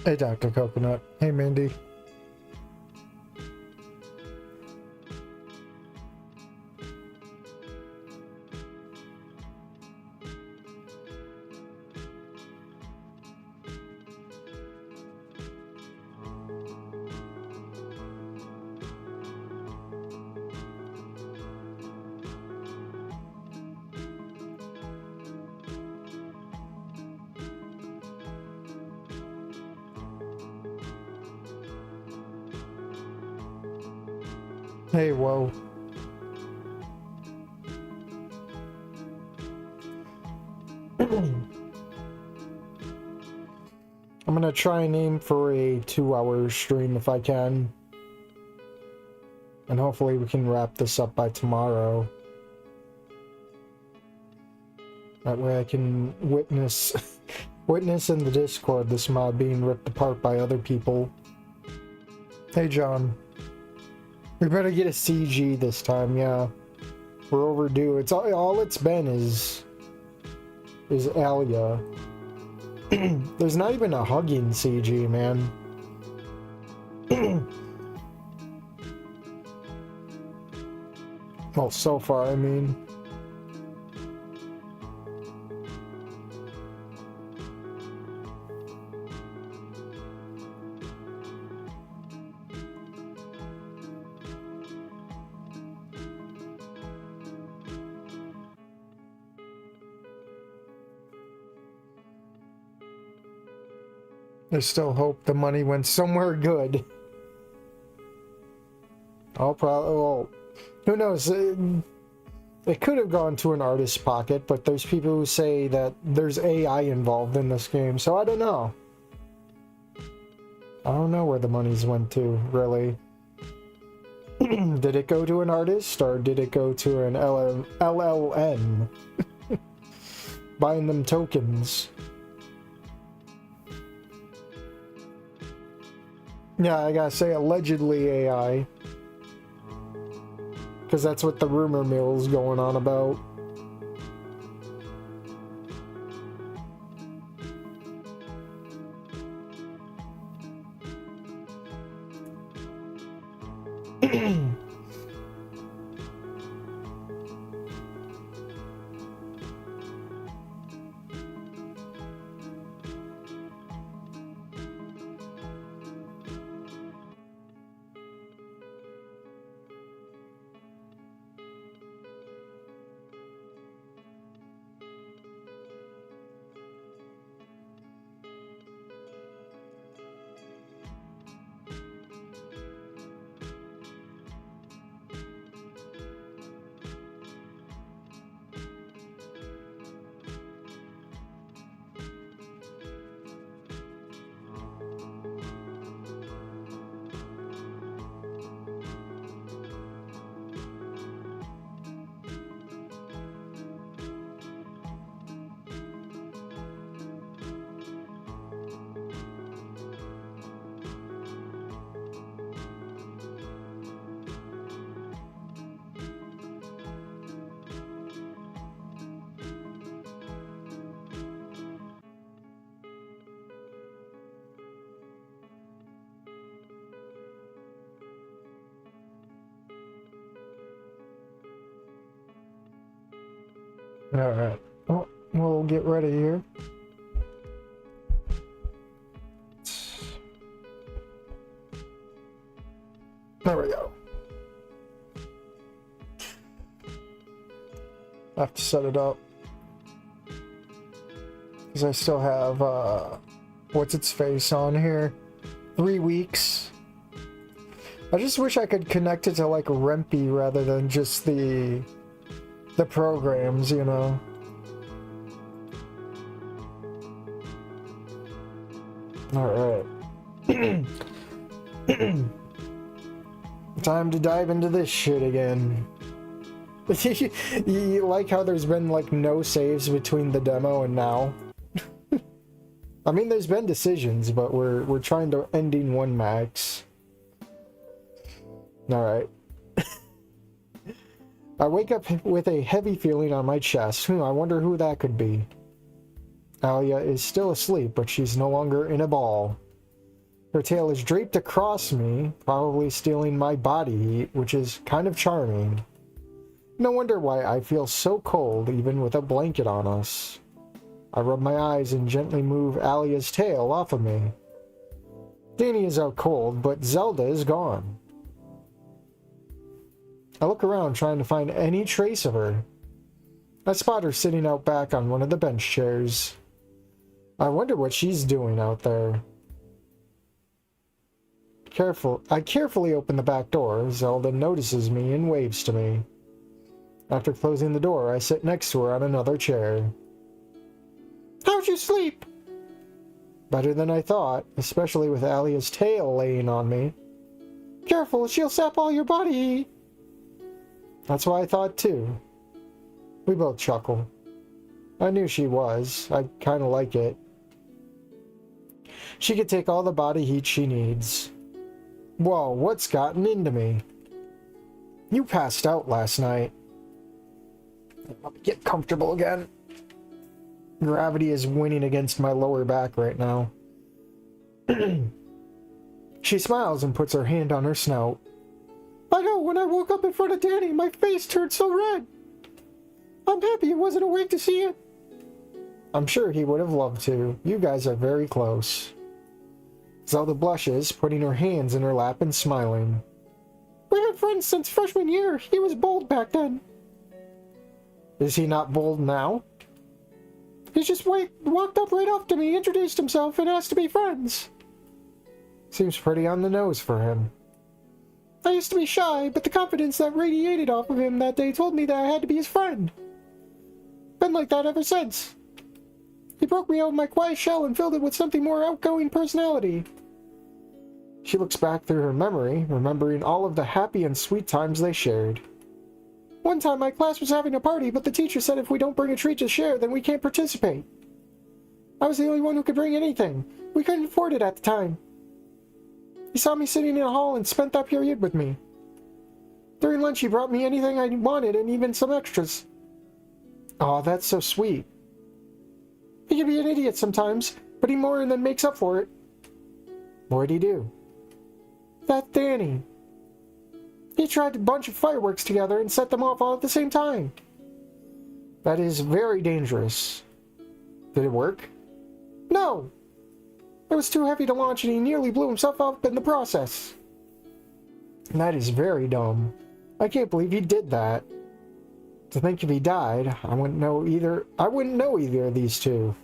Hey, Dr. Coconut. Hey, Mindy. Hey, whoa. I'm gonna try and aim for a 2-hour stream if I can. And hopefully we can wrap this up by tomorrow. That way I can witness in the Discord this mod being ripped apart by other people. Hey, John. We better get a CG this time, yeah. We're overdue. It's all it's been is Alya. There's not even a hugging CG, man. Well, so far, I mean. I still hope the money went somewhere good. I'll probably, well, who knows? It could have gone to an artist's pocket, but there's people who say that there's AI involved in this game, so I don't know. I don't know where the monies went to, really. Did it go to an artist, or did it go to an LLM? Buying them tokens. Yeah, I gotta say, allegedly AI. Because that's what the rumor mill's going on about. Alright. Well, we'll get ready here. There we go. I have to set it up. Because I still have, what's its face on here? 3 weeks. I just wish I could connect it to, like, Rempy rather than just the programs, you know. Alright. Time to dive into this shit again. You like how there's been, like, no saves between the demo and now? I mean, there's been decisions, but we're trying to ending one max. Alright. I wake up with a heavy feeling on my chest. I wonder who that could be. Alya is still asleep, but she's no longer in a ball. Her tail is draped across me, probably stealing my body heat, which is kind of charming. No wonder why I feel so cold even with a blanket on us. I rub my eyes and gently move Alya's tail off of me. Danny is out cold, but Zelda is gone. I look around trying to find any trace of her. I spot her sitting out back on one of the bench chairs. I wonder what she's doing out there. I carefully open the back door. Zelda notices me and waves to me. After closing the door, I sit next to her on another chair. How'd you sleep? Better than I thought, especially with Alya's tail laying on me. Careful, she'll sap all your body heat. That's what I thought too. We both chuckle. I knew she was. I kinda like it. She could take all the body heat she needs. Whoa, what's gotten into me? You passed out last night. Let me get comfortable again. Gravity is winning against my lower back right now. She smiles and puts her hand on her snout. I know, when I woke up in front of Danny, my face turned so red. I'm happy he wasn't awake to see it. I'm sure he would have loved to. You guys are very close. Zelda blushes, putting her hands in her lap and smiling. We've been friends since freshman year. He was bold back then. Is he not bold now? He just walked up right up to me, introduced himself, and asked to be friends. Seems pretty on the nose for him. I used to be shy, but the confidence that radiated off of him that day told me that I had to be his friend. Been like that ever since. He broke me out of my quiet shell and filled it with something more outgoing personality. She looks back through her memory, remembering all of the happy and sweet times they shared. One time my class was having a party, but the teacher said if we don't bring a treat to share, then we can't participate. I was the only one who could bring anything. We couldn't afford it at the time. He saw me sitting in a hall and spent that period with me. During lunch he brought me anything I wanted and even some extras. Aw, that's so sweet. He can be an idiot sometimes, but he more than makes up for it. What'd he do? That Danny. He tried a bunch of fireworks together and set them off all at the same time. That is very dangerous. Did it work? No! It was too heavy to launch and he nearly blew himself up in the process. That is very dumb. I can't believe he did that. To think if he died, I wouldn't know either of these two.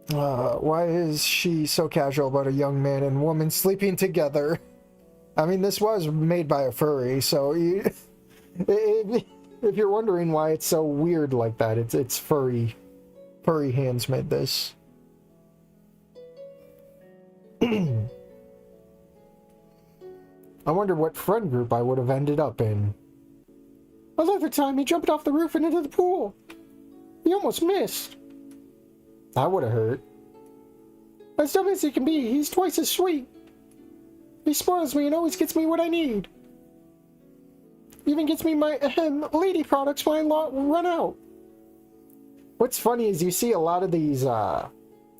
Why is she so casual about a young man and woman sleeping together? I mean, this was made by a furry, so if you're wondering why it's so weird like that, it's furry. Furry hands made this. I wonder what friend group I would have ended up in. Another time he jumped off the roof and into the pool. He almost missed. That would have hurt. As dumb as he can be, he's twice as sweet. He spoils me and always gets me what I need. Even gets me my lady products when I run out. What's funny is you see a lot of these,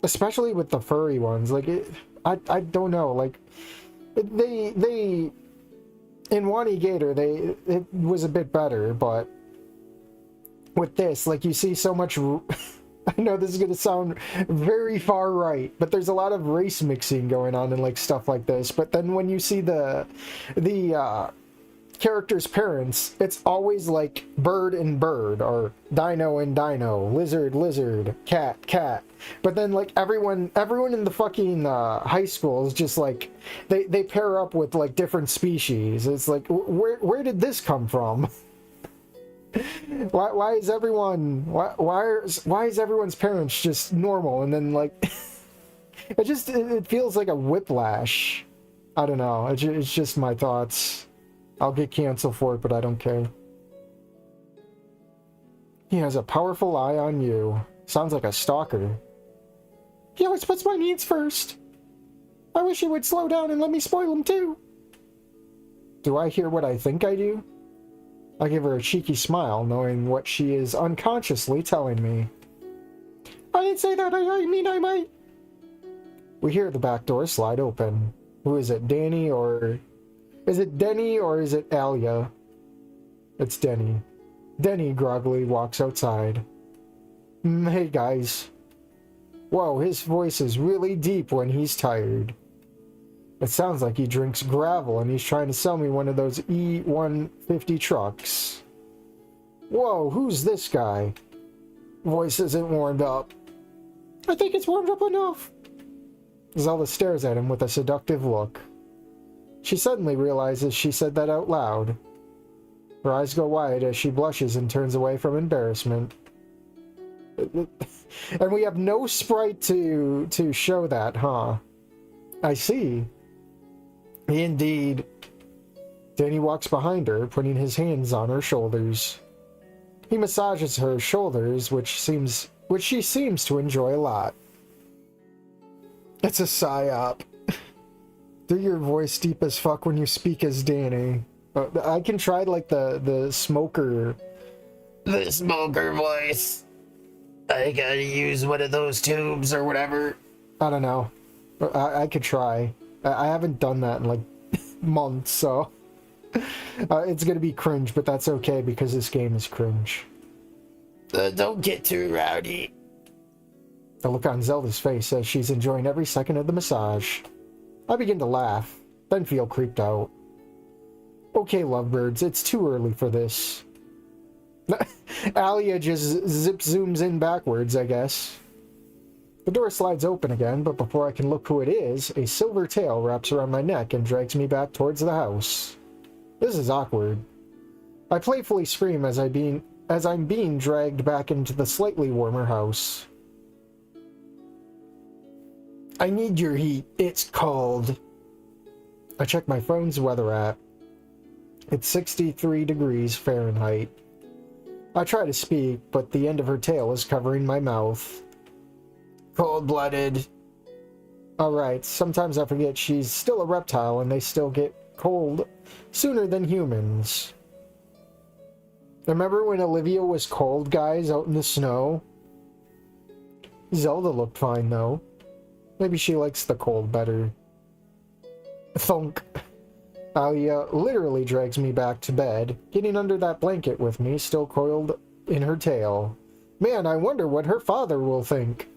especially with the furry ones, like, I don't know, like, they in Wani Gator, it was a bit better, but with this, like, you see so much, I know this is going to sound very far right, but there's a lot of race mixing going on and, like, stuff like this, but then when you see the characters' parents, it's always like bird and bird, or dino and dino, lizard, lizard, cat, cat. But then like everyone in the fucking high school is just like they pair up with like different species. It's like where did this come from? why is everyone's parents just normal, and then like it feels like a whiplash. I don't know. It's just my thoughts. I'll get canceled for it, but I don't care. He has a powerful eye on you. Sounds like a stalker. He always puts my needs first. I wish he would slow down and let me spoil him too. Do I hear what I think I do? I give her a cheeky smile, knowing what she is unconsciously telling me. I didn't say that. I mean, I might. We hear the back door slide open. Who is it, Danny or... Is it Denny or is it Alya? It's Denny. Denny groggily walks outside. Hey guys. Whoa, his voice is really deep when he's tired. It sounds like he drinks gravel and he's trying to sell me one of those E150 trucks. Whoa, who's this guy? Voice isn't warmed up. I think it's warmed up enough. Zelda stares at him with a seductive look. She suddenly realizes she said that out loud. Her eyes go wide as she blushes and turns away from embarrassment. And we have no sprite to show that, huh? I see. Indeed. Danny walks behind her, putting his hands on her shoulders. He massages her shoulders, which she seems to enjoy a lot. It's a psyop. Do your voice deep as fuck when you speak as Danny. I can try like the smoker. The smoker voice. I gotta use one of those tubes or whatever. I don't know. I could try. I haven't done that in like months, so it's gonna be cringe, but that's okay because this game is cringe. Don't get too rowdy. The look on Zelda's face says she's enjoying every second of the massage. I begin to laugh, then feel creeped out. Okay, lovebirds, it's too early for this. Alya just zooms in backwards, I guess. The door slides open again, but before I can look who it is, a silver tail wraps around my neck and drags me back towards the house. This is awkward. I playfully scream as I'm being dragged back into the slightly warmer house. I need your heat. It's cold. I check my phone's weather app. It's 63 degrees Fahrenheit. I try to speak, but the end of her tail is covering my mouth. Cold-blooded. Alright, sometimes I forget she's still a reptile and they still get cold sooner than humans. Remember when Olivia was cold, guys, out in the snow? Zelda looked fine, though. Maybe she likes the cold better. Thunk. Alya literally drags me back to bed, getting under that blanket with me, still coiled in her tail. Man, I wonder what her father will think.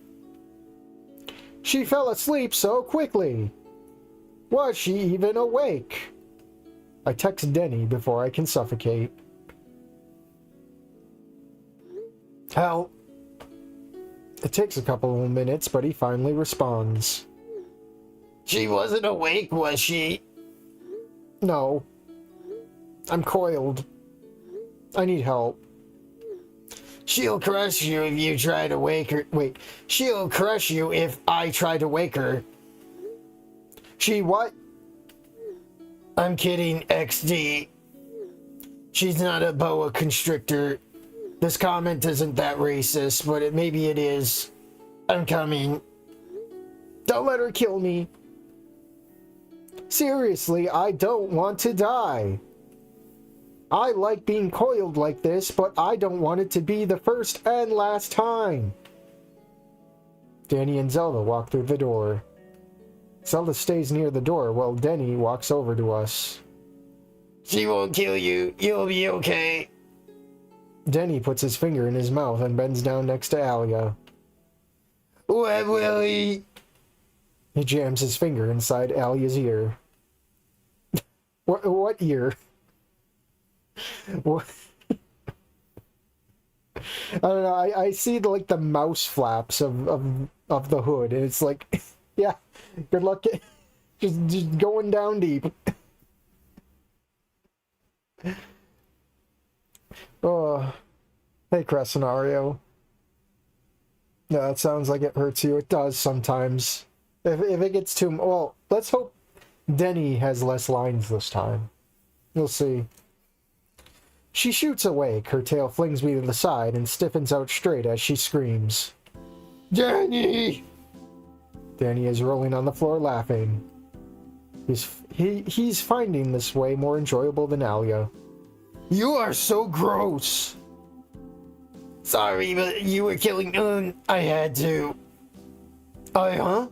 She fell asleep so quickly. Was she even awake? I text Denny before I can suffocate. Help. It takes a couple of minutes, but he finally responds. She wasn't awake, was she? No. I'm coiled. I need help. She'll crush you if you try to wake her. Wait. She'll crush you if I try to wake her. She what? I'm kidding, XD. She's not a boa constrictor. This comment isn't that racist, but maybe it is. I'm coming. Don't let her kill me. Seriously, I don't want to die. I like being coiled like this, but I don't want it to be the first and last time. Danny and Zelda walk through the door. Zelda stays near the door while Denny walks over to us. She won't kill you. You'll be okay. Denny puts his finger in his mouth and bends down next to Alya. Wet Willie! He jams his finger inside Alya's ear. What ear? What? I don't know. I see the mouse flaps of the hood, and it's like, yeah, good luck. Just going down deep. Oh, hey, Crescenario. Yeah, that sounds like it hurts you. It does sometimes. If it gets too... Well, let's hope Denny has less lines this time. We'll see. She shoots awake. Her tail flings me to the side and stiffens out straight as she screams. Danny! Danny is rolling on the floor laughing. He's finding this way more enjoyable than Alya. You are so gross! Sorry, but you were killing... I had to. Huh?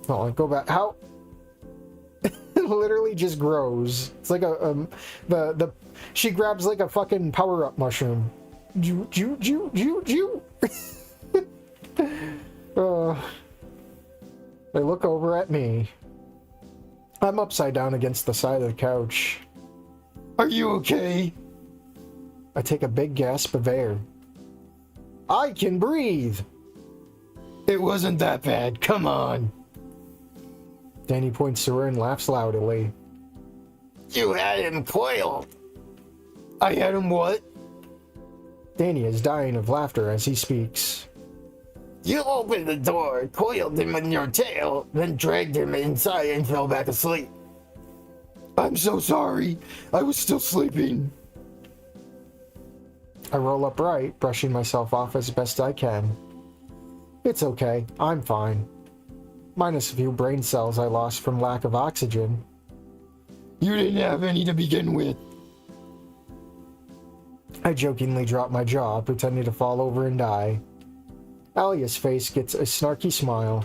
Hold on, go back. How? It literally just grows. It's like she grabs like a fucking power-up mushroom. Ju. They look over at me. I'm upside down against the side of the couch. Are you okay? I take a big gasp of air. I can breathe! It wasn't that bad, come on! Danny points to her and laughs loudly. You had him coiled! I had him what? Danny is dying of laughter as he speaks. You opened the door, coiled him in your tail, then dragged him inside and fell back asleep. I'm so sorry. I was still sleeping. I roll upright, brushing myself off as best I can. It's okay. I'm fine. Minus a few brain cells I lost from lack of oxygen. You didn't have any to begin with. I jokingly drop my jaw, pretending to fall over and die. Alya's face gets a snarky smile.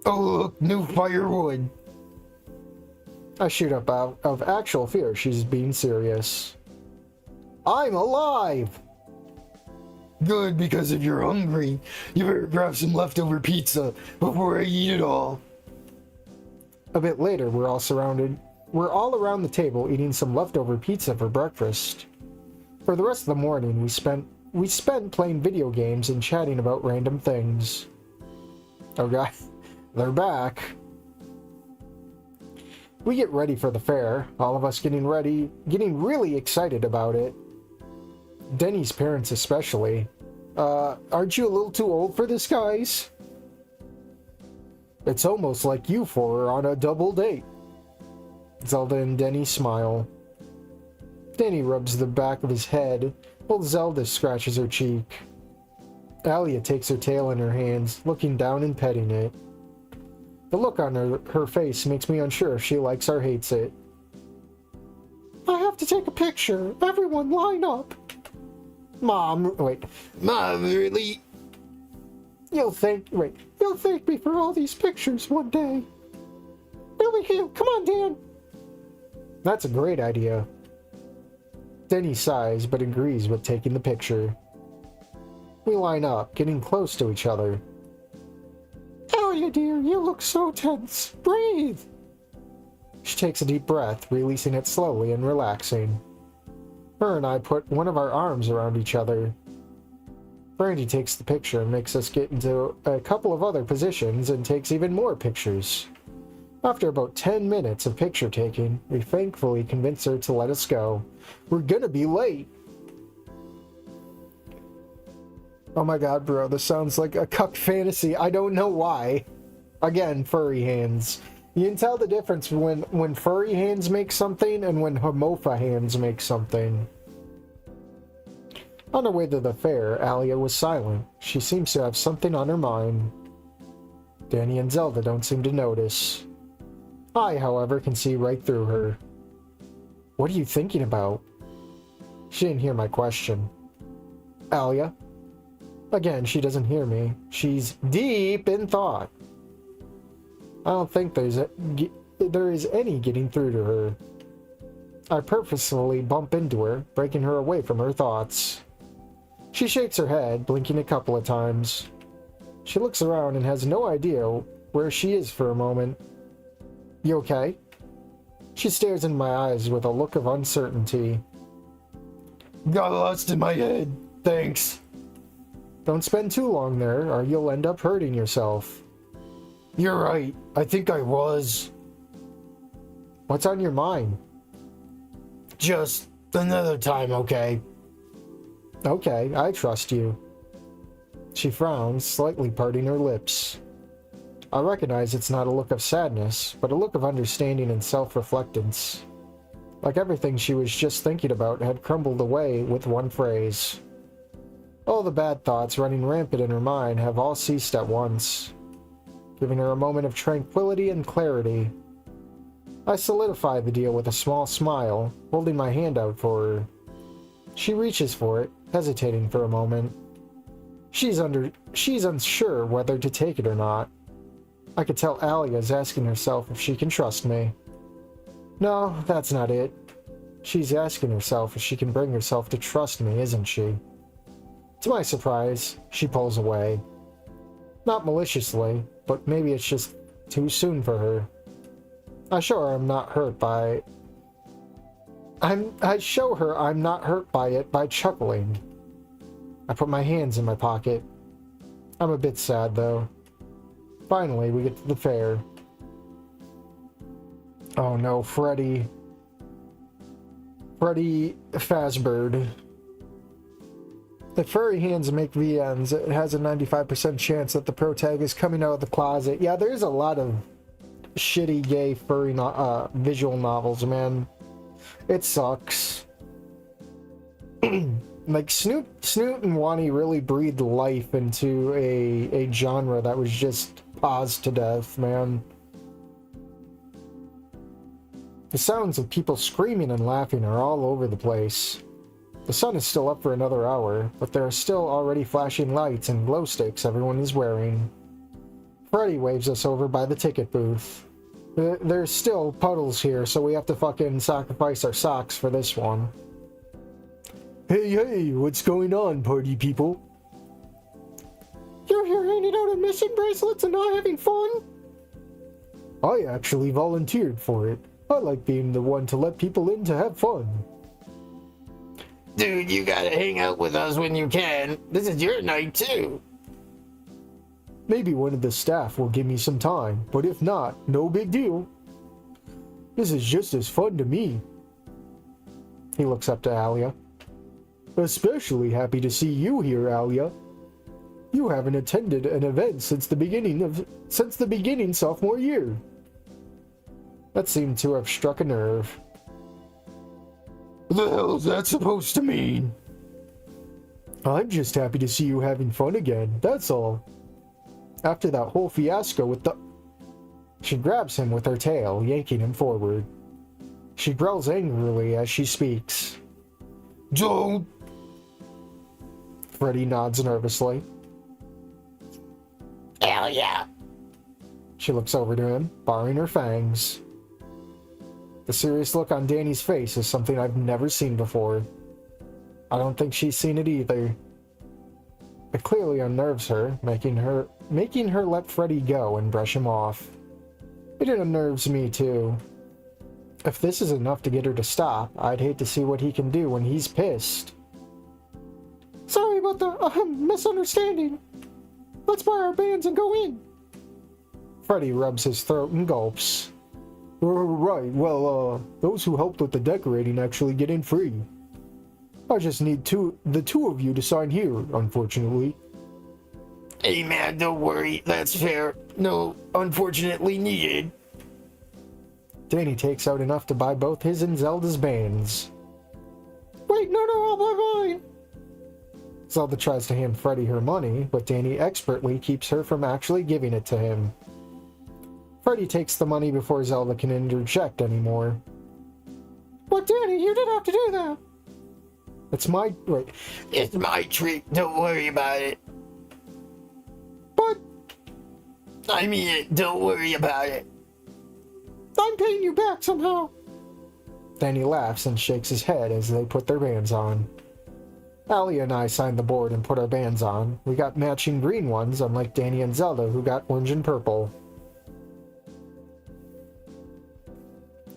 Oh look, new firewood. I shoot up out of actual fear she's being serious. I'm alive! Good, because if you're hungry, you better grab some leftover pizza before I eat it all. A bit later, we're all around the table eating some leftover pizza for breakfast. For the rest of the morning, we spent playing video games and chatting about random things. Oh god, they're back. We get ready for the fair, all of us getting really excited about it. Denny's parents especially. Aren't you a little too old for this, guys? It's almost like you four are on a double date. Zelda and Denny smile. Denny rubs the back of his head, while Zelda scratches her cheek. Alya takes her tail in her hands, looking down and petting it. The look on her face makes me unsure if she likes or hates it. I have to take a picture. Everyone line up. Mom, really? You'll thank me for all these pictures one day. Billy Hill, come on, Dan. That's a great idea. Denny sighs, but agrees with taking the picture. We line up, getting close to each other. Alya, dear, you look so tense. Breathe. She takes a deep breath, releasing it slowly and relaxing. Her and I put one of our arms around each other. Brandy takes the picture and makes us get into a couple of other positions and takes even more pictures. After about 10 minutes of picture taking, we thankfully convince her to let us go. We're gonna be late. Oh my god, bro, this sounds like a cuck fantasy. I don't know why. Again, furry hands. You can tell the difference when furry hands make something and when homofa hands make something. On our way to the fair, Alya was silent. She seems to have something on her mind. Danny and Zelda don't seem to notice. I, however, can see right through her. What are you thinking about? She didn't hear my question. Alya? Again, she doesn't hear me. She's deep in thought. I don't think there is any getting through to her. I purposefully bump into her, breaking her away from her thoughts. She shakes her head, blinking a couple of times. She looks around and has no idea where she is for a moment. You okay? She stares in my eyes with a look of uncertainty. Got lost in my head. Thanks. Don't spend too long there, or you'll end up hurting yourself. You're right. I think I was. What's on your mind? Just another time, okay? Okay, I trust you. She frowns, slightly parting her lips. I recognize it's not a look of sadness, but a look of understanding and self-reflectance. Like everything she was just thinking about had crumbled away with one phrase. All the bad thoughts running rampant in her mind have all ceased at once, giving her a moment of tranquility and clarity. I solidify the deal with a small smile, holding my hand out for her. She reaches for it, hesitating for a moment. She's unsure whether to take it or not. I could tell Alya's asking herself if she can trust me. No, that's not it. She's asking herself if she can bring herself to trust me, isn't she? To my surprise, she pulls away. Not maliciously, but maybe it's just too soon for her. I show her I'm not hurt by it by chuckling. I put my hands in my pocket. I'm a bit sad, though. Finally, we get to the fair. Oh no, Freddy Fazbear. If furry hands make VNs, it has a 95% chance that the pro tag is coming out of the closet. Yeah, there's a lot of shitty gay furry visual novels, man. It sucks. Like Snoot and Wani really breathed life into a genre that was just paused to death, man. The sounds of people screaming and laughing are all over the place. The sun is still up for another hour, but there are still already flashing lights and glow sticks everyone is wearing. Freddy waves us over by the ticket booth. There's still puddles here, so we have to fucking sacrifice our socks for this one. Hey, what's going on, party people? You're here handing out admission bracelets and not having fun? I actually volunteered for it. I like being the one to let people in to have fun. Dude, you gotta hang out with us when you can. This is your night, too. Maybe one of the staff will give me some time, but if not, no big deal. This is just as fun to me. He looks up to Alya. Especially happy to see you here, Alya. You haven't attended an event since the beginning sophomore year. That seemed to have struck a nerve. What the hell is that supposed to mean? I'm just happy to see you having fun again, that's all. After that whole fiasco with the... She grabs him with her tail, yanking him forward. She growls angrily as she speaks. Don't! Freddy nods nervously. Alya! She looks over to him, baring her fangs. The serious look on Danny's face is something I've never seen before. I don't think she's seen it either. It clearly unnerves her, making her let Freddy go and brush him off. It unnerves me too. If this is enough to get her to stop, I'd hate to see what he can do when he's pissed. Sorry about the misunderstanding. Let's buy our bands and go in. Freddy rubs his throat and gulps. Right, well, those who helped with the decorating actually get in free. I just need the two of you to sign here, unfortunately. Hey man, don't worry, that's fair. No, unfortunately needed. Danny takes out enough to buy both his and Zelda's bands. Wait, no, I'll buy mine. Zelda tries to hand Freddy her money, but Danny expertly keeps her from actually giving it to him. Freddy takes the money before Zelda can interject anymore. But Danny, you didn't have to do that. It's my treat, don't worry about it. But... I mean it, don't worry about it. I'm paying you back somehow. Danny laughs and shakes his head as they put their bands on. Alya and I signed the board and put our bands on. We got matching green ones, unlike Danny and Zelda, who got orange and purple.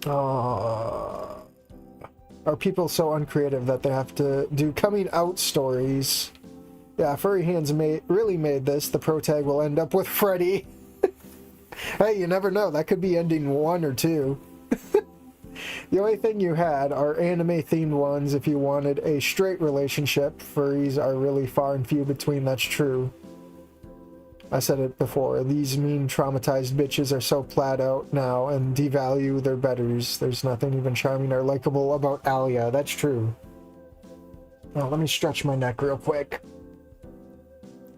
Are people so uncreative that they have to do coming out stories? Yeah, Furry Hands really made this. The pro tag will end up with Freddy. Hey, you never know. That could be ending 1 or 2. The only thing you had are anime-themed ones if you wanted a straight relationship. Furries are really far and few between, that's true. I said it before, these mean traumatized bitches are so flat out now and devalue their betters. There's nothing even charming or likable about Alya, that's true. Oh, let me stretch my neck real quick.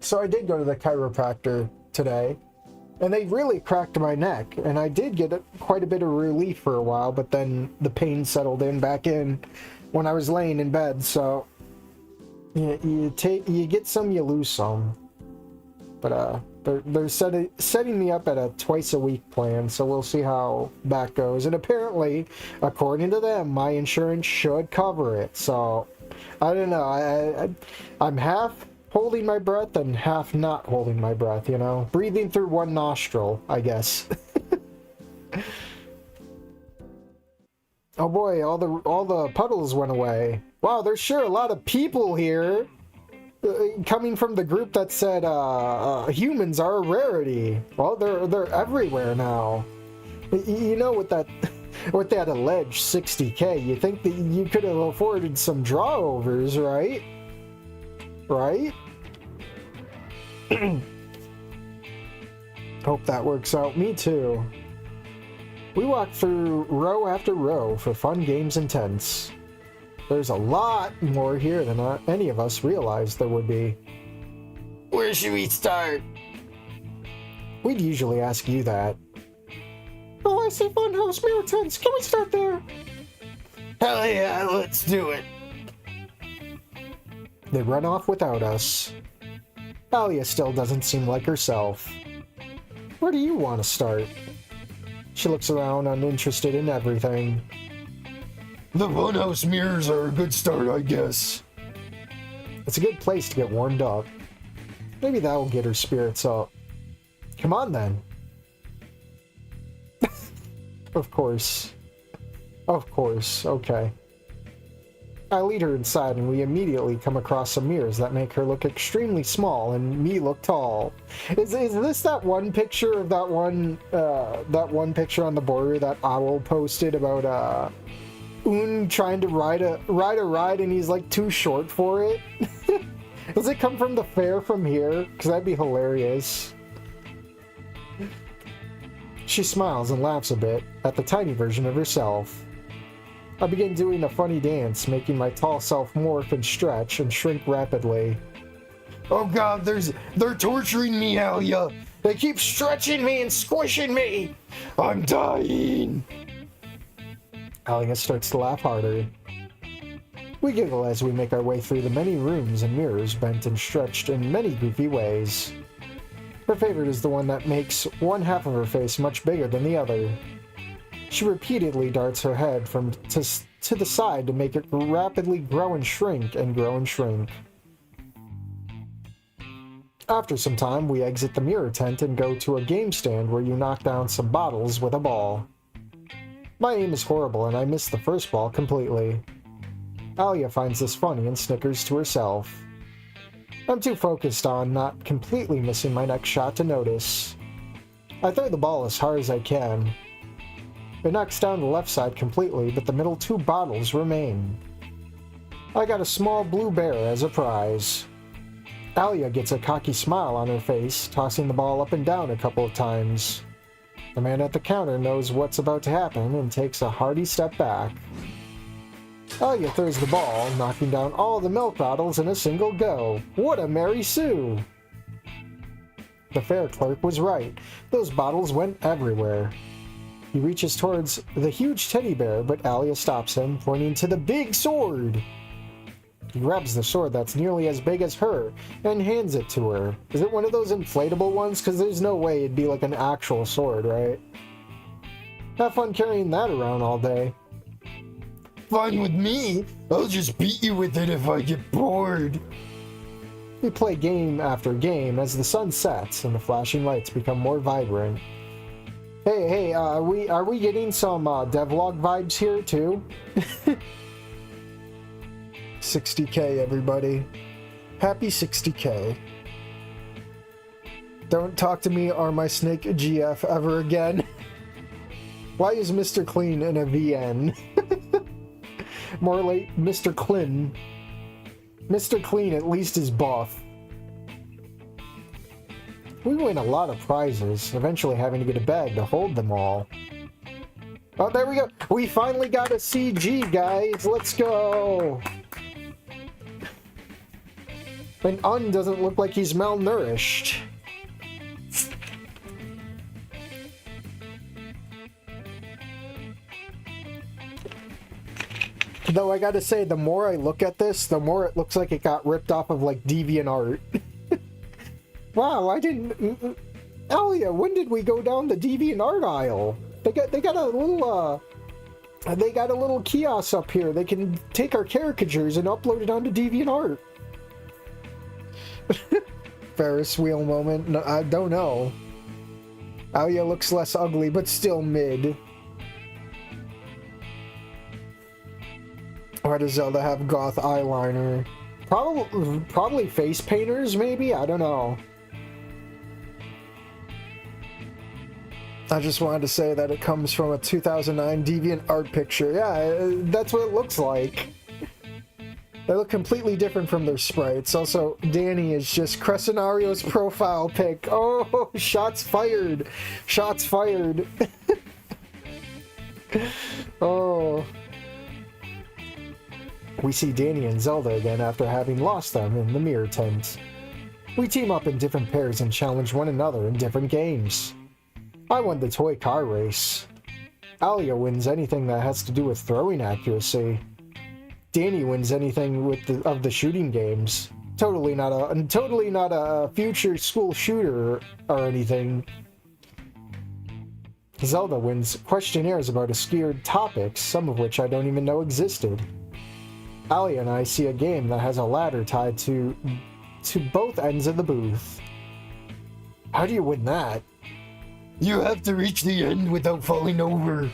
So I did go to the chiropractor today, and they really cracked my neck, and I did get quite a bit of relief for a while, but then the pain settled back in when I was laying in bed, so you get some, you lose some. But They're setting me up at a twice-a-week plan, so we'll see how that goes. And apparently, according to them, my insurance should cover it. So, I don't know. I'm half holding my breath and half not holding my breath, you know? Breathing through one nostril, I guess. Oh boy, all the puddles went away. Wow, there's sure a lot of people here. Coming from the group that said humans are a rarity. Well, they're everywhere now. You know, with that alleged 60K, you think that you could have afforded some drawovers, right? Right? Hope that works out. Me too. We walked through row after row for fun games and tents. There's a lot more here than any of us realized there would be. Where should we start? We'd usually ask you that. Oh, I say funhouse mirror tents. Can we start there? Hell yeah, let's do it. They run off without us. Alya still doesn't seem like herself. Where do you want to start? She looks around, uninterested in everything. The funhouse mirrors are a good start, I guess. It's a good place to get warmed up. Maybe that'll get her spirits up. Come on, then. Of course. Of course, okay. I lead her inside, and we immediately come across some mirrors that make her look extremely small and me look tall. Is this that one picture of that one picture on the border that Owl posted about Un trying to ride a ride and he's like too short for it? Does it come from the fair from here? Because that'd be hilarious. She smiles and laughs a bit at the tiny version of herself. I begin doing a funny dance, making my tall self morph and stretch and shrink rapidly. Oh god, they're torturing me, Alya. They keep stretching me and squishing me. I'm dying. Alya starts to laugh harder. We giggle as we make our way through the many rooms and mirrors bent and stretched in many goofy ways. Her favorite is the one that makes one half of her face much bigger than the other. She repeatedly darts her head to the side to make it rapidly grow and shrink and grow and shrink. After some time, we exit the mirror tent and go to a game stand where you knock down some bottles with a ball. My aim is horrible and I miss the first ball completely. Alya finds this funny and snickers to herself. I'm too focused on not completely missing my next shot to notice. I throw the ball as hard as I can. It knocks down the left side completely, but the middle two bottles remain. I got a small blue bear as a prize. Alya gets a cocky smile on her face, tossing the ball up and down a couple of times. The man at the counter knows what's about to happen and takes a hearty step back. Alya throws the ball, knocking down all the milk bottles in a single go. What a Mary Sue! The fair clerk was right. Those bottles went everywhere. He reaches towards the huge teddy bear, but Alya stops him, pointing to the big sword. He grabs the sword that's nearly as big as her and hands it to her. Is it one of those inflatable ones? Because there's no way it'd be like an actual sword, right? Have fun carrying that around all day. Fine with me. I'll just beat you with it if I get bored. We play game after game as the sun sets and the flashing lights become more vibrant. Hey, are we getting some devlog vibes here too? 60K, everybody. Happy 60K. Don't talk to me or my snake GF ever again. Why is Mr. Clean in a VN? More like Mr. Clean. Mr. Clean at least is buff. We win a lot of prizes, eventually having to get a bag to hold them all. Oh, there we go. We finally got a CG, guys. Let's go. And Un doesn't look like he's malnourished. Though I gotta say, the more I look at this, the more it looks like it got ripped off of like DeviantArt. Wow, I didn't... Alya, when did we go down the DeviantArt aisle? They got a little, they got a little kiosk up here. They can take our caricatures and upload it onto DeviantArt. Ferris wheel moment. No, I don't know. Alya looks less ugly, but still mid. Why does Zelda have goth eyeliner? Probably face painters, maybe? I don't know. I just wanted to say that it comes from a 2009 DeviantArt picture. Yeah, that's what it looks like. They look completely different from their sprites. Also, Danny is just Crescenario's profile pic. Oh, shots fired. Shots fired. Oh. We see Danny and Zelda again after having lost them in the mirror tent. We team up in different pairs and challenge one another in different games. I won the toy car race. Alya wins anything that has to do with throwing accuracy. Danny wins anything with the shooting games. Totally not a future school shooter or anything. Zelda wins questionnaires about obscure topics, some of which I don't even know existed. Alya and I see a game that has a ladder tied to both ends of the booth. How do you win that? You have to reach the end without falling over.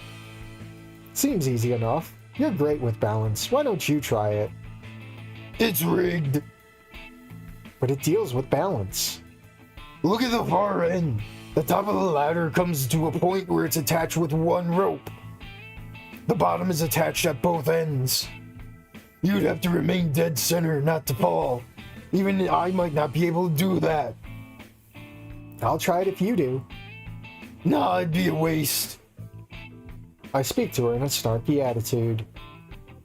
Seems easy enough. You're great with balance. Why don't you try it? It's rigged. But it deals with balance. Look at the far end. The top of the ladder comes to a point where it's attached with one rope. The bottom is attached at both ends. You'd have to remain dead center not to fall. Even I might not be able to do that. I'll try it if you do. Nah, it'd be a waste. I speak to her in a snarky attitude.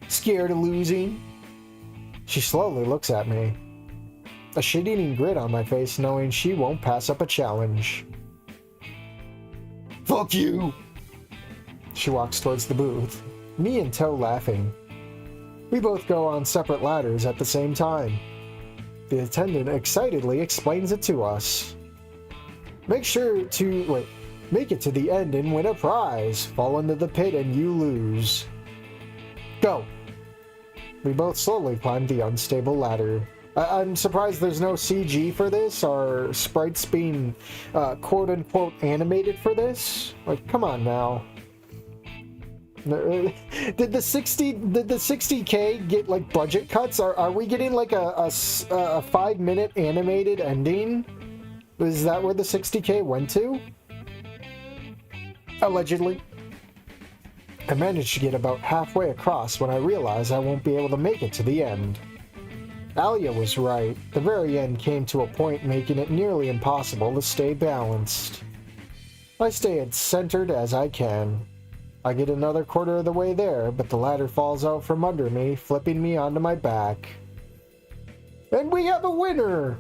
Scared of losing? She slowly looks at me. A shit-eating grin on my face, knowing she won't pass up a challenge. Fuck you! She walks towards the booth, me and Toe laughing. We both go on separate ladders at the same time. The attendant excitedly explains it to us. Make it to the end and win a prize. Fall into the pit and you lose. Go! We both slowly climb the unstable ladder. I'm surprised there's no CG for this, or sprites being quote-unquote animated for this. Like, come on now. Did the 60K get like budget cuts? Are we getting like a 5-minute animated ending? Is that where the 60K went to? Allegedly. I managed to get about halfway across when I realized I won't be able to make it to the end. Alya was right. The very end came to a point making it nearly impossible to stay balanced. I stay as centered as I can. I get another quarter of the way there, but the ladder falls out from under me, flipping me onto my back. And we have a winner!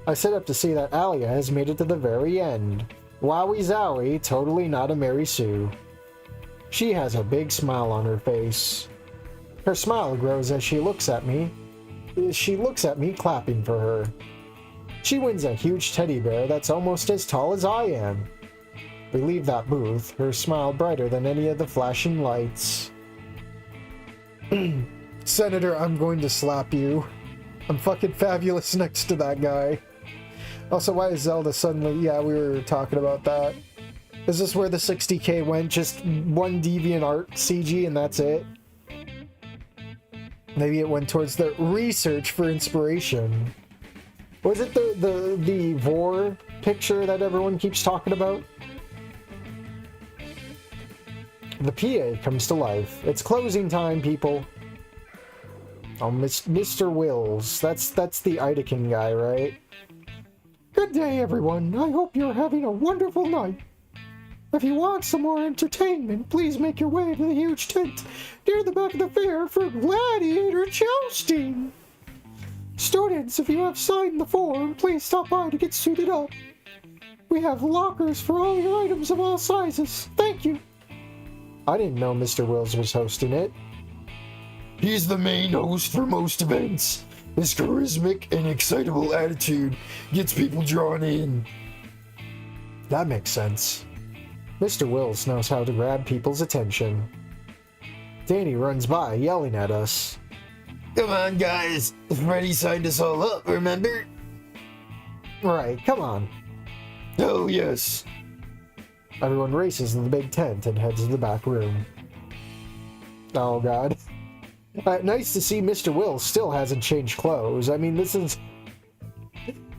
I sit up to see that Alya has made it to the very end. Wowie zowie, totally not a Mary Sue. She has a big smile on her face. Her smile grows as she looks at me. She looks at me clapping for her. She wins a huge teddy bear that's almost as tall as I am. We leave that booth, her smile brighter than any of the flashing lights. Senator, I'm going to slap you. I'm fucking fabulous next to that guy. Also, why is Zelda suddenly... Yeah, we were talking about that. Is this where the 60K went? Just one DeviantArt CG and that's it? Maybe it went towards the research for inspiration. Was it the Vor picture that everyone keeps talking about? The PA comes to life. It's closing time, people. Oh, Mr. Wills. That's the Idakin guy, right? Good day, everyone. I hope you're having a wonderful night. If you want some more entertainment, please make your way to the huge tent near the back of the fair for Gladiator jousting. Students, if you have signed the form, please stop by to get suited up. We have lockers for all your items of all sizes. Thank you. I didn't know Mr. Wills was hosting it. He's the main host for most events. His charismatic and excitable attitude gets people drawn in. That makes sense. Mr. Wills knows how to grab people's attention. Danny runs by, yelling at us. Come on, guys. Freddy signed us all up, remember? Right, come on. Oh, yes. Everyone races to the big tent and heads to the back room. Oh, God. Nice to see Mr. Wills still hasn't changed clothes. I mean, this is...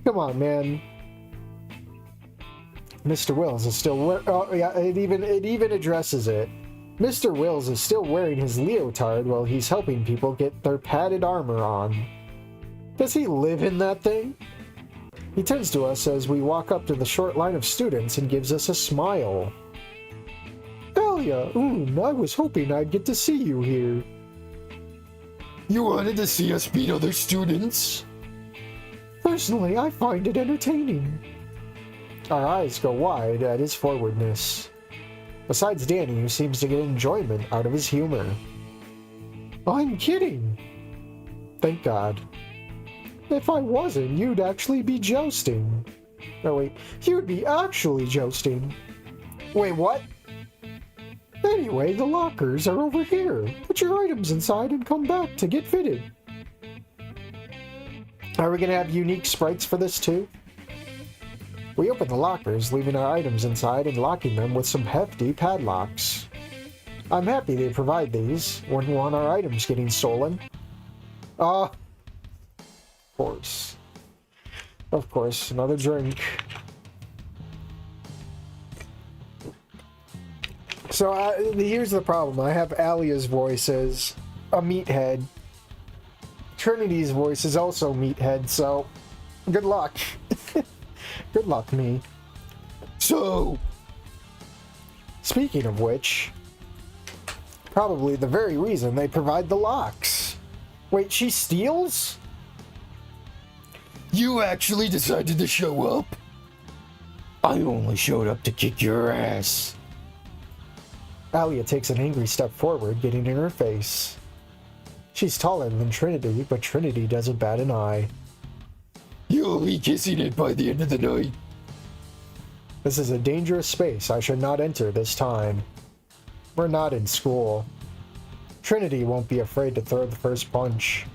Come on, man. Mr. Wills is still oh yeah, it even addresses it. Mr. Wills is still wearing his leotard while he's helping people get their padded armor on. Does he live in that thing? He turns to us as we walk up to the short line of students and gives us a smile. Alya, I was hoping I'd get to see you here. You wanted to see us beat other students? Personally, I find it entertaining. Our eyes go wide at his forwardness. Besides Danny, who seems to get enjoyment out of his humor. I'm kidding. Thank God. If I wasn't, you'd actually be jousting. No, wait. You'd be actually jousting. Wait, what? Anyway, the lockers are over here. Put your items inside and come back to get fitted. Are we gonna have unique sprites for this too? We open the lockers, leaving our items inside and locking them with some hefty padlocks. I'm happy they provide these. Wouldn't want our items getting stolen. Of course. Of course, another drink. So here's the problem. I have Alya's voice as a meathead. Trinity's voice is also meathead, so good luck. Good luck, me. So, speaking of which, probably the very reason they provide the locks. Wait, she steals? You actually decided to show up? I only showed up to kick your ass. Alya takes an angry step forward, getting in her face. She's taller than Trinity, but Trinity doesn't bat an eye. You'll be kissing it by the end of the night. This is a dangerous space I should not enter this time. We're not in school. Trinity won't be afraid to throw the first punch.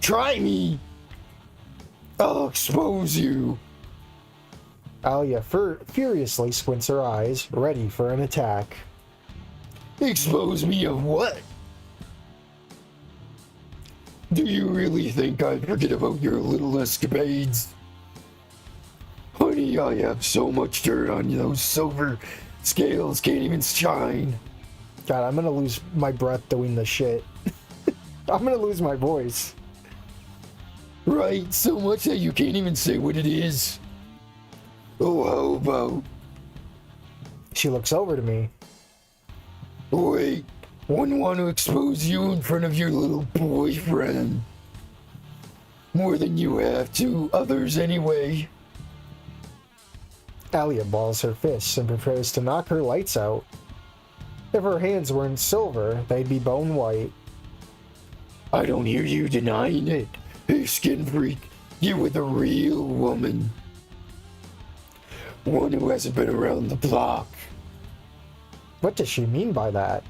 Try me! I'll expose you! Alya furiously squints her eyes, ready for an attack. Expose me of what? Do you really think I'd forget about your little escapades? Honey, I have so much dirt on you, those silver scales can't even shine. God, I'm gonna lose my breath doing this shit. I'm gonna lose my voice. Right, so much that you can't even say what it is. Oh, how about... She looks over to me. Wait, wouldn't want to expose you in front of your little boyfriend. More than you have to others anyway. Alya balls her fists and prepares to knock her lights out. If her hands weren't silver, they'd be bone white. I don't hear you denying it. Hey, skin freak, you're with a real woman. One who hasn't been around the block. What does she mean by that?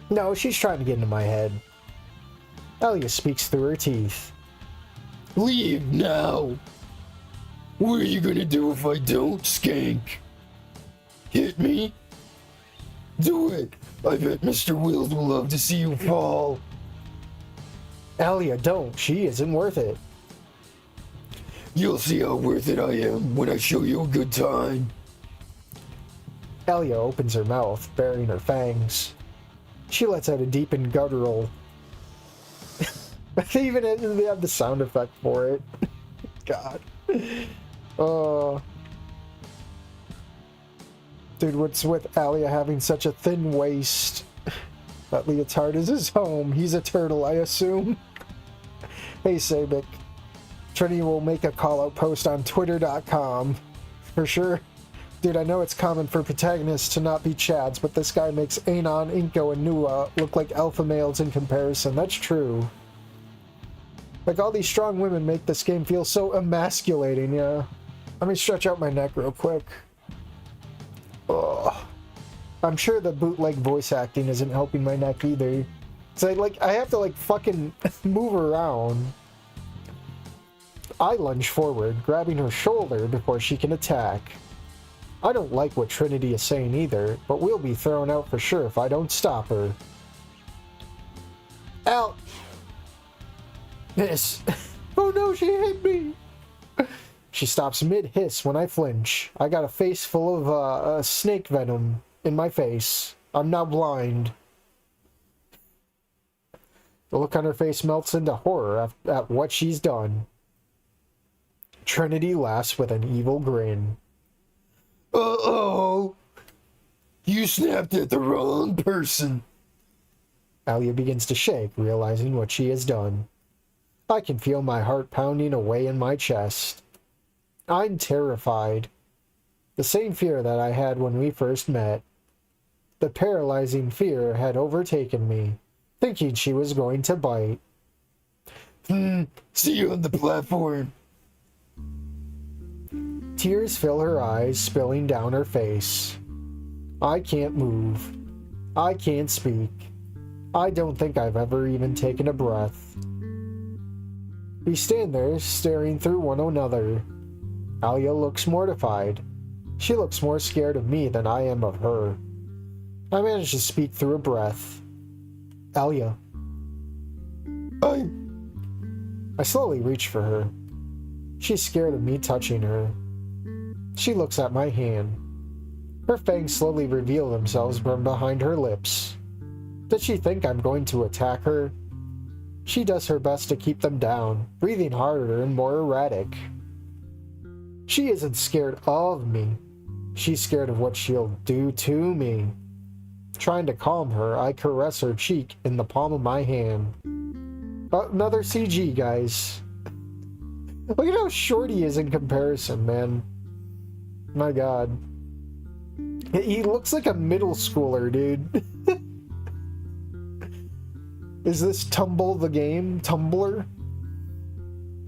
No, she's trying to get into my head. Alya speaks through her teeth. Leave now. What are you gonna do if I don't, skank? Hit me? Do it. I bet Mr. Wills will love to see you fall. Alya, don't. She isn't worth it. You'll see how worth it I am when I show you a good time. Alya opens her mouth, baring her fangs. She lets out a deep and guttural... They even have the sound effect for it. God. Dude, what's with Alya having such a thin waist? That leotard is his home. He's a turtle, I assume. Hey, Sabik. Trinity will make a call-out post on twitter.com. For sure. Dude, I know it's common for protagonists to not be Chads, but this guy makes Anon, Inko, and Nua look like alpha males in comparison. That's true. Like, all these strong women make this game feel so emasculating, yeah. Let me stretch out my neck real quick. Ugh. I'm sure the bootleg voice acting isn't helping my neck either. So, I have to, like, fucking move around. I lunge forward, grabbing her shoulder before she can attack. I don't like what Trinity is saying either, but we'll be thrown out for sure if I don't stop her. Out! Hiss. Oh no, she hit me! She stops mid-hiss when I flinch. I got a face full of snake venom in my face. I'm now blind. The look on her face melts into horror at what she's done. Trinity laughs with an evil grin. Uh-oh! You snapped at the wrong person. Alya begins to shake, realizing what she has done. I can feel my heart pounding away in my chest. I'm terrified. The same fear that I had when we first met. The paralyzing fear had overtaken me, thinking she was going to bite. See you on the platform. Tears fill her eyes, spilling down her face. I can't move. I can't speak. I don't think I've ever even taken a breath. We stand there, staring through one another. Alya looks mortified. She looks more scared of me than I am of her. I manage to speak through a breath. Alya. I slowly reach for her. She's scared of me touching her. She looks at my hand. Her fangs slowly reveal themselves from behind her lips. Does she think I'm going to attack her? She does her best to keep them down, breathing harder and more erratic. She isn't scared of me. She's scared of what she'll do to me. Trying to calm her, I caress her cheek in the palm of my hand. Another CG, guys. Look at how short he is in comparison, man. My god. He looks like a middle schooler, dude. Is this Tumble the game? Tumbler?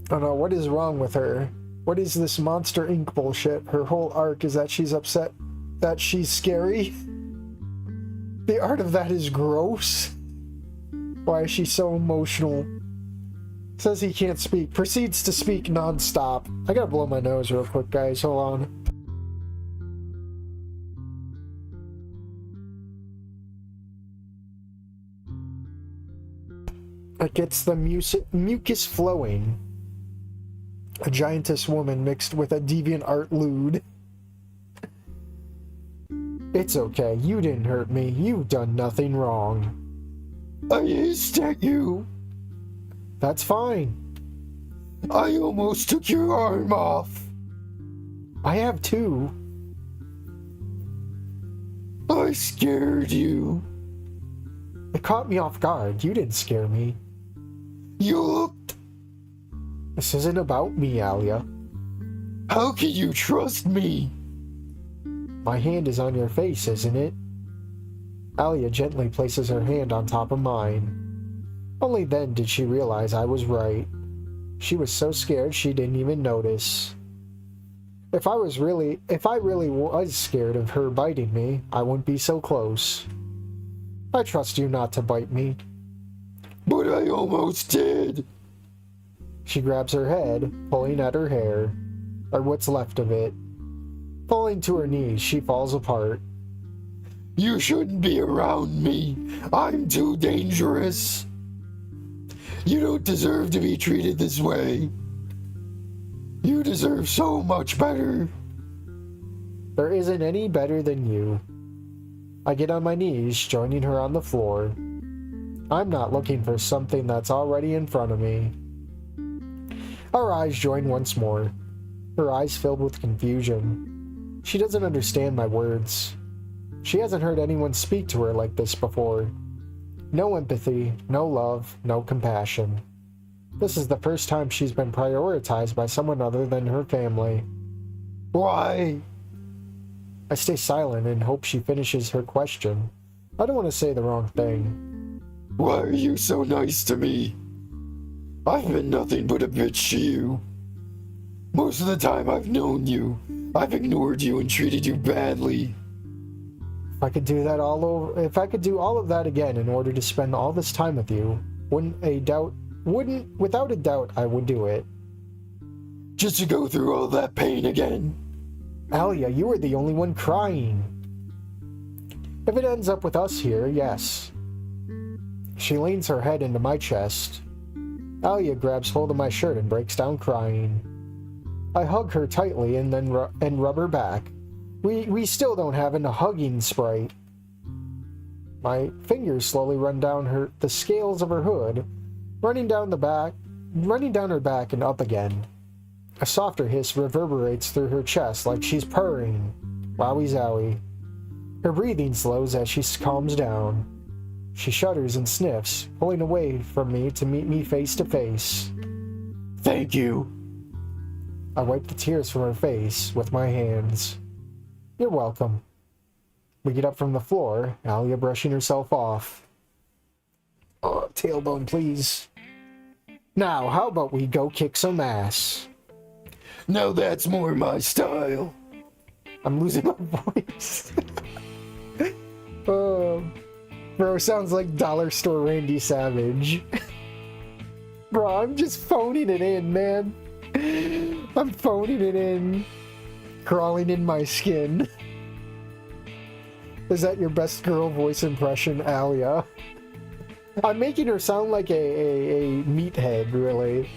I don't know, what is wrong with her? What is this Monster Inc. bullshit? Her whole arc is that she's upset that she's scary? The art of that is gross. Why is she so emotional? Says he can't speak. Proceeds to speak non-stop. I gotta blow my nose real quick, guys. Hold on. It gets the mucus flowing. A giantess woman mixed with a deviant art lewd. It's okay. You didn't hurt me. You've done nothing wrong. I hissed at you. That's fine. I almost took your arm off. I have too. I scared you. It caught me off guard. You didn't scare me. You looked... This isn't about me, Alya. How can you trust me? My hand is on your face, isn't it? Alya gently places her hand on top of mine. Only then did she realize I was right. She was so scared she didn't even notice. If I really was scared of her biting me, I wouldn't be so close. I trust you not to bite me. But I almost did. She grabs her head, pulling at her hair, or what's left of it. Falling to her knees, she falls apart. You shouldn't be around me. I'm too dangerous. You don't deserve to be treated this way. You deserve so much better. There isn't any better than you. I get on my knees, joining her on the floor. I'm not looking for something that's already in front of me. Our eyes join once more, her eyes filled with confusion. She doesn't understand my words. She hasn't heard anyone speak to her like this before. No empathy, no love, no compassion. This is the first time she's been prioritized by someone other than her family. Why? I stay silent and hope she finishes her question. I don't want to say the wrong thing. Why are you so nice to me? I've been nothing but a bitch to you. Most of the time I've known you, I've ignored you and treated you badly. If I could do that if I could do all of that again in order to spend all this time with you, without a doubt, I would do it. Just to go through all that pain again. Alya, you were the only one crying. If it ends up with us here, yes. She leans her head into my chest. Alya grabs hold of my shirt and breaks down crying. I hug her tightly and then rub her back. We still don't have a hugging sprite. My fingers slowly run down the scales of her hood, running down her back and up again. A softer hiss reverberates through her chest like she's purring. Wowie zowie. Her breathing slows as she calms down. She shudders and sniffs, pulling away from me to meet me face to face. Thank you. I wipe the tears from her face with my hands. You're welcome. We get up from the floor, Alya brushing herself off. Oh, tailbone, please. Now, how about we go kick some ass? Now that's more my style. I'm losing my voice. Bro, sounds like Dollar Store Randy Savage. Bro, I'm just phoning it in, man. I'm phoning it in. Crawling in my skin. Is that your best girl voice impression, Alya? I'm making her sound like a meathead, really.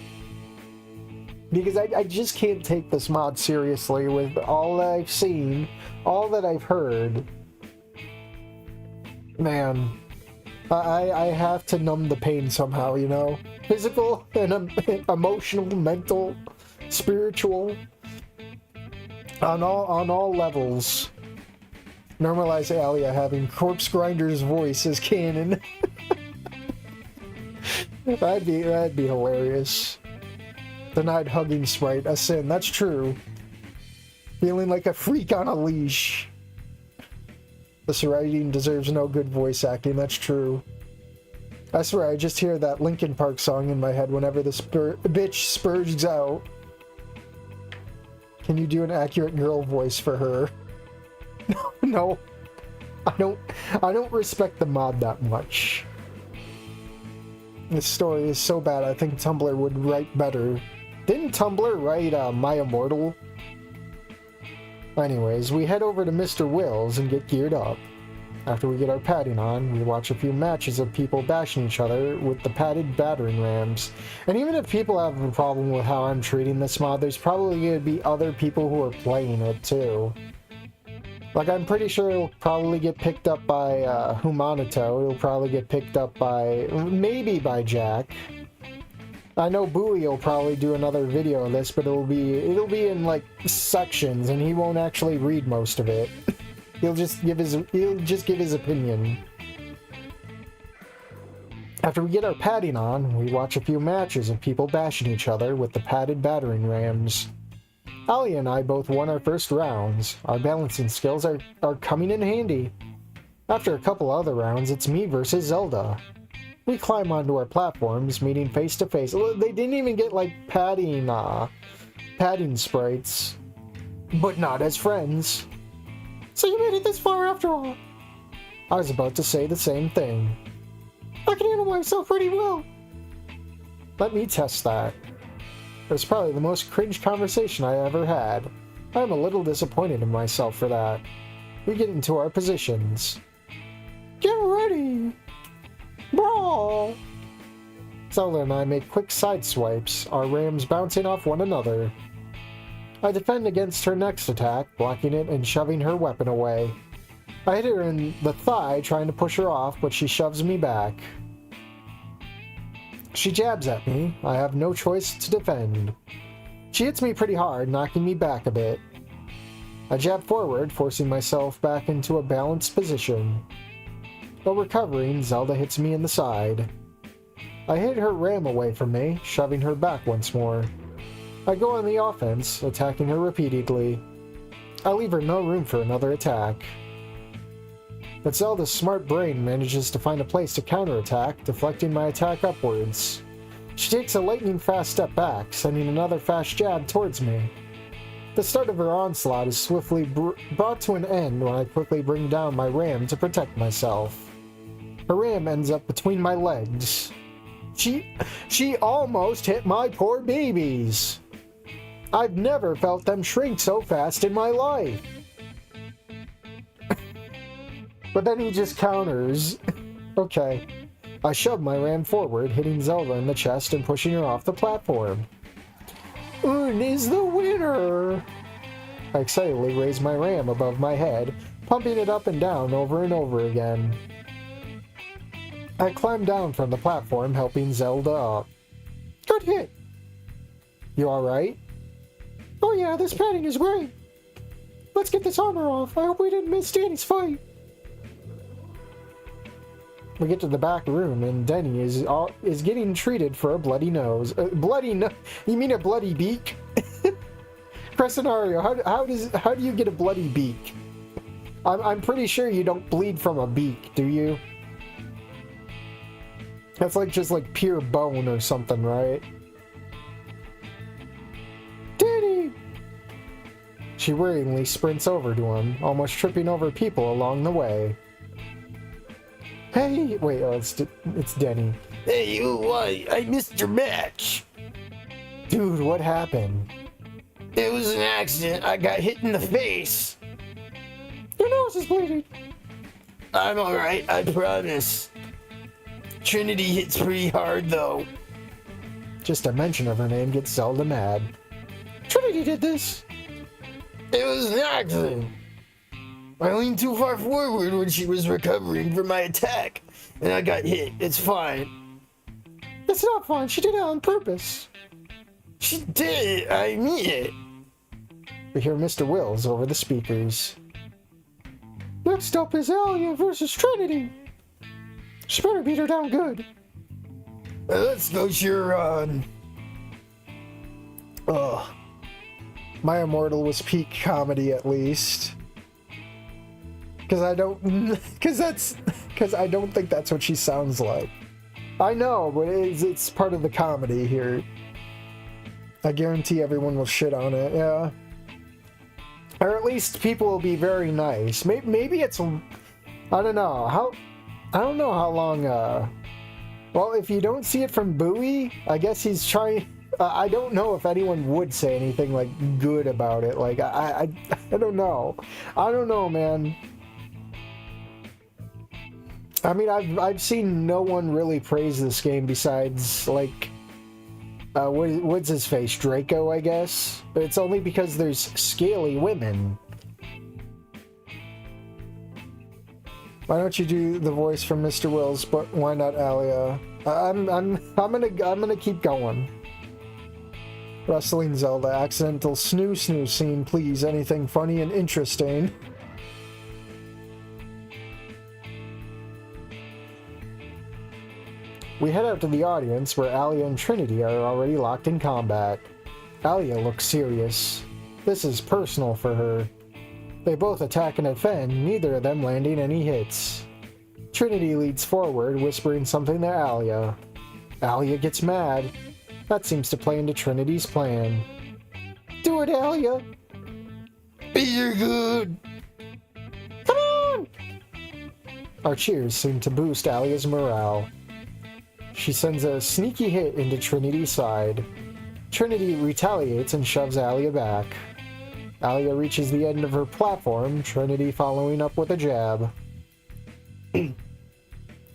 Because I just can't take this mod seriously with all that I've seen, all that I've heard. Man, I have to numb the pain somehow, you know? Physical and emotional, mental, spiritual, on all levels. Normalize Alya having Corpse Grinder's voice as canon. That'd be hilarious. Denied hugging sprite, a sin, that's true. Feeling like a freak on a leash. This writing deserves no good voice acting, that's true. I swear, I just hear that Linkin Park song in my head whenever the bitch spurges out. Can you do an accurate girl voice for her? No. I don't respect the mod that much. This story is so bad, I think Tumblr would write better. Didn't Tumblr write My Immortal? Anyways, we head over to Mr. Will's and get geared up. After we get our padding on, we watch a few matches of people bashing each other with the padded battering rams. And even if people have a problem with how I'm treating this mod, there's probably going to be other people who are playing it too. Like, I'm pretty sure it'll probably get picked up by Humanito, it'll probably get picked up by, maybe by Jack. I know Bowie will probably do another video of this, but it'll be in like sections, and he won't actually read most of it. He'll just give his opinion. After we get our padding on, we watch a few matches of people bashing each other with the padded battering rams. Alya and I both won our first rounds. Our balancing skills are coming in handy. After a couple other rounds, it's me versus Zelda. We climb onto our platforms, meeting face to face. They didn't even get like padding sprites, but not as friends. So you made it this far after all. I was about to say the same thing. I can handle myself pretty well. Let me test that. It was probably the most cringe conversation I ever had. I'm a little disappointed in myself for that. We get into our positions. Get ready! Brawl! Zelda and I make quick side swipes, our rams bouncing off one another. I defend against her next attack, blocking it and shoving her weapon away. I hit her in the thigh, trying to push her off, but she shoves me back. She jabs at me. I have no choice to defend. She hits me pretty hard, knocking me back a bit. I jab forward, forcing myself back into a balanced position. While recovering, Zelda hits me in the side. I hit her ram away from me, shoving her back once more. I go on the offense, attacking her repeatedly. I leave her no room for another attack. But Zelda's smart brain manages to find a place to counterattack, deflecting my attack upwards. She takes a lightning-fast step back, sending another fast jab towards me. The start of her onslaught is swiftly brought to an end when I quickly bring down my ram to protect myself. Her ram ends up between my legs. She almost hit my poor babies. I've never felt them shrink so fast in my life. But then he just counters. Okay. I shove my ram forward, hitting Zelda in the chest and pushing her off the platform. Urn is the winner! I excitedly raise my ram above my head, pumping it up and down over and over again. I climb down from the platform, helping Zelda up. Good hit! You alright? Oh yeah, this padding is great! Let's get this armor off. I hope we didn't miss Danny's fight. We get to the back room, and Denny is getting treated for a bloody nose. You mean a bloody beak? Prescenario, how do you get a bloody beak? I'm pretty sure you don't bleed from a beak, do you? That's like just like pure bone or something, right? Danny! She worryingly sprints over to him, almost tripping over people along the way. Hey, wait, oh, it's Denny. Hey, you, I missed your match. Dude, what happened? It was an accident. I got hit in the face. Your nose is bleeding. I'm alright, I promise. Trinity hits pretty hard, though. Just a mention of her name gets Zelda mad. Trinity did this. It was an accident. I leaned too far forward when she was recovering from my attack, and I got hit. It's fine. It's not fine. She did it on purpose. She did. I mean it. We hear Mr. Wills over the speakers. Next up is Alya versus Trinity. She better beat her down good. Let's go cheer on. Ugh. My Immortal was peak comedy at least. Because I don't think that's what she sounds like. I know, but it's part of the comedy here. I guarantee everyone will shit on it, yeah. Or at least people will be very nice. Maybe it's, I don't know how long, well, if you don't see it from Bowie, I guess he's trying, I don't know if anyone would say anything, like, good about it. Like, I don't know. I don't know, man. I mean, I've seen no one really praise this game besides, like, what's his face? Draco, I guess? But it's only because there's scaly women. Why don't you do the voice from Mr. Wills, but why not Alya? I'm gonna keep going. Wrestling Zelda, accidental snoo scene, please. Anything funny and interesting. We head out to the audience where Alya and Trinity are already locked in combat. Alya looks serious. This is personal for her. They both attack and defend, neither of them landing any hits. Trinity leads forward, whispering something to Alya. Alya gets mad. That seems to play into Trinity's plan. Do it, Alya! You're good! Come on! Our cheers seem to boost Alya's morale. She sends a sneaky hit into Trinity's side. Trinity retaliates and shoves Alya back. Alya reaches the end of her platform, Trinity following up with a jab.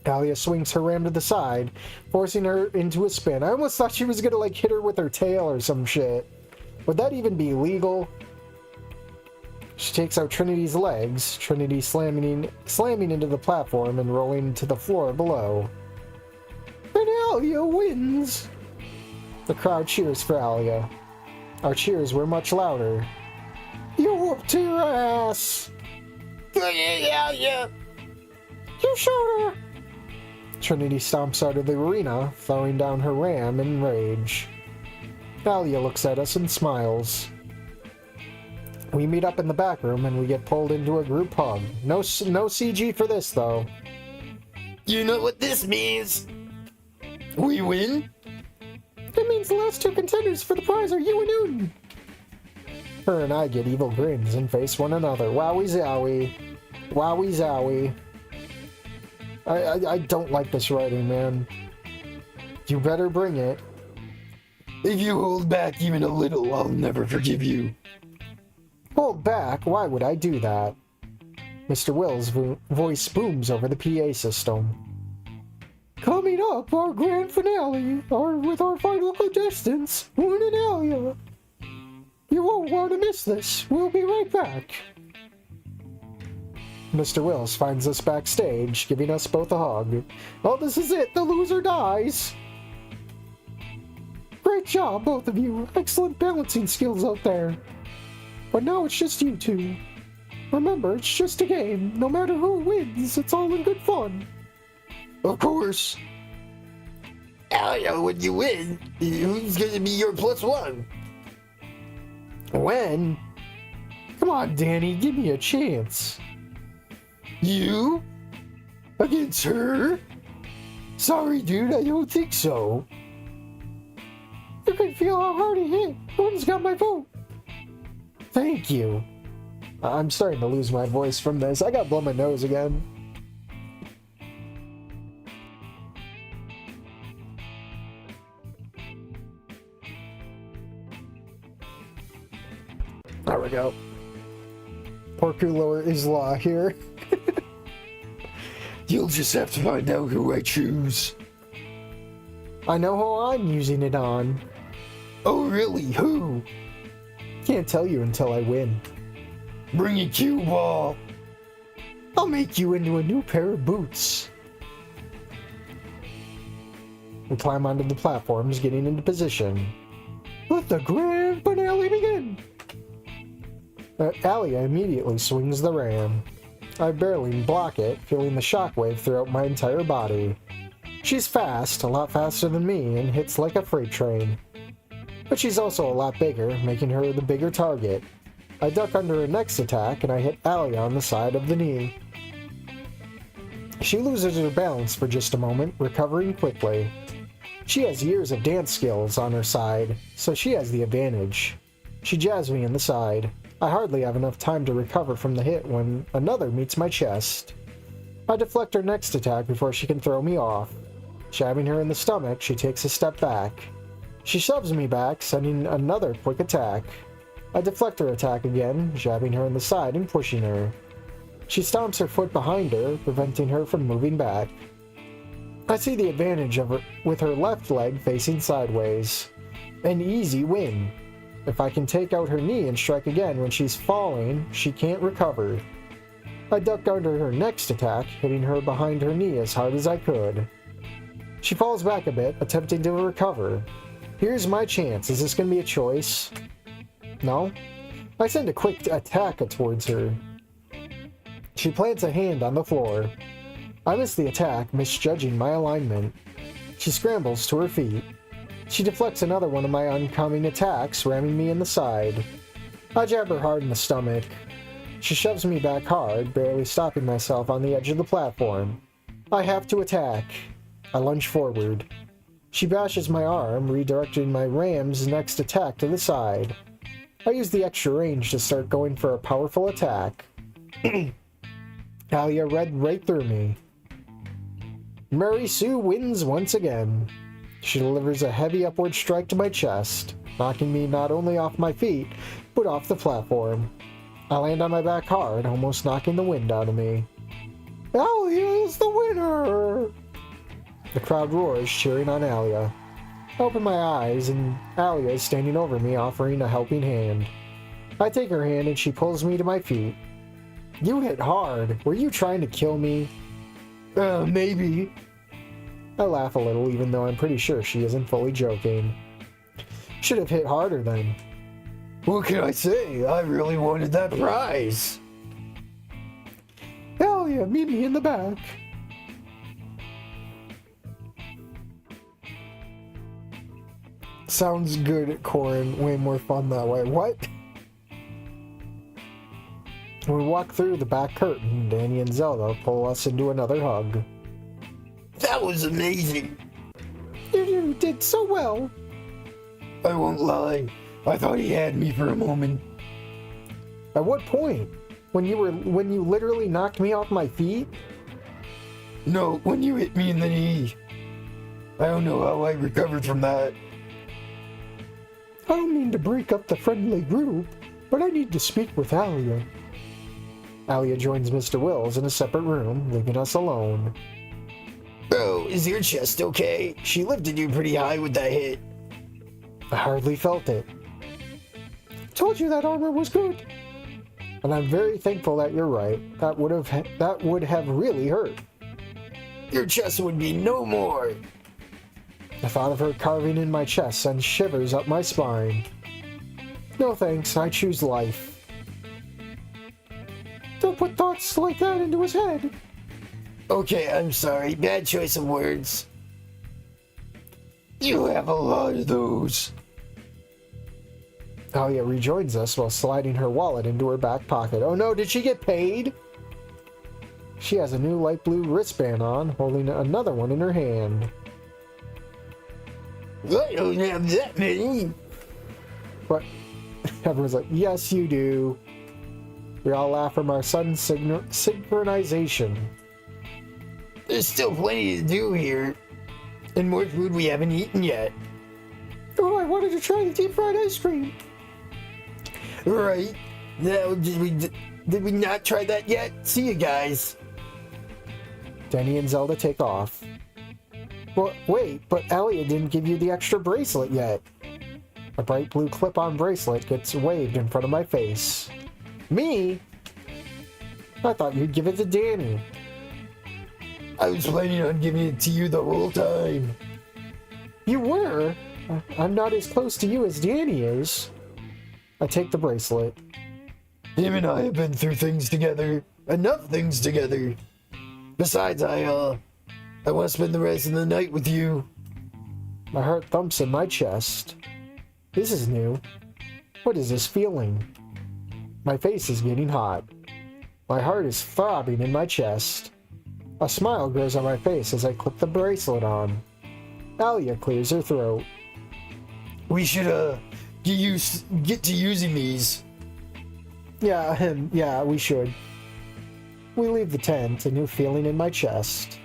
Alya swings her ram to the side, forcing her into a spin. I almost thought she was gonna like hit her with her tail or some shit. Would that even be legal? She takes out Trinity's legs, Trinity slamming into the platform and rolling to the floor below. And Alya wins! The crowd cheers for Alya. Our cheers were much louder. You whooped her ass! Good Alya! You showed her! Trinity stomps out of the arena, throwing down her ram in rage. Alya looks at us and smiles. We meet up in the back room and we get pulled into a group hug. No CG for this, though. You know what this means? We win? means the last two contenders for the prize are you and Newton. Her and I get evil grins and face one another. Wowie zowie. Wowie zowie. I don't like this writing, man. You better bring it. If you hold back even a little, I'll never forgive you. Hold back? Why would I do that? Mr. Will's voice booms over the PA system. Coming up, our grand finale, with our final contestants, Moon and Alya. You won't want to miss this. We'll be right back. Mr. Wills finds us backstage, giving us both a hug. Oh, this is it. The loser dies. Great job, both of you. Excellent balancing skills out there. But now it's just you two. Remember, it's just a game. No matter who wins, it's all in good fun. Of course. Alya, when you win, who's going to be your +1? When? Come on, Danny, give me a chance. You? Against her? Sorry, dude, I don't think so. You can feel how hard he hit. One's got my vote. Thank you. I'm starting to lose my voice from this. I gotta blow my nose again. There we go. Porcular Isla here. You'll just have to find out who I choose. I know who I'm using it on. Oh, really? Who? Can't tell you until I win. Bring a cue ball. I'll make you into a new pair of boots. We climb onto the platforms, getting into position. Let the grand finale begin! Alya immediately swings the ram. I barely block it, feeling the shockwave throughout my entire body. She's fast, a lot faster than me, and hits like a freight train. But she's also a lot bigger, making her the bigger target. I duck under her next attack, and I hit Alya on the side of the knee. She loses her balance for just a moment, recovering quickly. She has years of dance skills on her side, so she has the advantage. She jabs me in the side. I hardly have enough time to recover from the hit when another meets my chest. I deflect her next attack before she can throw me off. Jabbing her in the stomach, she takes a step back. She shoves me back, sending another quick attack. I deflect her attack again, jabbing her in the side and pushing her. She stomps her foot behind her, preventing her from moving back. I see the advantage of her with her left leg facing sideways. An easy win. If I can take out her knee and strike again when she's falling, she can't recover. I ducked under her next attack, hitting her behind her knee as hard as I could. She falls back a bit, attempting to recover. Here's my chance. Is this going to be a choice? No? I send a quick attack towards her. She plants a hand on the floor. I miss the attack, misjudging my alignment. She scrambles to her feet. She deflects another one of my oncoming attacks, ramming me in the side. I jab her hard in the stomach. She shoves me back hard, barely stopping myself on the edge of the platform. I have to attack. I lunge forward. She bashes my arm, redirecting my ram's next attack to the side. I use the extra range to start going for a powerful attack. Alya read right through me. Mary Sue wins once again. She delivers a heavy upward strike to my chest, knocking me not only off my feet, but off the platform. I land on my back hard, almost knocking the wind out of me. Alya is the winner! The crowd roars, cheering on Alya. I open my eyes, and Alya is standing over me, offering a helping hand. I take her hand, and she pulls me to my feet. You hit hard. Were you trying to kill me? Maybe. I laugh a little, even though I'm pretty sure she isn't fully joking. Should have hit harder then. What can I say? I really wanted that prize. Alya, meet me in the back. Sounds good, Corin. Way more fun that way. What? We walk through the back curtain. Danny and Zelda pull us into another hug. That was amazing. You did so well. I won't lie. I thought he had me for a moment. At what point? When you literally knocked me off my feet? No, when you hit me in the knee. I don't know how I recovered from that. I don't mean to break up the friendly group, but I need to speak with Alya. Alya joins Mr. Wills in a separate room, leaving us alone. Bro, is your chest okay? She lifted you pretty high with that hit. I hardly felt it. Told you that armor was good. And I'm very thankful that you're right. That would have really hurt. Your chest would be no more. The thought of her carving in my chest sends shivers up my spine. No thanks, I choose life. Don't put thoughts like that into his head. Okay, I'm sorry. Bad choice of words. You have a lot of those. Alya rejoins us while sliding her wallet into her back pocket. Oh no, did she get paid? She has a new light blue wristband on, holding another one in her hand. I don't have that many. But everyone's like, yes, you do. We all laugh from our sudden synchronization. There's still plenty to do here. And more food we haven't eaten yet. Oh, I wanted to try the deep fried ice cream. Right. Now, did we not try that yet? See you guys. Denny and Zelda take off. Well, wait, but Alya didn't give you the extra bracelet yet. A bright blue clip-on bracelet gets waved in front of my face. Me? I thought you'd give it to Danny. I was planning on giving it to you the whole time. You were? I'm not as close to you as Danny is. I take the bracelet. Him and I have been through things together. Enough things together. Besides, I want to spend the rest of the night with you. My heart thumps in my chest. This is new. What is this feeling? My face is getting hot. My heart is throbbing in my chest. A smile grows on my face as I clip the bracelet on. Alya clears her throat. We should, get to using these. Yeah, we should. We leave the tent, a new feeling in my chest.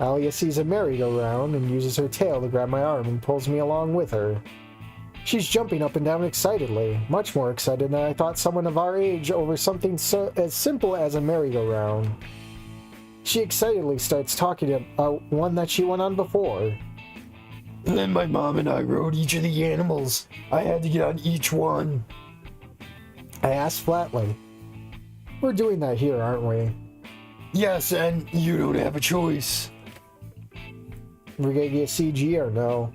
Alya sees a merry-go-round and uses her tail to grab my arm and pulls me along with her. She's jumping up and down excitedly, much more excited than I thought someone of our age over something so as simple as a merry-go-round. She excitedly starts talking about one that she went on before. And then my mom and I rode each of the animals. I had to get on each one. I asked flatly. We're doing that here, aren't we? Yes, and you don't have a choice. We're gonna get CG or no?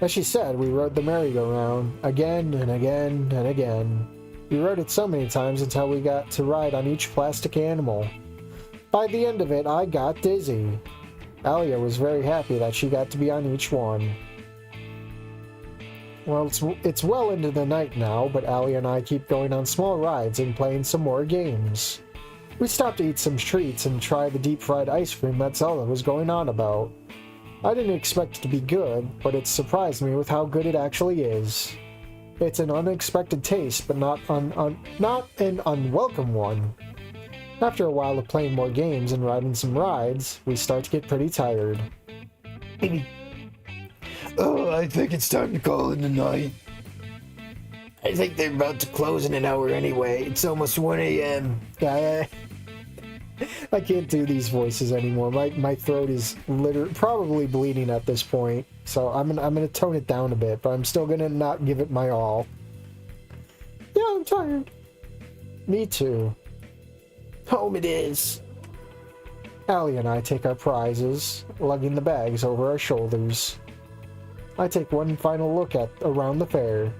As she said, we rode the merry-go-round again and again and again. We rode it so many times until we got to ride on each plastic animal. By the end of it, I got dizzy. Alya was very happy that she got to be on each one. Well, it's well into the night now, but Alya and I keep going on small rides and playing some more games. We stopped to eat some treats and try the deep-fried ice cream that Zelda was going on about. I didn't expect it to be good, but it surprised me with how good it actually is. It's an unexpected taste, but not an unwelcome one. After a while of playing more games and riding some rides, we start to get pretty tired. Oh, I think it's time to call it a night. I think they're about to close in an hour anyway. It's almost 1 a.m. Yeah, I can't do these voices anymore. My throat is probably bleeding at this point, so I'm gonna tone it down a bit, but I'm still gonna not give it my all. Yeah, I'm tired. Me too. Home it is. Alya and I take our prizes, lugging the bags over our shoulders. I take one final look around the fair.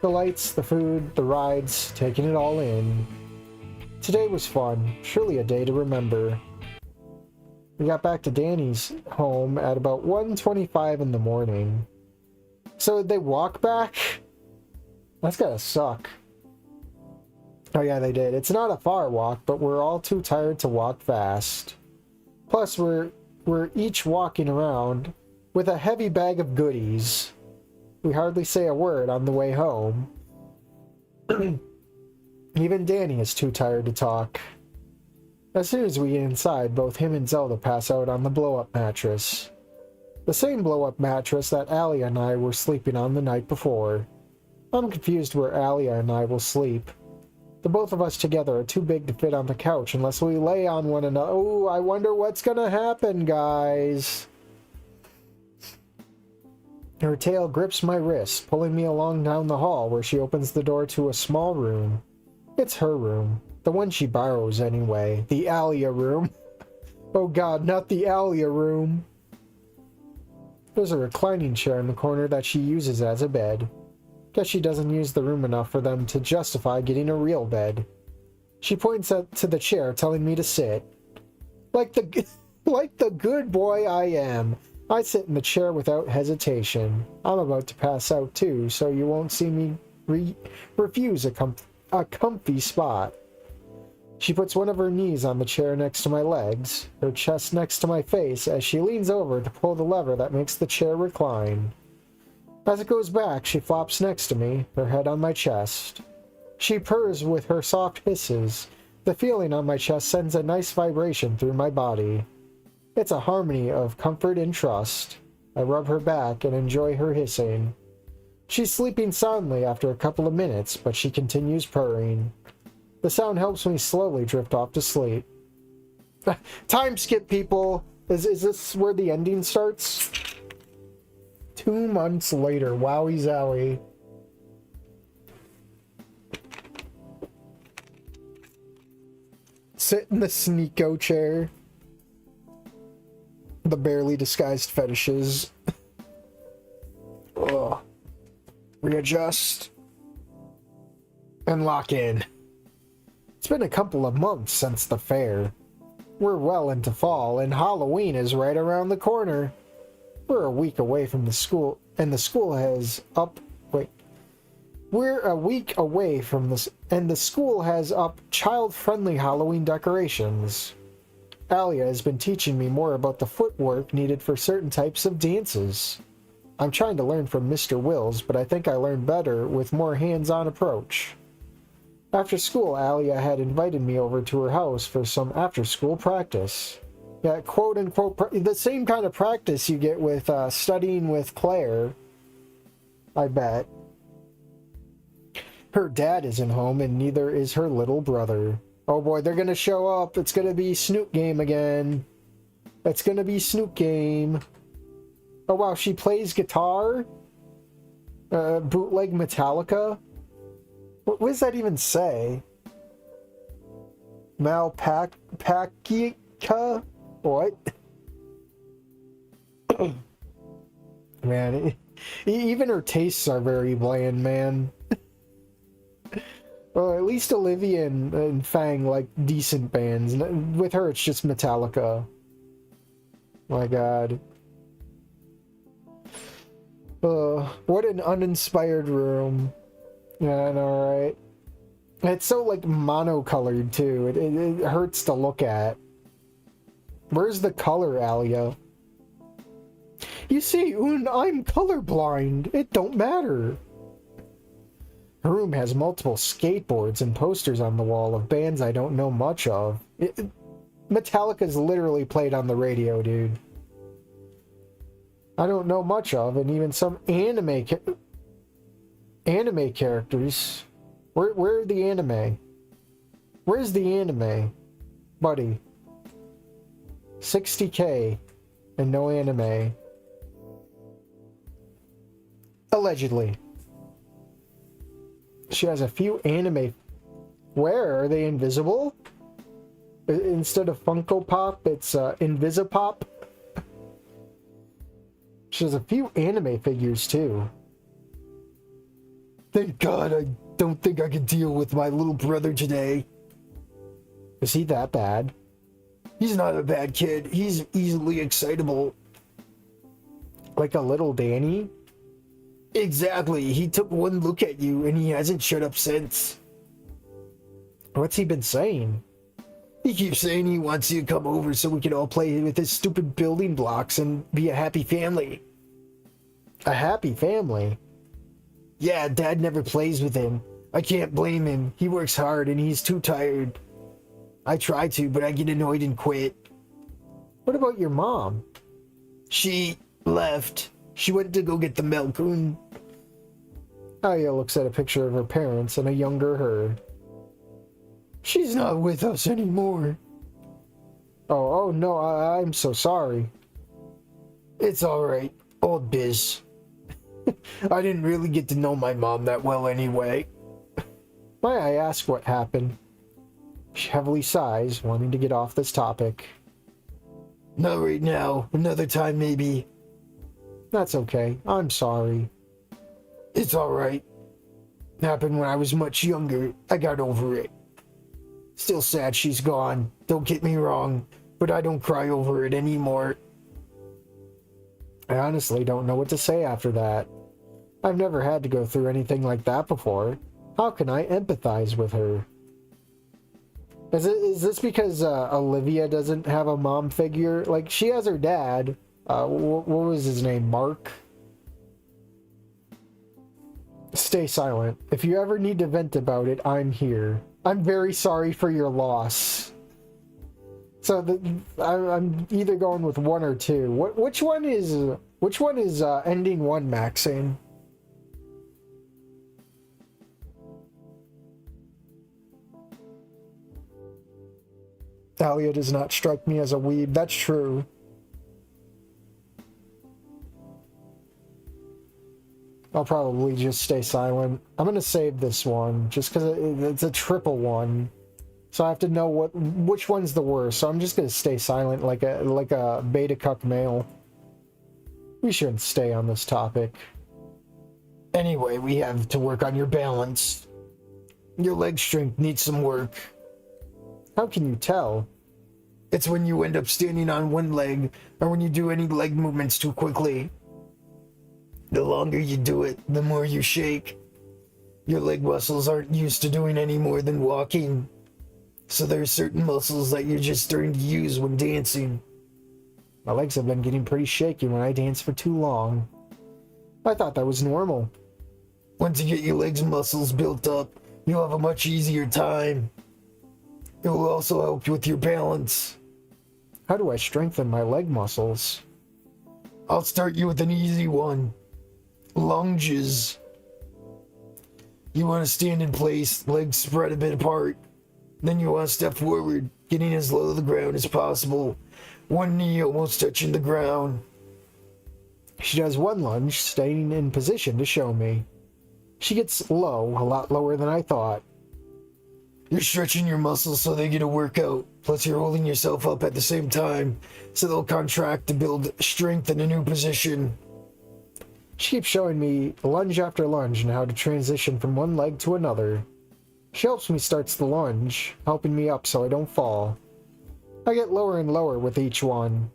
The lights, the food, the rides, taking it all in. Today was fun, surely a day to remember. We got back to Danny's home at about 1:25 in the morning. So did they walk back? That's gotta suck. Oh yeah, they did. It's not a far walk, but we're all too tired to walk fast. Plus, we're each walking around with a heavy bag of goodies. We hardly say a word on the way home. Even Danny is too tired to talk. As soon as we get inside, both him and Zelda pass out on the blow-up mattress. The same blow-up mattress that Alya and I were sleeping on the night before. I'm confused where Alya and I will sleep. The both of us together are too big to fit on the couch unless we lay on one another. Oh, I wonder what's gonna happen, guys. Her tail grips my wrist, pulling me along down the hall where she opens the door to a small room. It's her room. The one she borrows anyway. The Alya room. Oh god, not the Alya room. There's a reclining chair in the corner that she uses as a bed. Guess she doesn't use the room enough for them to justify getting a real bed. She points up to the chair, telling me to sit. Like the good boy I am, I sit in the chair without hesitation. I'm about to pass out too, so you won't see me refuse a comfy spot. She puts one of her knees on the chair next to my legs, her chest next to my face as she leans over to pull the lever that makes the chair recline. As it goes back, she flops next to me, her head on my chest. She purrs with her soft hisses. The feeling on my chest sends a nice vibration through my body. It's a harmony of comfort and trust. I rub her back and enjoy her hissing. She's sleeping soundly after a couple of minutes, but she continues purring. The sound helps me slowly drift off to sleep. Time skip, people! Is this where the ending starts? 2 months later, wowie zowie. Sit in the Sneeko chair. The barely disguised fetishes. Ugh. Readjust. And lock in. It's been a couple of months since the fair. We're well into fall, and Halloween is right around the corner. We're a week away from the school, and the school has up... Wait. We're a week away from this, and the school has up child-friendly Halloween decorations. Alya has been teaching me more about the footwork needed for certain types of dances. I'm trying to learn from Mr. Wills, but I think I learned better with more hands-on approach. After school, Alya had invited me over to her house for some after-school practice. Yeah, quote-unquote, the same kind of practice you get with studying with Claire, I bet. Her dad isn't home, and neither is her little brother. Oh boy, they're gonna show up. It's gonna be Snoop Game again. It's gonna be Snoop Game. Oh wow, she plays guitar? Bootleg Metallica? What does that even say? Malpacica? What? Man, even her tastes are very bland, man. Well, at least Olivia and Fang like decent bands. With her, it's just Metallica. My god. What an uninspired room. Yeah, I know, right? It's so, like, monocolored, too. It hurts to look at. Where's the color, Alya? You see, Un, I'm colorblind. It don't matter. Her room has multiple skateboards and posters on the wall of bands I don't know much of. Metallica's literally played on the radio, dude. I don't know much of, and even some anime characters. Where are the anime? Where's the anime? Buddy. 60K and no anime. Allegedly. She has a few anime. Where? Are they invisible? Instead of Funko Pop, it's Invisipop. She has a few anime figures too. Thank God I don't think I can deal with my little brother today. Is he that bad? He's not a bad kid. He's easily excitable. Like a little Danny? Exactly. He took one look at you and he hasn't shut up since. What's he been saying? He keeps saying he wants you to come over so we can all play with his stupid building blocks and be a happy family. A happy family? Yeah, Dad never plays with him. I can't blame him. He works hard and he's too tired. I try to, but I get annoyed and quit. What about your mom? She left. She went to go get the milk. Alya looks at a picture of her parents and a younger her. She's not with us anymore. Oh no, I'm so sorry. It's alright. Old biz. I didn't really get to know my mom that well anyway. May I ask what happened? She heavily sighs, wanting to get off this topic. Not right now. Another time, maybe. That's okay. I'm sorry. It's alright. Happened when I was much younger. I got over it. Still sad she's gone. Don't get me wrong, but I don't cry over it anymore. I honestly don't know what to say after that. I've never had to go through anything like that before. How can I empathize with her? Is this because Olivia doesn't have a mom figure? Like, she has her dad. What was his name? Mark? Stay silent. If you ever need to vent about it, I'm here. I'm very sorry for your loss. So I'm either going with one or two. Which one is ending one, Maxine? Alya does not strike me as a weeb. That's true. I'll probably just stay silent. I'm gonna save this one just because it's a triple one, so I have to know which one's the worst. So I'm just gonna stay silent like a beta cuck male. We shouldn't stay on this topic. Anyway, we have to work on your balance. Your leg strength needs some work. How can you tell? It's when you end up standing on one leg, or when you do any leg movements too quickly. The longer you do it, the more you shake. Your leg muscles aren't used to doing any more than walking. So there are certain muscles that you're just starting to use when dancing. My legs have been getting pretty shaky when I dance for too long. I thought that was normal. Once you get your legs muscles built up, you'll have a much easier time. It will also help you with your balance. How do I strengthen my leg muscles? I'll start you with an easy one. Lunges. You want to stand in place, legs spread a bit apart. Then you want to step forward, getting as low to the ground as possible. One knee almost touching the ground. She does one lunge, staying in position to show me. She gets low, a lot lower than I thought. You're stretching your muscles so they get a workout. Plus you're holding yourself up at the same time, so they'll contract to build strength in a new position. She keeps showing me lunge after lunge and how to transition from one leg to another. She helps me starts the lunge, helping me up so I don't fall. I get lower and lower with each one.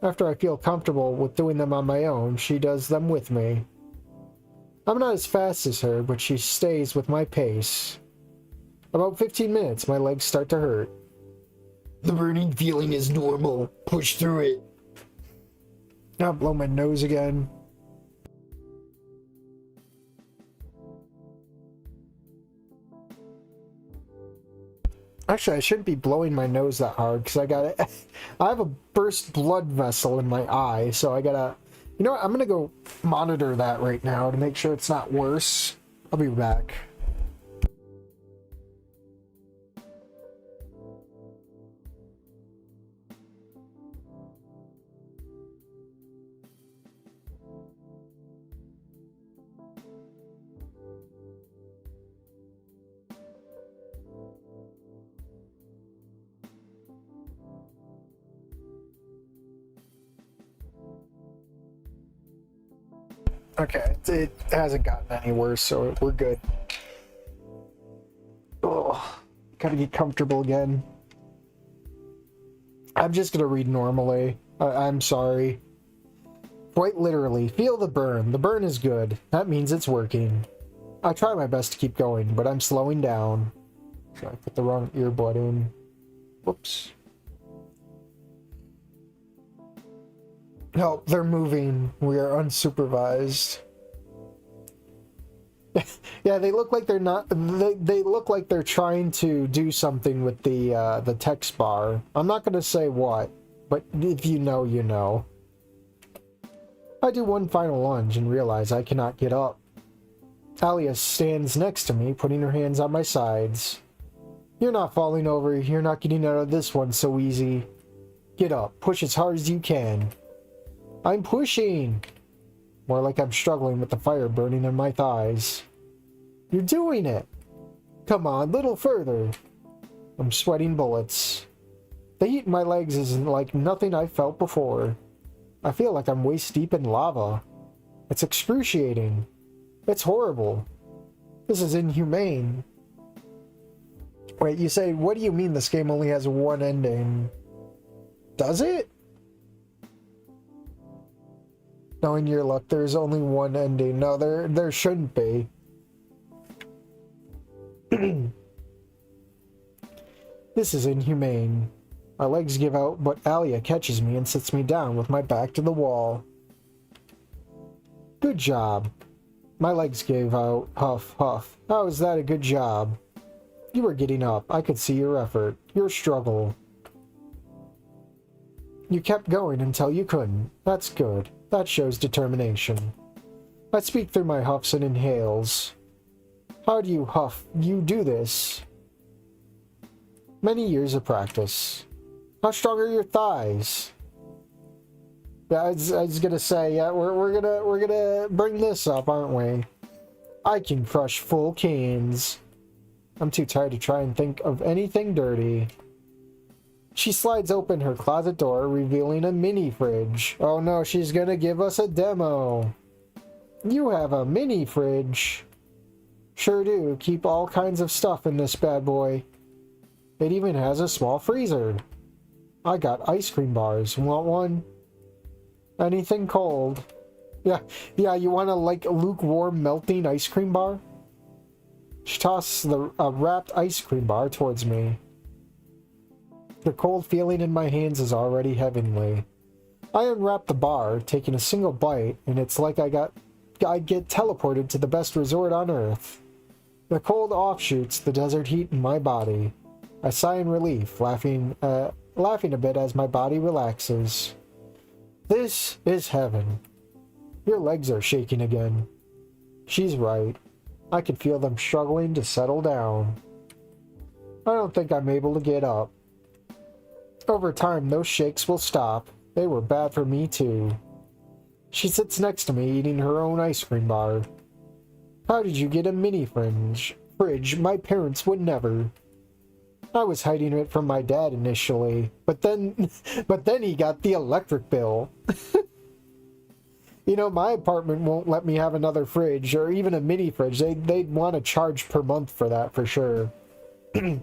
After I feel comfortable with doing them on my own, she does them with me. I'm not as fast as her, but she stays with my pace. About 15 minutes, my legs start to hurt. The burning feeling is normal. Push through it. I'll blow my nose again. Actually, I shouldn't be blowing my nose that hard because I have a burst blood vessel in my eye, so I gotta, you know what, I'm gonna go monitor that right now to make sure it's not worse. I'll be back. Okay, it hasn't gotten any worse, so we're good. Oh, gotta get comfortable again. I'm just gonna read normally. I'm sorry. Quite literally, feel the burn. The burn is good. That means it's working. I try my best to keep going, but I'm slowing down. Should I put the wrong earbud in? Whoops. Help, they're moving. We are unsupervised. Yeah, they look like they're not. They look like they're trying to do something with the text bar. I'm not gonna say what, but if you know, you know. I do one final lunge and realize I cannot get up. Alya stands next to me, putting her hands on my sides. You're not falling over. You're not getting out of this one so easy. Get up. Push as hard as you can. I'm pushing. More like I'm struggling with the fire burning in my thighs. You're doing it. Come on, little further. I'm sweating bullets. The heat in my legs is like nothing I've felt before. I feel like I'm waist deep in lava. It's excruciating. It's horrible. This is inhumane. Wait, you say, what do you mean this game only has one ending? Does it? Knowing your luck, there's only one ending. No, there shouldn't be. This is inhumane. My legs give out, but Alya catches me and sits me down with my back to the wall. Good job. My legs gave out. Huff, huff. How is that a good job? You were getting up. I could see your effort. Your struggle. You kept going until you couldn't. That's good. That shows determination. I speak through my huffs and inhales. How do you huff? You do this. Many years of practice. How strong are your thighs? Yeah, I was gonna say, yeah, we're gonna bring this up, aren't we? I can crush full cans. I'm too tired to try and think of anything dirty. She slides open her closet door, revealing a mini fridge. Oh no, she's gonna give us a demo. You have a mini fridge. Sure do. Keep all kinds of stuff in this bad boy. It even has a small freezer. I got ice cream bars. Want one? Anything cold? Yeah, you want a, like, lukewarm melting ice cream bar? She tosses a wrapped ice cream bar towards me. The cold feeling in my hands is already heavenly. I unwrap the bar, taking a single bite, and it's like I get teleported to the best resort on Earth. The cold offshoots the desert heat in my body. I sigh in relief, laughing a bit as my body relaxes. This is heaven. Your legs are shaking again. She's right. I can feel them struggling to settle down. I don't think I'm able to get up. Over time, those shakes will stop. They were bad for me too. She sits next to me, eating her own ice cream bar. How did you get a mini fridge? My parents would never. I was hiding it from my dad initially, but then he got the electric bill. You know, my apartment won't let me have another fridge or even a mini fridge. They'd want to charge per month for that for sure. Then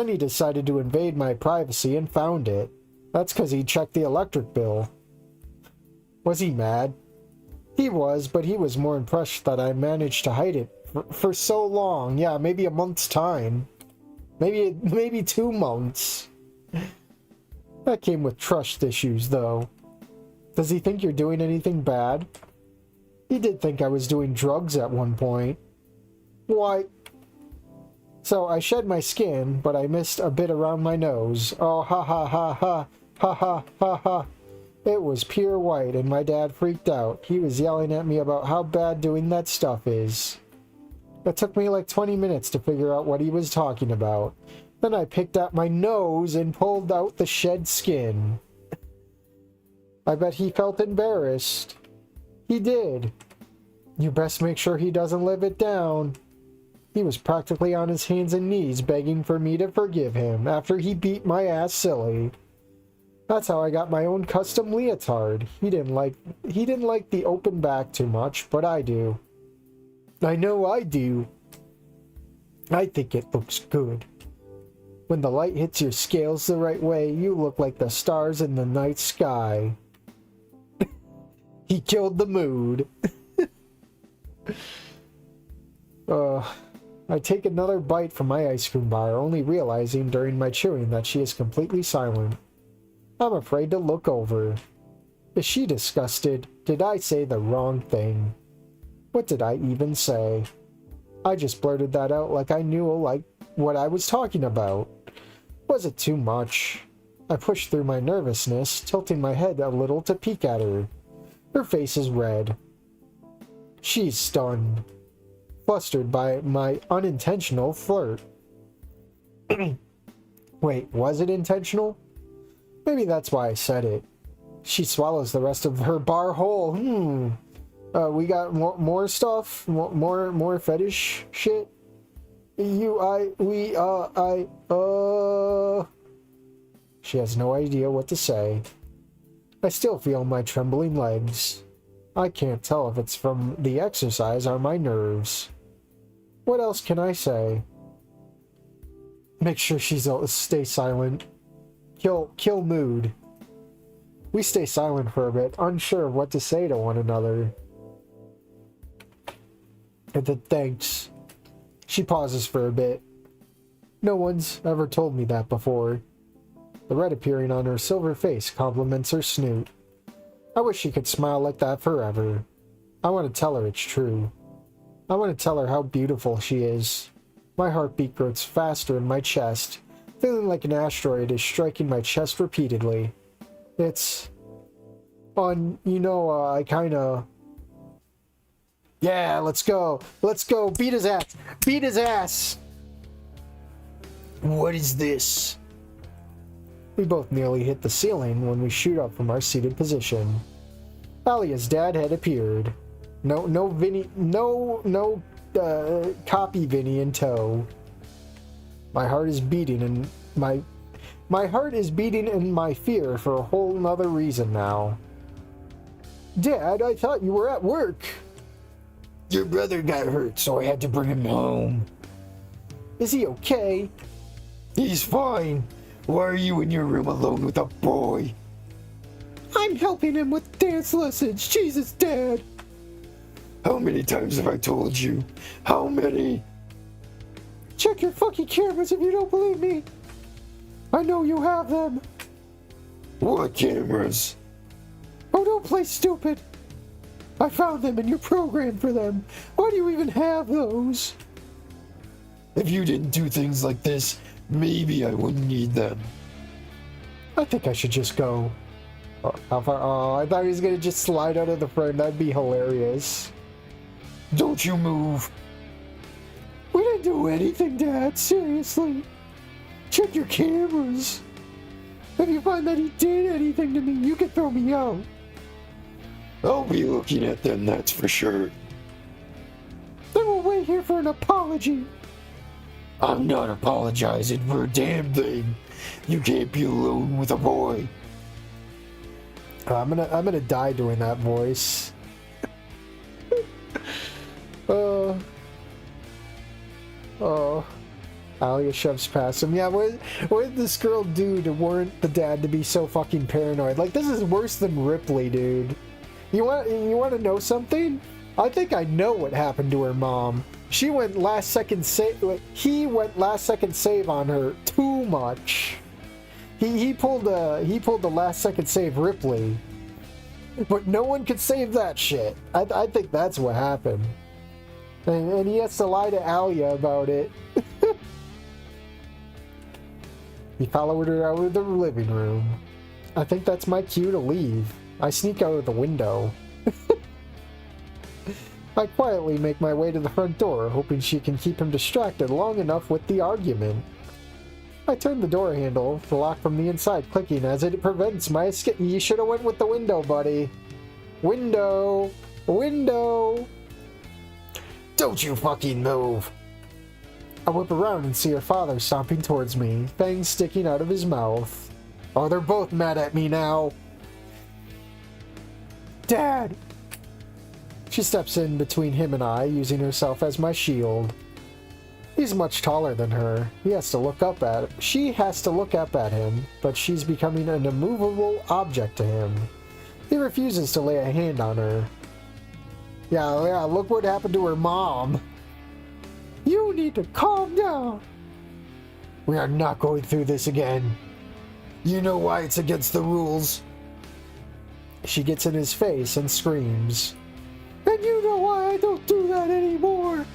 he decided to invade my privacy and found it. That's because he checked the electric bill. Was he mad? He was, but he was more impressed that I managed to hide it for so long. Yeah, maybe a month's time. Maybe 2 months. That came with trust issues, though. Does he think you're doing anything bad? He did think I was doing drugs at one point. Why? So I shed my skin, but I missed a bit around my nose. Oh, ha ha ha ha, ha ha ha ha. It was pure white, and my dad freaked out. He was yelling at me about how bad doing that stuff is. It took me like 20 minutes to figure out what he was talking about. Then I picked out my nose and pulled out the shed skin. I bet he felt embarrassed. He did. You best make sure he doesn't live it down. He was practically on his hands and knees begging for me to forgive him after he beat my ass silly. That's how I got my own custom leotard. He didn't like the open back too much, but I do. I know I do. I think it looks good. When the light hits your scales the right way, you look like the stars in the night sky. He killed the mood. I take another bite from my ice cream bar, only realizing during my chewing that she is completely silent. I'm afraid to look over. Is she disgusted? Did I say the wrong thing? What did I even say? I just blurted that out like I knew what I was talking about. Was it too much? I pushed through my nervousness, tilting my head a little to peek at her. Her face is red. She's stunned, flustered by my unintentional flirt. Wait, was it intentional? Maybe that's why I said it. She swallows the rest of her bar whole. We got more stuff? More fetish shit? She has no idea what to say. I still feel my trembling legs. I can't tell if it's from the exercise or my nerves. What else can I say? Make sure stay silent. Kill mood. We stay silent for a bit, unsure of what to say to one another. And then thanks. She pauses for a bit. No one's ever told me that before. The red appearing on her silver face compliments her snoot. I wish she could smile like that forever. I want to tell her it's true. I want to tell her how beautiful she is. My heartbeat grows faster in my chest, feeling like an asteroid is striking my chest repeatedly. It's... I kinda... Yeah, let's go. Let's go. Beat his ass. Beat his ass. What is this? We both nearly hit the ceiling when we shoot up from our seated position. Alya's dad had appeared. No copy Vinny in tow. My heart is beating and my heart is beating in my fear for a whole nother reason now. Dad, I thought you were at work. Your brother got hurt, so I had to bring him home. Is he okay? He's fine. Why are you in your room alone with a boy? I'm helping him with dance lessons. Jesus, Dad. How many times have I told you? How many? Check your fucking cameras if you don't believe me. I know you have them. What cameras? Oh, don't play stupid. I found them and you're programmed for them. Why do you even have those? If you didn't do things like this, maybe I wouldn't need them. I think I should just go. Oh, how far? Oh, I thought he was gonna just slide out of the frame. That'd be hilarious. Don't you move. We didn't do anything, Dad. Seriously. Check your cameras. If you find that he did anything to me, you can throw me out. I'll be looking at them, that's for sure. Then we'll wait here for an apology. I'm not apologizing for a damn thing. You can't be alone with a boy. I'm gonna die doing that voice. Alya shoves past him. Yeah, what did this girl do to warrant the dad to be so fucking paranoid? Like, this is worse than Ripley, dude. You want to know something? I think I know what happened to her mom. She went last second save. He went last second save on her too much. He pulled the last second save Ripley, but no one could save that shit. I think that's what happened, and he has to lie to Alya about it. He followed her out of the living room. I think that's my cue to leave. I sneak out of the window. I quietly make my way to the front door, hoping she can keep him distracted long enough with the argument. I turn the door handle, the lock from the inside clicking as it prevents my escape. You should have went with the window, buddy. Window! Window! Don't you fucking move! I whip around and see her father stomping towards me, fangs sticking out of his mouth. Oh, they're both mad at me now. Dad! She steps in between him and I, using herself as my shield. He's much taller than her. She has to look up at him, but she's becoming an immovable object to him. He refuses to lay a hand on her. Yeah, look what happened to her mom. You need to calm down. We are not going through this again. You know why it's against the rules. She gets in his face and screams. And you know why I don't do that anymore.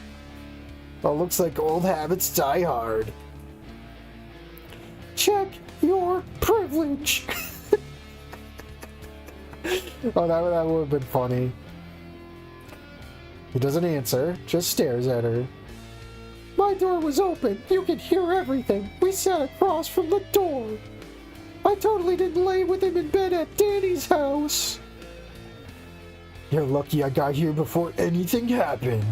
Well, looks like old habits die hard. Check your privilege. Oh, that would have been funny. He doesn't answer, just stares at her. My door was open. You could hear everything. We sat across from the door. I totally didn't lay with him in bed at Danny's house. You're lucky I got here before anything happened.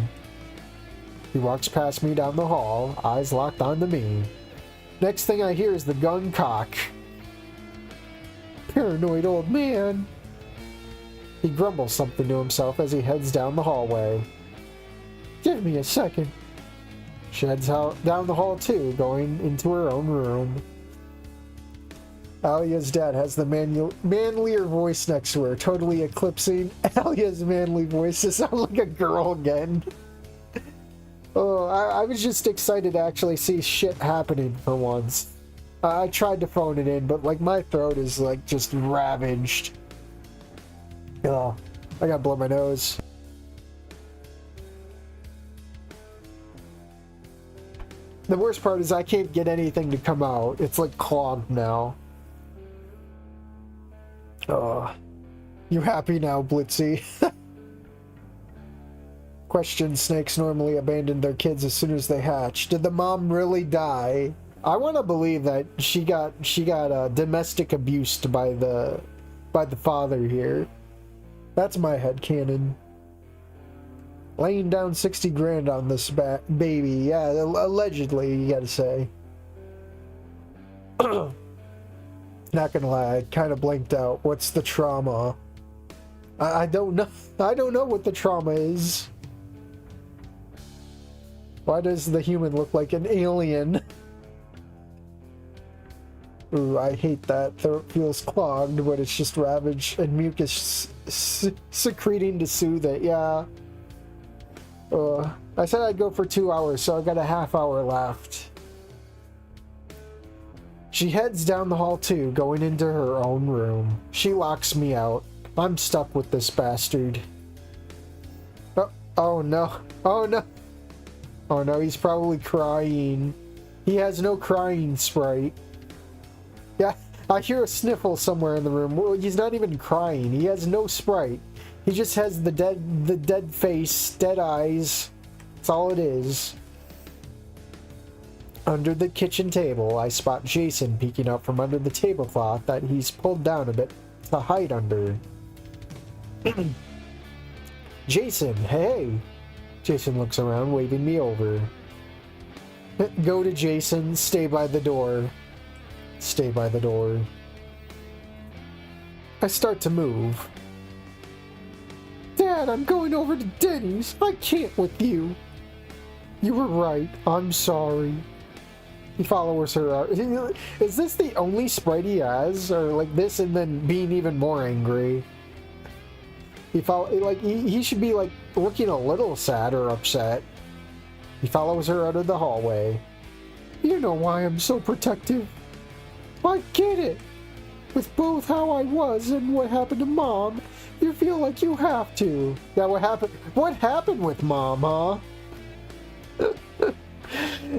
He walks past me down the hall, eyes locked onto me. Next thing I hear is the gun cock. Paranoid old man. He grumbles something to himself as he heads down the hallway. Give me a second. She heads out down the hall too, going into her own room. Alya's dad has the manlier voice next to her, totally eclipsing Alya's manly voice to sound like a girl again. Oh, I was just excited to actually see shit happening for once. I tried to phone it in, but like my throat is like just ravaged. Oh, I gotta blow my nose. The worst part is I can't get anything to come out. It's like clogged now. Oh, you happy now, Blitzy? Question: snakes normally abandon their kids as soon as they hatch. Did the mom really die? I want to believe that she got domestic abused by the father here. That's my headcanon. Laying down 60 grand on this baby. Yeah, allegedly, you gotta say. Not gonna lie, I kind of blanked out. What's the trauma? I don't know. I don't know what the trauma is. Why does the human look like an alien? Ooh, I hate that. Throat feels clogged, but it's just ravaged and mucus secreting to soothe it. Yeah. I said I'd go for 2 hours, so I got a half hour left. She heads down the hall too, going into her own room. She locks me out. I'm stuck with this bastard. Oh no. Oh no. Oh no, he's probably crying. He has no crying sprite. Yeah, I hear a sniffle somewhere in the room. Well, he's not even crying. He has no sprite. He just has the dead face, dead eyes. That's all it is. Under the kitchen table, I spot Jason peeking out from under the tablecloth that he's pulled down a bit to hide under. Jason, hey! Jason looks around, waving me over. Go to Jason, stay by the door. Stay by the door. I start to move. Dad, I'm going over to Denny's. I can't with you. You were right. I'm sorry. He follows her out. Is this the only sprite he has? Or like this and then being even more angry? He should be like looking a little sad or upset. He follows her out of the hallway. You know why I'm so protective. I get it. With both how I was and what happened to Mom, you feel like you have to. Yeah, what happened? What happened with Mom, huh?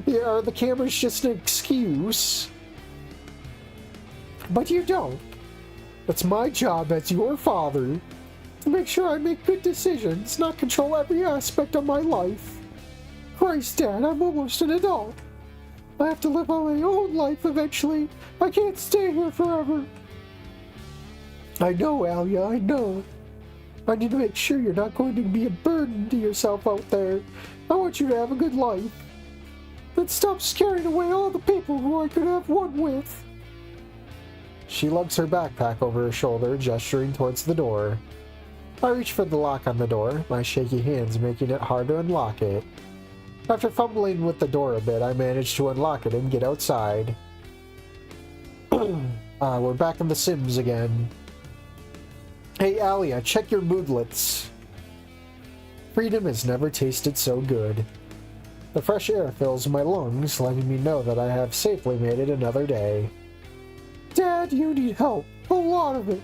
Yeah, are the cameras just an excuse? But you don't. It's my job as your father to make sure I make good decisions, not control every aspect of my life. Christ, Dad, I'm almost an adult. I have to live my own life eventually. I can't stay here forever. I know, Alya, I know. I need to make sure you're not going to be a burden to yourself out there. I want you to have a good life. Then stop scaring away all the people who I could have one with. She lugs her backpack over her shoulder, gesturing towards the door. I reach for the lock on the door, my shaky hands making it hard to unlock it. After fumbling with the door a bit, I manage to unlock it and get outside. We're back in The Sims again. Hey Alya, check your moodlets. Freedom has never tasted so good. The fresh air fills my lungs, letting me know that I have safely made it another day. Dad, you need help. A lot of it.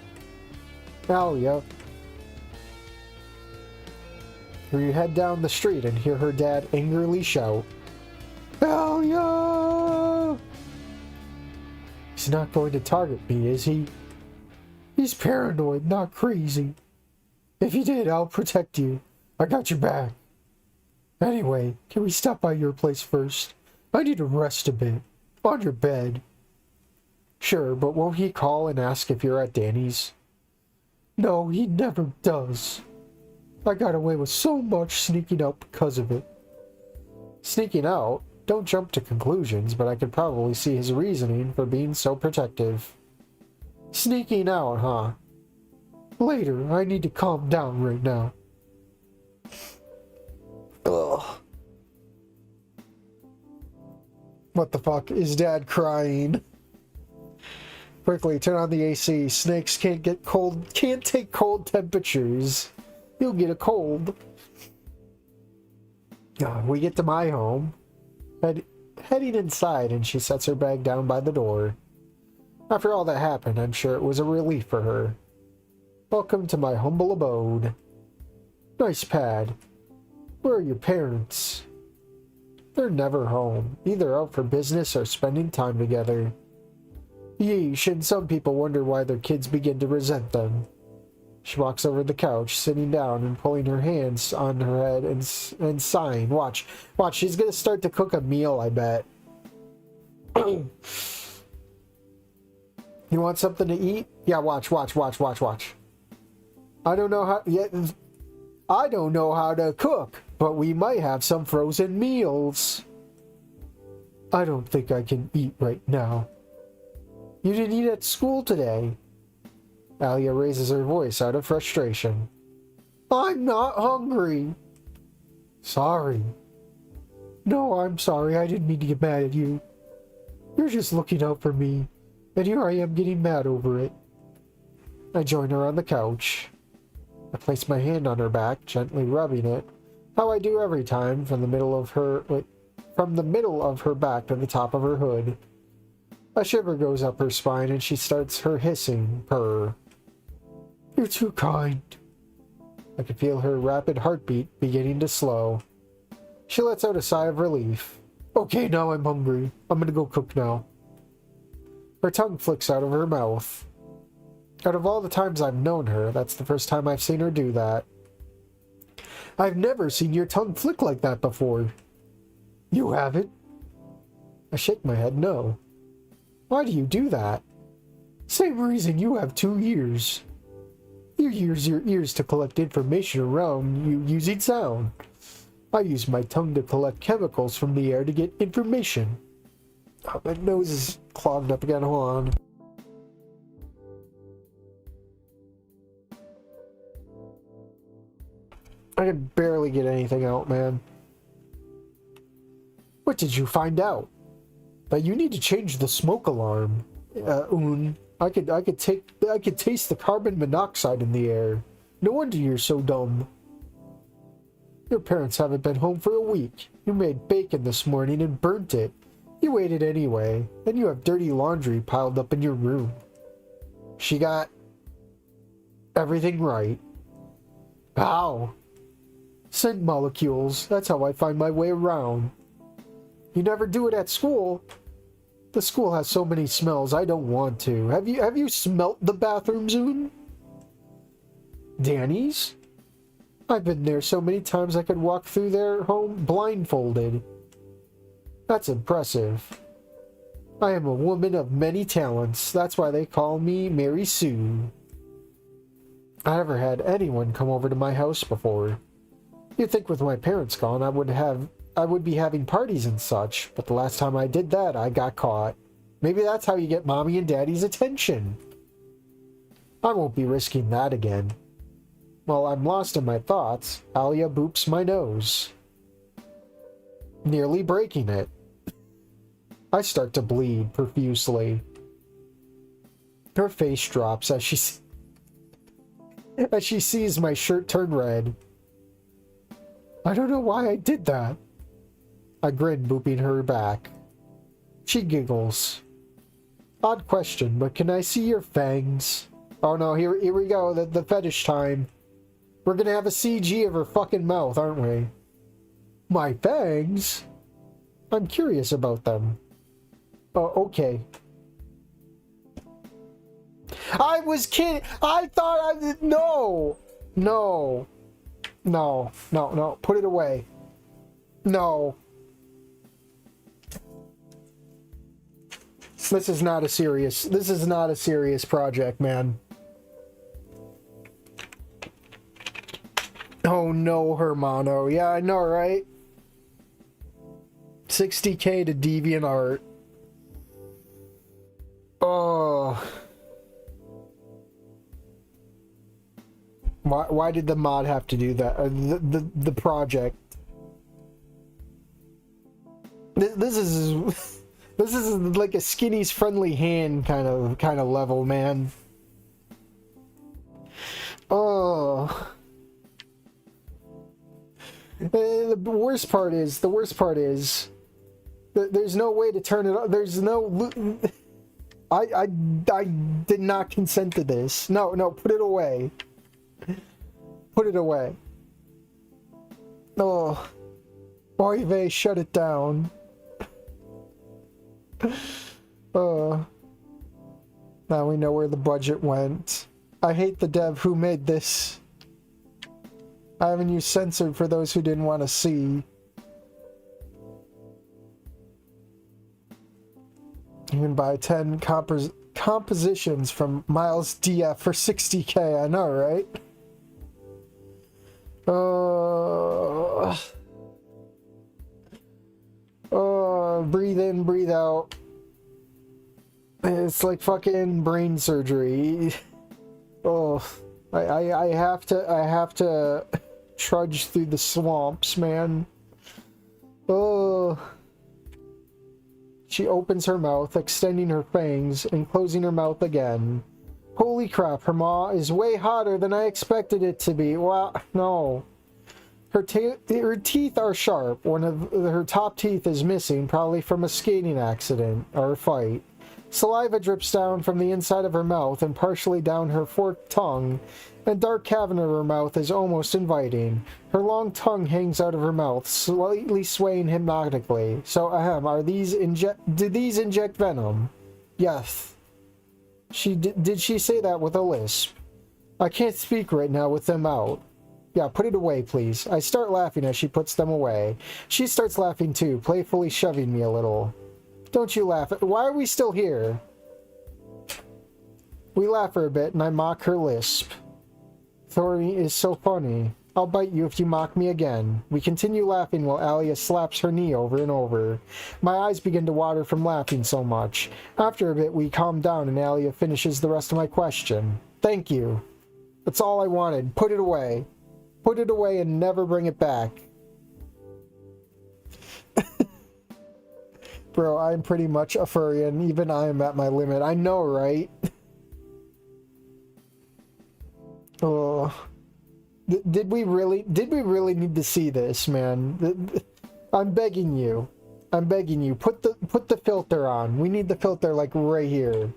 Alya. You head down the street and hear her dad angrily shout, Alya! He's not going to target me, is he? He's paranoid, not crazy. If he did, I'll protect you. I got your back. Anyway, can we stop by your place first? I need to rest a bit. On your bed. Sure, but won't he call and ask if you're at Danny's? No, he never does. I got away with so much sneaking out because of it. Sneaking out? Don't jump to conclusions, but I could probably see his reasoning for being so protective. Sneaking out, huh? Later, I need to calm down right now. Ugh. What the fuck? Is Dad crying? Quickly, turn on the AC. Snakes can't take cold temperatures. You'll get a cold. We get to my home. Heading inside, and she sets her bag down by the door. After all that happened, I'm sure it was a relief for her. Welcome to my humble abode. Nice pad. Where are your parents? They're never home, either out for business or spending time together. Yeesh, and some people wonder why their kids begin to resent them. She walks over the couch, sitting down and pulling her hands on her head and sighing. Watch, she's gonna start to cook a meal, I bet. You want something to eat? Yeah, watch. I don't know how to cook, but we might have some frozen meals. I don't think I can eat right now. You didn't eat at school today. Alya raises her voice out of frustration. I'm not hungry. Sorry. No, I'm sorry. I didn't mean to get mad at you. You're just looking out for me, and here I am getting mad over it. I join her on the couch. I place my hand on her back, gently rubbing it, how I do every time, from the middle of her back to the top of her hood. A shiver goes up her spine, and she starts her hissing purr. You're too kind. I can feel her rapid heartbeat beginning to slow. She lets out a sigh of relief. Okay, now I'm hungry. I'm gonna go cook now. Her tongue flicks out of her mouth. Out of all the times I've known her, that's the first time I've seen her do that. I've never seen your tongue flick like that before. You haven't? I shake my head no. Why do you do that? Same reason you have 2 ears. You use your ears to collect information around you using sound. I use my tongue to collect chemicals from the air to get information. Oh, my nose is clogged up again. Hold on. I can barely get anything out, man. What did you find out? That you need to change the smoke alarm. I could taste the carbon monoxide in the air. No wonder you're so dumb. Your parents haven't been home for a week. You made bacon this morning and burnt it. You ate it anyway, and you have dirty laundry piled up in your room. She got everything right. How? Scent molecules. That's how I find my way around. You never do it at school. The school has so many smells, I don't want to. Have you smelt the bathroom, Zune? Danny's? I've been there so many times I could walk through their home blindfolded. That's impressive. I am a woman of many talents. That's why they call me Mary Sue. I never had anyone come over to my house before. You'd think with my parents gone I would be having parties and such, but the last time I did that, I got caught. Maybe that's how you get mommy and daddy's attention. I won't be risking that again. While I'm lost in my thoughts, Alya boops my nose, nearly breaking it. I start to bleed profusely. Her face drops as she sees my shirt turn red. I don't know why I did that. I grin, booping her back. She giggles. Odd question, but can I see your fangs? Oh no, here we go, the fetish time. We're gonna have a CG of her fucking mouth, aren't we? My fangs? I'm curious about them. Oh, okay. I was kidding! I thought I... No! No. No. No, no. Put it away. No. This is not a serious project, man. Oh no, Hermano. Yeah, I know, right? 60k to DeviantArt. Oh. Why did the mod have to do that? The project. This is like a Skinny's friendly hand kind of level, man. Oh. The worst part is there's no way to turn it on. There's no... I did not consent to this. No, put it away. Put it away. Oh. Oy vey, shut it down. Now we know where the budget went. I hate the dev who made this. I haven't used censored for those who didn't want to see. You can buy 10 compositions from Miles DF for 60k, I know, right? Breathe in, breathe out. It's like fucking brain surgery. Oh, I have to trudge through the swamps, man. Oh. She opens her mouth, extending her fangs and closing her mouth again. Holy crap, her maw is way hotter than I expected it to be. Wow, no. Her teeth are sharp. One of her top teeth is missing, probably from a skating accident or a fight. Saliva drips down from the inside of her mouth and partially down her forked tongue, and dark cavern of her mouth is almost inviting. Her long tongue hangs out of her mouth, slightly swaying hypnotically. So, do these inject venom? Yes. Did she say that with a lisp? I can't speak right now with them out. Yeah, put it away, please. I start laughing as she puts them away. She starts laughing too, playfully shoving me a little. Don't you laugh. Why are we still here? We laugh for a bit, and I mock her lisp. Thorny is so funny. I'll bite you if you mock me again. We continue laughing while Alya slaps her knee over and over. My eyes begin to water from laughing so much. After a bit, we calm down, and Alya finishes the rest of my question. Thank you. That's all I wanted. Put it away. Put it away and never bring it back. Bro, I'm pretty much a furry, and even I am at my limit. I know, right? Oh, did we really need to see this, man? I'm begging you. Put the filter on. We need the filter like right here.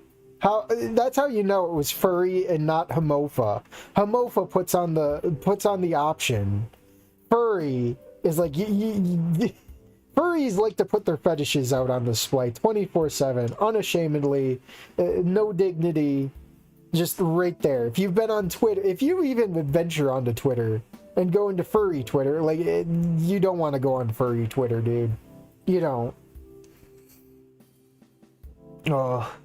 That's how you know it was furry and not homopha. Homopha puts on the option. Furry is like furries like to put their fetishes out on display 24/7, unashamedly, no dignity, just right there. If you've been on Twitter, if you even would venture onto Twitter and go into furry Twitter, like, you don't want to go on furry Twitter, dude. You don't. Oh.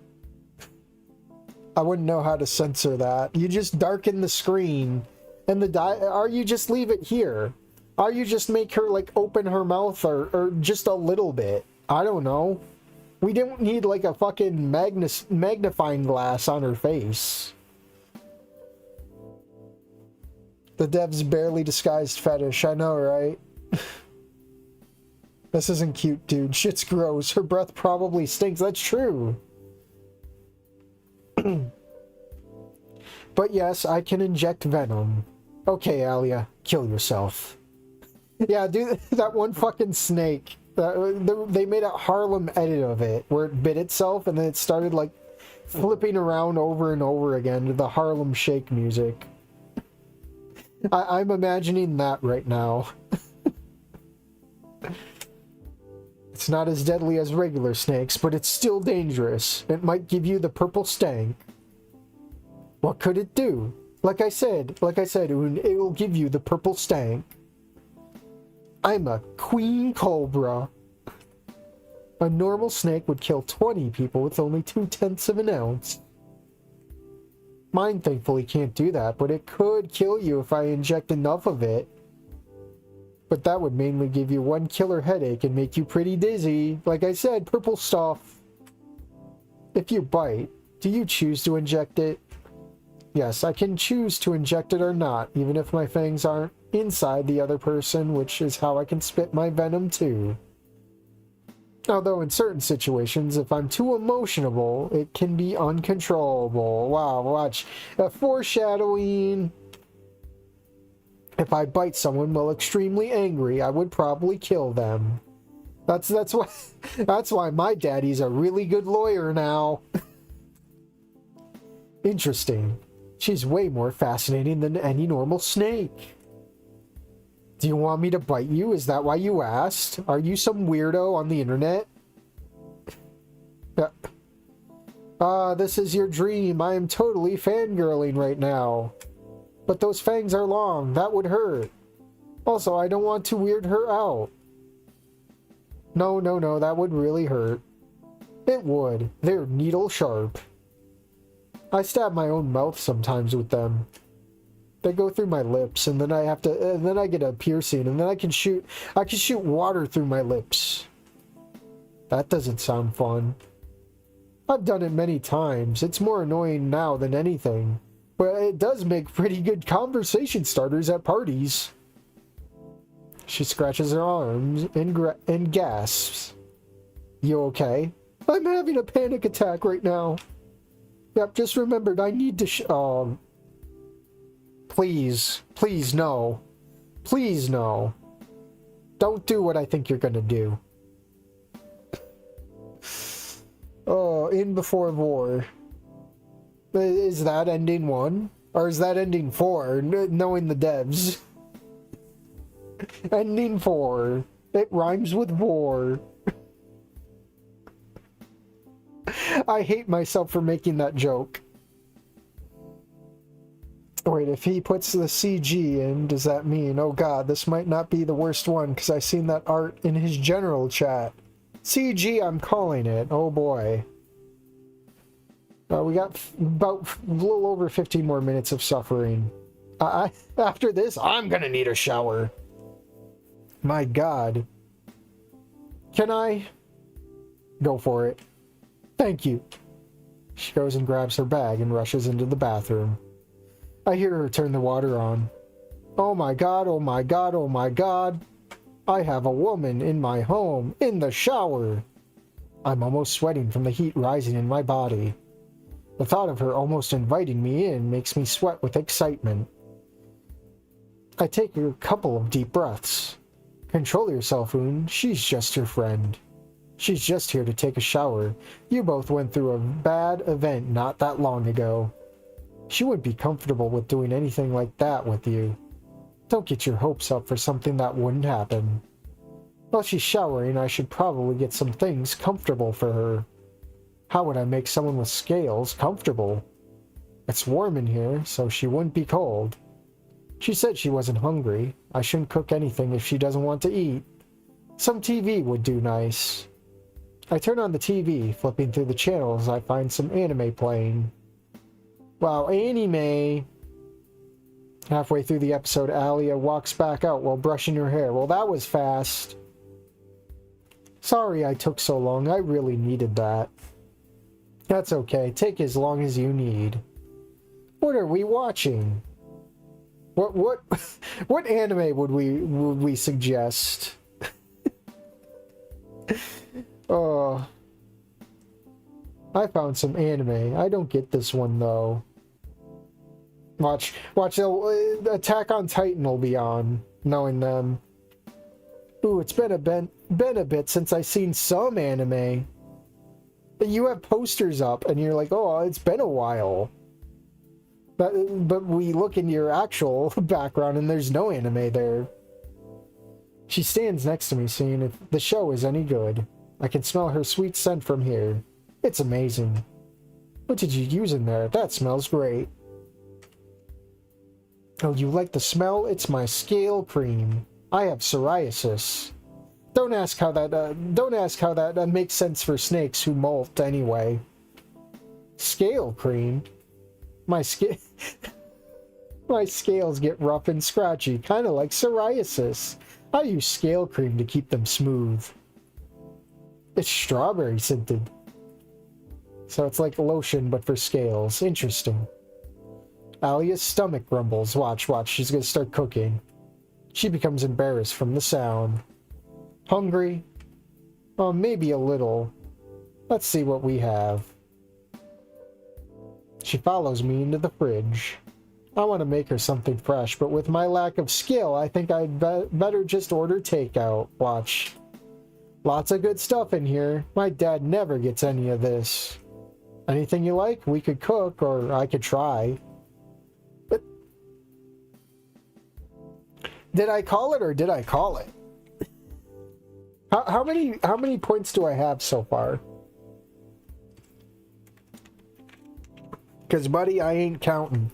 I wouldn't know how to censor that. You just darken the screen and or you just leave it here. Or you just make her, like, open her mouth or just a little bit. I don't know. We don't need, like, a fucking magnifying glass on her face. The dev's barely disguised fetish. I know, right? This isn't cute, dude. Shit's gross. Her breath probably stinks. That's true. But yes, I can inject venom. Okay, Alya, kill yourself. Yeah, dude, that one fucking snake. They made a Harlem edit of it where it bit itself and then it started like flipping around over and over again to the Harlem Shake music. I'm imagining that right now. It's not as deadly as regular snakes, but it's still dangerous. It might give you the purple stank. What could it do? Like I said, it will give you the purple stank. I'm a queen cobra. A normal snake would kill 20 people with only 0.2 of an ounce. Mine thankfully can't do that, but it could kill you if I inject enough of it. But that would mainly give you one killer headache and make you pretty dizzy. Like I said, purple stuff. If you bite, do you choose to inject it? Yes, I can choose to inject it or not, even if my fangs aren't inside the other person, which is how I can spit my venom too. Although in certain situations, if I'm too emotional, it can be uncontrollable. Wow, watch. Foreshadowing. If I bite someone while extremely angry, I would probably kill them. That's why my daddy's a really good lawyer now. Interesting. She's way more fascinating than any normal snake. Do you want me to bite you? Is that why you asked? Are you some weirdo on the internet? This is your dream. I am totally fangirling right now. But those fangs are long. That would hurt. Also, I don't want to weird her out. No, that would really hurt. It would. They're needle sharp. I stab my own mouth sometimes with them. They go through my lips, and then I get a piercing, and then I can shoot water through my lips. That doesn't sound fun. I've done it many times. It's more annoying now than anything. But it does make pretty good conversation starters at parties. She scratches her arms and gasps. You okay? I'm having a panic attack right now. Yep, just remembered I need to Please no. Please no. Don't do what I think you're gonna do. Oh, in before war. Is that ending 1? Or is that ending 4? Knowing the devs. Ending 4. It rhymes with war. I hate myself for making that joke. Wait, if he puts the CG in, does that mean... Oh god, this might not be the worst one, because I've seen that art in his general chat. CG, I'm calling it. Oh boy. We got about a little over 15 more minutes of suffering. After this, I'm gonna need a shower. My god. Can I? Go for it. Thank you. She goes and grabs her bag and rushes into the bathroom. I hear her turn the water on. Oh my god, oh my god, oh my god. I have a woman in my home, in the shower. I'm almost sweating from the heat rising in my body. The thought of her almost inviting me in makes me sweat with excitement. I take a couple of deep breaths. Control yourself, Un. She's just your friend. She's just here to take a shower. You both went through a bad event not that long ago. She wouldn't be comfortable with doing anything like that with you. Don't get your hopes up for something that wouldn't happen. While she's showering, I should probably get some things comfortable for her. How would I make someone with scales comfortable? It's warm in here, so she wouldn't be cold. She said she wasn't hungry. I shouldn't cook anything if she doesn't want to eat. Some TV would do nice. I turn on the TV, flipping through the channels. I find some anime playing. Wow, anime! Halfway through the episode, Alya walks back out while brushing her hair. Well, that was fast. Sorry I took so long. I really needed that. That's okay. Take as long as you need. What are we watching? What anime would we suggest? Oh, I found some anime. I don't get this one though. Watch. Attack on Titan will be on, knowing them. Ooh, it's been a bit since I seen some anime. But you have posters up and you're like, oh, it's been a while. But we look into your actual background and there's no anime there. She stands next to me, seeing if the show is any good. I can smell her sweet scent from here. It's amazing. What did you use in there? That smells great. Oh, you like the smell? It's my scale cream. I have psoriasis. Don't ask how that makes sense for snakes who molt anyway. Scale cream? My scales get rough and scratchy, kind of like psoriasis. I use scale cream to keep them smooth. It's strawberry scented. So it's like lotion, but for scales. Interesting. Alya's stomach rumbles. Watch, she's gonna start cooking. She becomes embarrassed from the sound. Hungry? Oh, maybe a little. Let's see what we have. She follows me into the fridge. I want to make her something fresh, but with my lack of skill, I think I'd better just order takeout. Watch. Lots of good stuff in here. My dad never gets any of this. Anything you like? We could cook, or I could try. But did I call it, or did I call it? How many points do I have so far? Because, buddy, I ain't counting.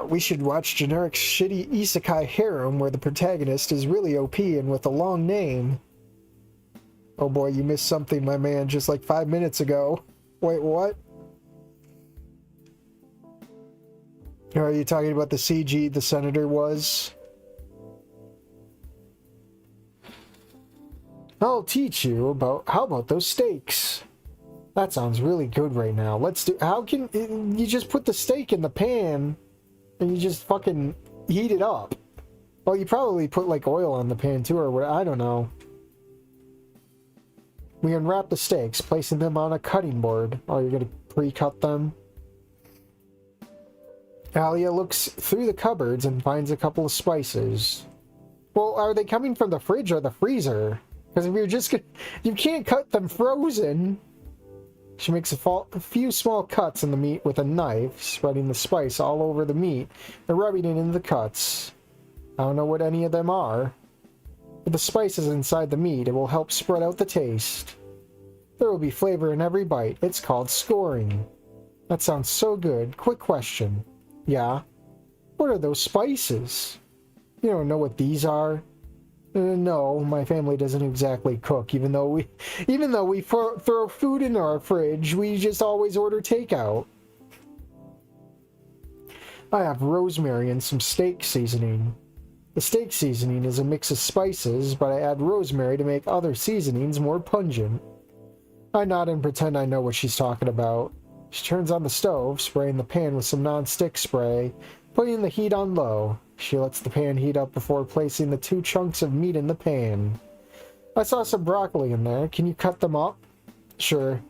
We should watch generic shitty isekai harem where the protagonist is really OP and with a long name. Oh boy, you missed something, my man, just like 5 minutes ago. Wait, what? Are you talking about the CG the senator was? I'll teach you about, how about those steaks? That sounds really good right now. Let's do, how can, you just put the steak in the pan and you just fucking heat it up. Well, you probably put like oil on the pan too, or what, I don't know. We unwrap the steaks, placing them on a cutting board. Oh, you're gonna pre-cut them? Alya looks through the cupboards and finds a couple of spices. Well, are they coming from the fridge or the freezer? Because if you're just gonna, you can't cut them frozen. She makes a few small cuts in the meat with a knife, spreading the spice all over the meat and rubbing it into the cuts. I don't know what any of them are. With the spices inside the meat, it will help spread out the taste. There will be flavor in every bite. It's called scoring. That sounds so good. Quick question. Yeah? What are those spices? You don't know what these are? No, my family doesn't exactly cook, even though we throw food in our fridge, we just always order takeout. I have rosemary and some steak seasoning. The steak seasoning is a mix of spices, but I add rosemary to make other seasonings more pungent. I nod and pretend I know what she's talking about. She turns on the stove, spraying the pan with some non-stick spray, putting the heat on low. She lets the pan heat up before placing the 2 chunks of meat in the pan. I saw some broccoli in there. Can you cut them up? Sure.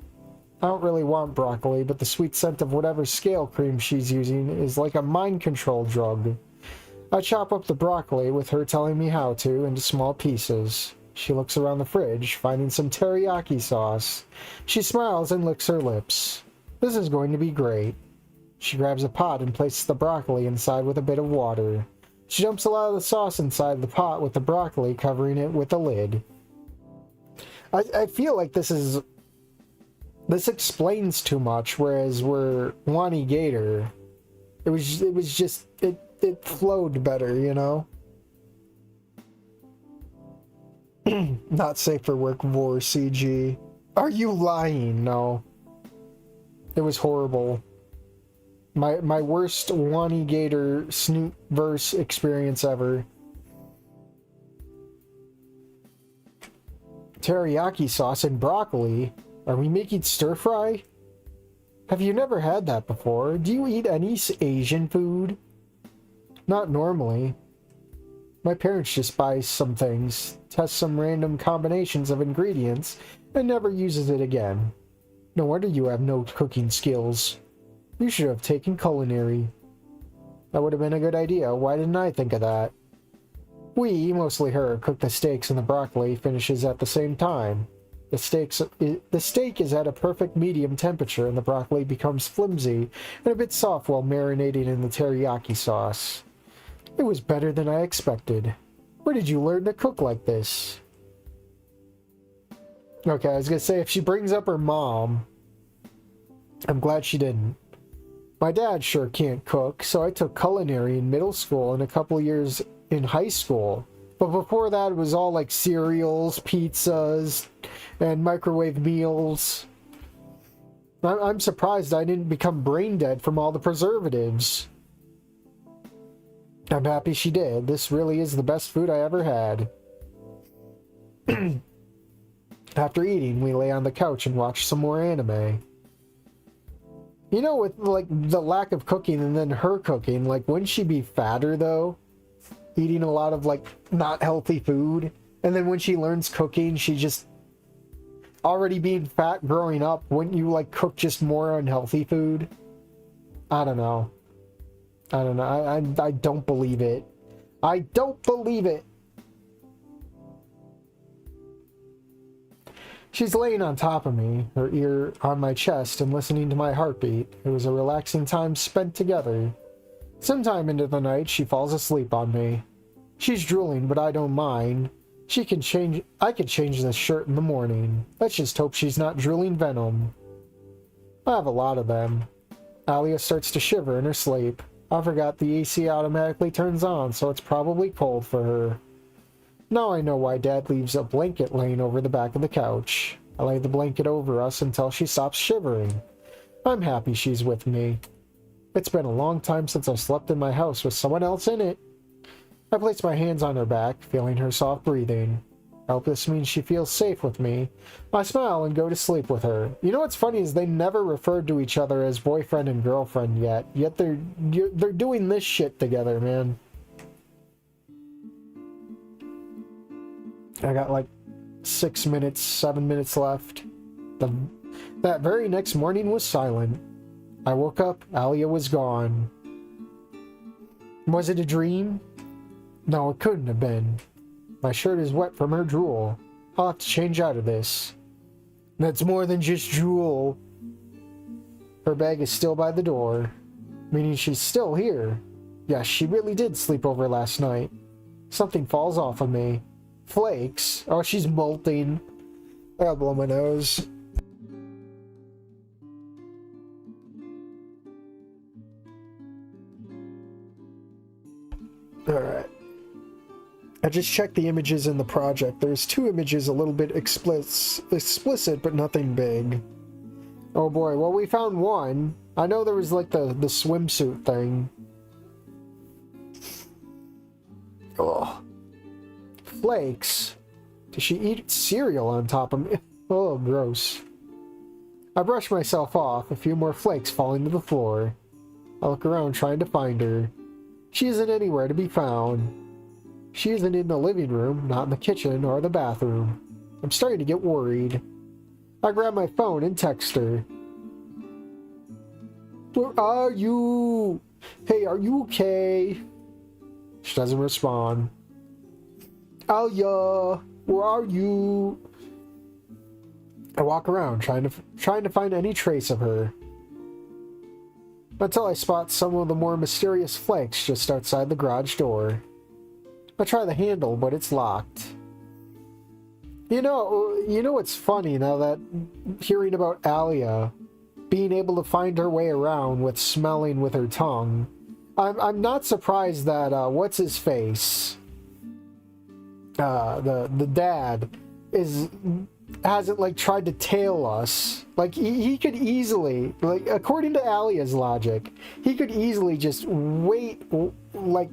I don't really want broccoli, but the sweet scent of whatever scale cream she's using is like a mind control drug. I chop up the broccoli, with her telling me how to, into small pieces. She looks around the fridge, finding some teriyaki sauce. She smiles and licks her lips. This is going to be great. She grabs a pot and places the broccoli inside with a bit of water. She dumps a lot of the sauce inside the pot with the broccoli, covering it with a lid. I feel like this explains too much, whereas we're Gladiator. It flowed better, you know? Not safe for work, vor CG. Are you lying? No. It was horrible. My worst Gladiator Snootverse experience ever. Teriyaki sauce and broccoli? Are we making stir fry? Have you never had that before? Do you eat any Asian food? Not normally. My parents just buy some things, test some random combinations of ingredients, and never uses it again. No wonder you have no cooking skills. You should have taken culinary. That would have been a good idea. Why didn't I think of that? We, mostly her, cook the steaks and the broccoli finishes at the same time. The steak is at a perfect medium temperature and the broccoli becomes flimsy and a bit soft while marinating in the teriyaki sauce. It was better than I expected. Where did you learn to cook like this? Okay, I was gonna say, if she brings up her mom, I'm glad she didn't. My dad sure can't cook, so I took culinary in middle school and a couple years in high school. But before that, it was all like cereals, pizzas, and microwave meals. I'm surprised I didn't become brain dead from all the preservatives. I'm happy she did. This really is the best food I ever had. After eating, we lay on the couch and watch some more anime. You know, with like the lack of cooking and then her cooking, like wouldn't she be fatter though? Eating a lot of like not healthy food, and then when she learns cooking, she just already being fat growing up, wouldn't you like cook just more unhealthy food? I don't know. I don't believe it. I don't believe it. She's laying on top of me, her ear on my chest and listening to my heartbeat. It was a relaxing time spent together. Sometime into the night, she falls asleep on me. She's drooling, but I don't mind. I can change this shirt in the morning. Let's just hope she's not drooling venom. I have a lot of them. Alya starts to shiver in her sleep. I forgot the AC automatically turns on, so it's probably cold for her. Now I know why Dad leaves a blanket laying over the back of the couch. I lay the blanket over us until she stops shivering. I'm happy she's with me. It's been a long time since I slept in my house with someone else in it. I place my hands on her back, feeling her soft breathing. I hope this means she feels safe with me. I smile and go to sleep with her. You know what's funny is they never referred to each other as boyfriend and girlfriend yet they're doing this shit together, man. I got like 7 minutes left. That very next morning was silent. I woke up, Alya was gone. Was it a dream? No, it couldn't have been. My shirt is wet from her drool. I'll have to change out of this. That's more than just drool. Her bag is still by the door, meaning she's still here. Yes, she really did sleep over last night. Something falls off of me. Flakes. Oh, she's molting. I gotta blow my nose. Alright. I just checked the images in the project. There's 2 images a little bit explicit, but nothing big. Oh boy, well we found one. I know there was like the swimsuit thing. Oh. Flakes. Does she eat cereal on top of me? Oh, gross. I brush myself off, a few more flakes falling to the floor. I look around trying to find her. She isn't anywhere to be found. She isn't in the living room, not in the kitchen or the bathroom. I'm starting to get worried. I grab my phone and text her. Where are you? Hey, are you okay? She doesn't respond. Alya, where are you? I walk around trying to find any trace of her. Until I spot some of the more mysterious flakes just outside the garage door. I try the handle, but it's locked. You know what's funny now that hearing about Alya being able to find her way around with smelling with her tongue. I'm not surprised that what's his face? The dad hasn't like tried to tail us. Like he could easily, like according to Alya's logic, he could easily just wait like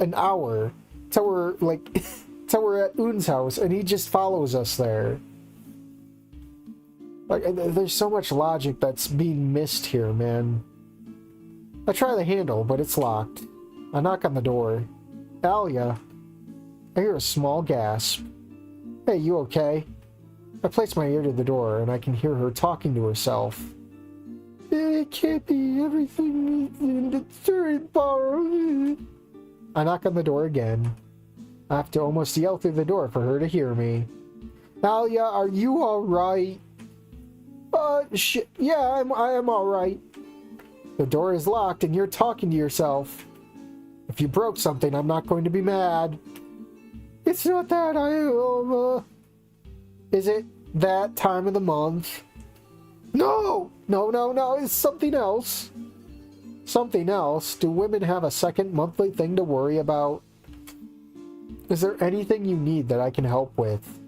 an hour till we're like till we're at Un's house and he just follows us there. Like there's so much logic that's being missed here, man. I try the handle, but it's locked. I knock on the door. Alya. I hear a small gasp. Hey, you okay? I place my ear to the door and I can hear her talking to herself. It can't be everything in the third bar. I knock on the door again. I have to almost yell through the door for her to hear me. Alya, are you alright? Shit. Yeah, I am alright. The door is locked and you're talking to yourself. If you broke something, I'm not going to be mad. It's not that Is it that time of the month? No! No, it's something else. Something else? Do women have a second monthly thing to worry about? Is there anything you need that I can help with?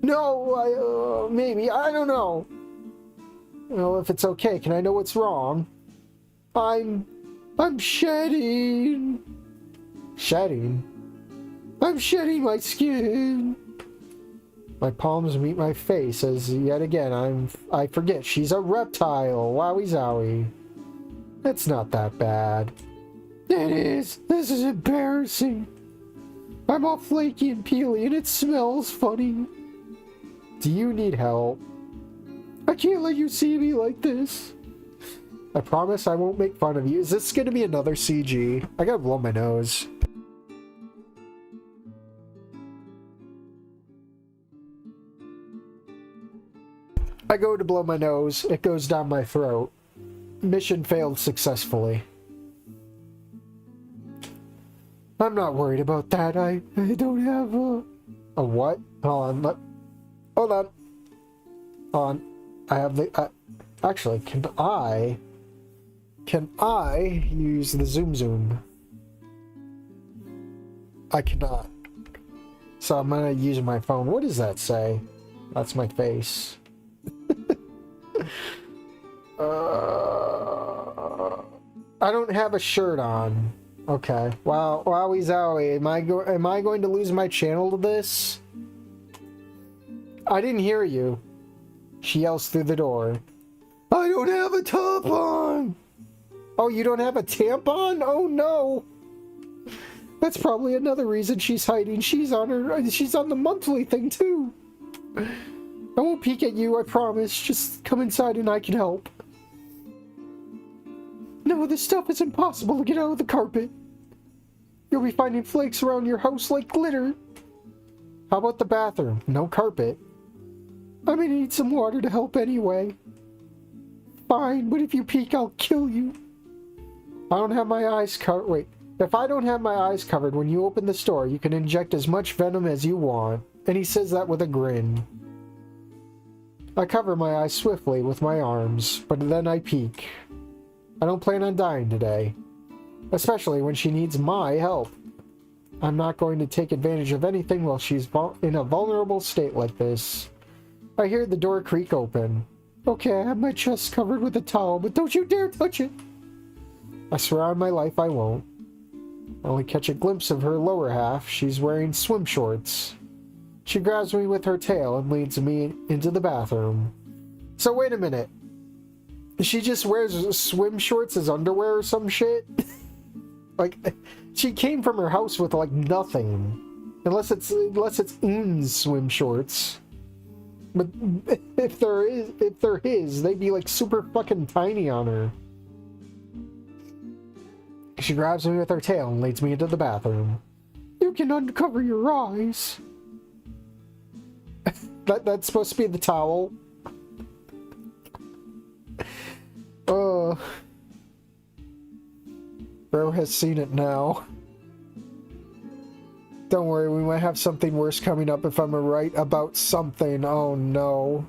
No, maybe. I don't know. Well, if it's okay, can I know what's wrong? I'm shedding. Shedding? I'm shedding my skin. My palms meet my face as yet again I forget she's a reptile. Wowie zowie. It's not that bad. It is. This is embarrassing. I'm all flaky and peely and it smells funny. Do you need help? I can't let you see me like this. I promise I won't make fun of you. Is this going to be another CG? I gotta blow my nose. I go to blow my nose. It goes down my throat. Mission failed successfully. I'm not worried about that. I don't have a what? Hold on. Hold on. Hold on. I have the... actually, can I use the zoom? I cannot. So I'm gonna use my phone. What does that say? That's my face. I don't have a shirt on. Okay. Wow. Wowie zowie. Am I going to lose my channel to this? I didn't hear you. She yells through the door. I don't have a tampon! Oh, you don't have a tampon? Oh no! That's probably another reason she's hiding. She's on the monthly thing too. I won't peek at you, I promise. Just come inside and I can help. No, this stuff is impossible to get out of the carpet. You'll be finding flakes around your house like glitter. How about the bathroom? No carpet. I may need some water to help anyway. Fine, but if you peek, I'll kill you. I don't have my eyes covered. Wait, if I don't have my eyes covered when you open the store, you can inject as much venom as you want. And he says that with a grin. I cover my eyes swiftly with my arms, but then I peek. I don't plan on dying today. Especially when she needs my help. I'm not going to take advantage of anything while she's in a vulnerable state like this. I hear the door creak open. Okay, I have my chest covered with a towel, but don't you dare touch it! I swear on my life I won't. I only catch a glimpse of her lower half. She's wearing swim shorts. She grabs me with her tail and leads me into the bathroom. So wait a minute. She just wears swim shorts as underwear or some shit? Like, she came from her house with like nothing. Unless it's Un's swim shorts. But if they're his, they'd be like super fucking tiny on her. She grabs me with her tail and leads me into the bathroom. You can uncover your eyes. That's supposed to be the towel. Bro has seen it now. Don't worry, we might have something worse coming up if I'm right about something. Oh no.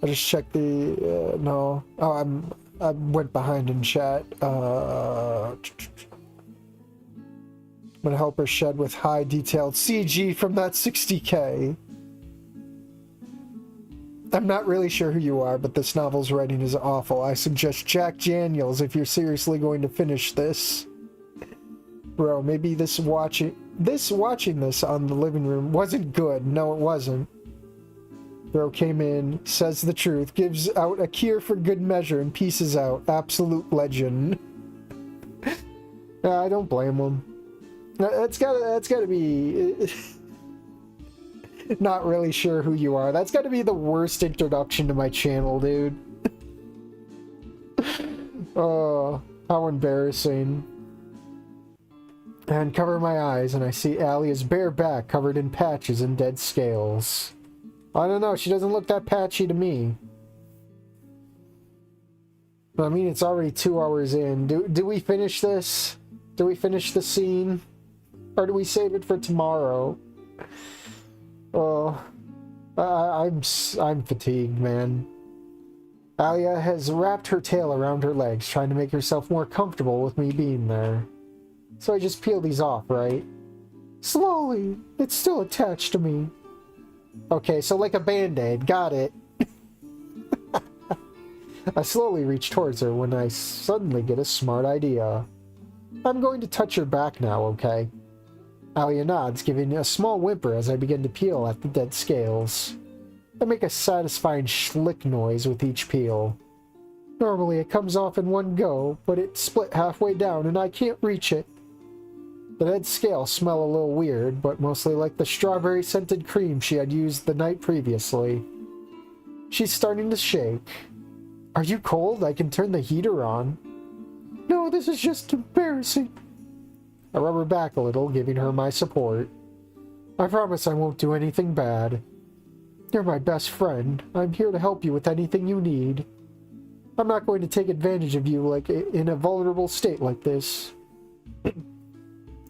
I just checked the... no. Oh, I went behind in chat. I'm gonna help her shed with high detailed CG from that 60K. I'm not really sure who you are, but this novel's writing is awful. I suggest Jack Daniels if you're seriously going to finish this. Bro, maybe watching this on the living room wasn't good. No, it wasn't. Bro came in, says the truth, gives out a cure for good measure, and pieces out. Absolute legend. I don't blame him. That's gotta be... Not really sure who you are. That's gotta be the worst introduction to my channel, dude. Oh, how embarrassing. and cover my eyes, and I see Alya's bare back covered in patches and dead scales. I don't know, she doesn't look that patchy to me. But I mean, it's already 2 hours in. Do we finish this? Do we finish the scene? Or do we save it for tomorrow? Oh, I'm fatigued, man. Alya has wrapped her tail around her legs, trying to make herself more comfortable with me being there. So I just peel these off, right? Slowly. It's still attached to me. Okay, so like a band-aid. Got it. I slowly reach towards her when I suddenly get a smart idea. I'm going to touch her back now, okay? Alya nods, giving a small whimper as I begin to peel at the dead scales. I make a satisfying schlick noise with each peel. Normally it comes off in one go, but it's split halfway down and I can't reach it. The dead scales smell a little weird, but mostly like the strawberry-scented cream she had used the night previously. She's starting to shake. Are you cold? I can turn the heater on. No, this is just embarrassing. I rub her back a little, giving her my support. I promise I won't do anything bad. You're my best friend. I'm here to help you with anything you need. I'm not going to take advantage of you like in a vulnerable state like this.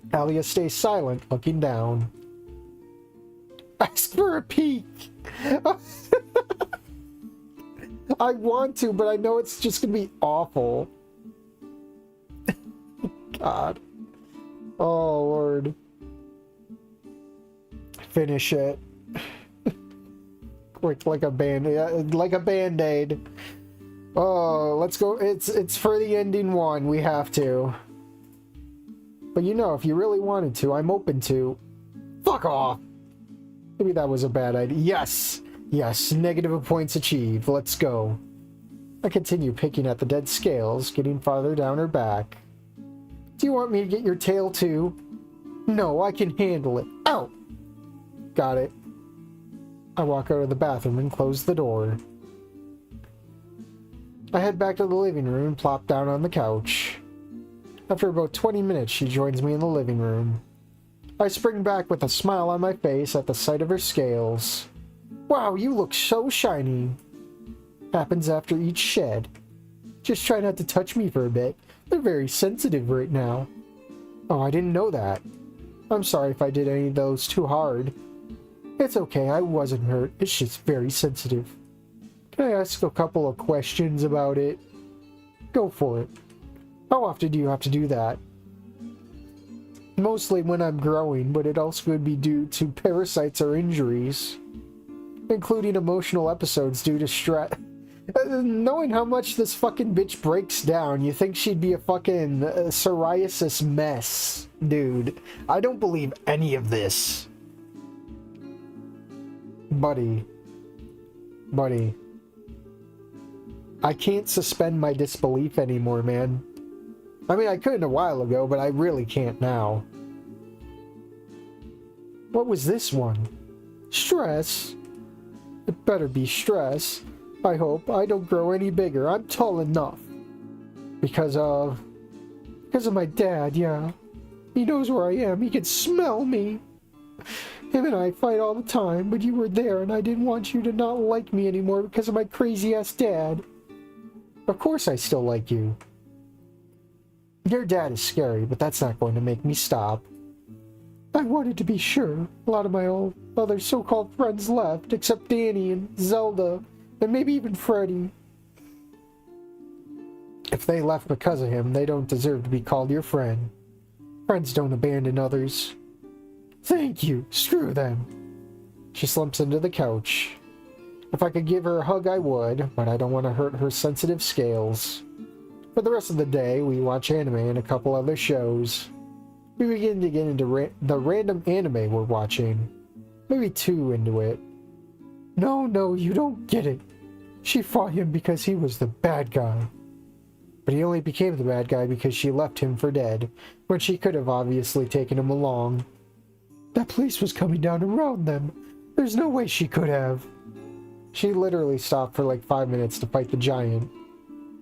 Alya stays silent, looking down. Ask for a peek. I want to, but I know it's just gonna be awful. God. Oh, Lord. Finish it. Quick, like a band-aid. Oh, let's go. It's for the ending one. We have to. But you know, if you really wanted to, I'm open to. Fuck off. Maybe that was a bad idea. Yes. Yes, negative points achieved. Let's go. I continue picking at the dead scales, getting farther down her back. Do you want me to get your tail too? No, I can handle it. Ow! Got it. I walk out of the bathroom and close the door. I head back to the living room and plop down on the couch. After about 20 minutes, she joins me in the living room. I spring back with a smile on my face at the sight of her scales. Wow, you look so shiny. Happens after each shed. Just try not to touch me for a bit. They're very sensitive right now. Oh, I didn't know that. I'm sorry if I did any of those too hard. It's okay, I wasn't hurt. It's just very sensitive. Can I ask a couple of questions about it? Go for it. How often do you have to do that? Mostly when I'm growing, but it also could be due to parasites or injuries. Including emotional episodes due to stress. Knowing how much this fucking bitch breaks down, you think she'd be a fucking psoriasis mess. Dude, I don't believe any of this. Buddy. I can't suspend my disbelief anymore, man. I mean, I could a while ago, but I really can't now. What was this one? Stress? It better be stress. I hope I don't grow any bigger. I'm tall enough. Because of my dad, yeah. He knows where I am. He can smell me. Him and I fight all the time, but you were there and I didn't want you to not like me anymore because of my crazy-ass dad. Of course I still like you. Your dad is scary, but that's not going to make me stop. I wanted to be sure. A lot of my old other so-called friends left, except Danny and Zelda, and maybe even Freddy. If they left because of him, they don't deserve to be called your friend. Friends don't abandon others. Thank you. Screw them. She slumps into the couch. If I could give her a hug, I would, but I don't want to hurt her sensitive scales. For the rest of the day, we watch anime and a couple other shows. We begin to get into the random anime we're watching. Maybe 2 into it. No, you don't get it. She fought him because he was the bad guy. But he only became the bad guy because she left him for dead, when she could have obviously taken him along. That police was coming down around them. There's no way she could have. She literally stopped for like 5 minutes to fight the giant.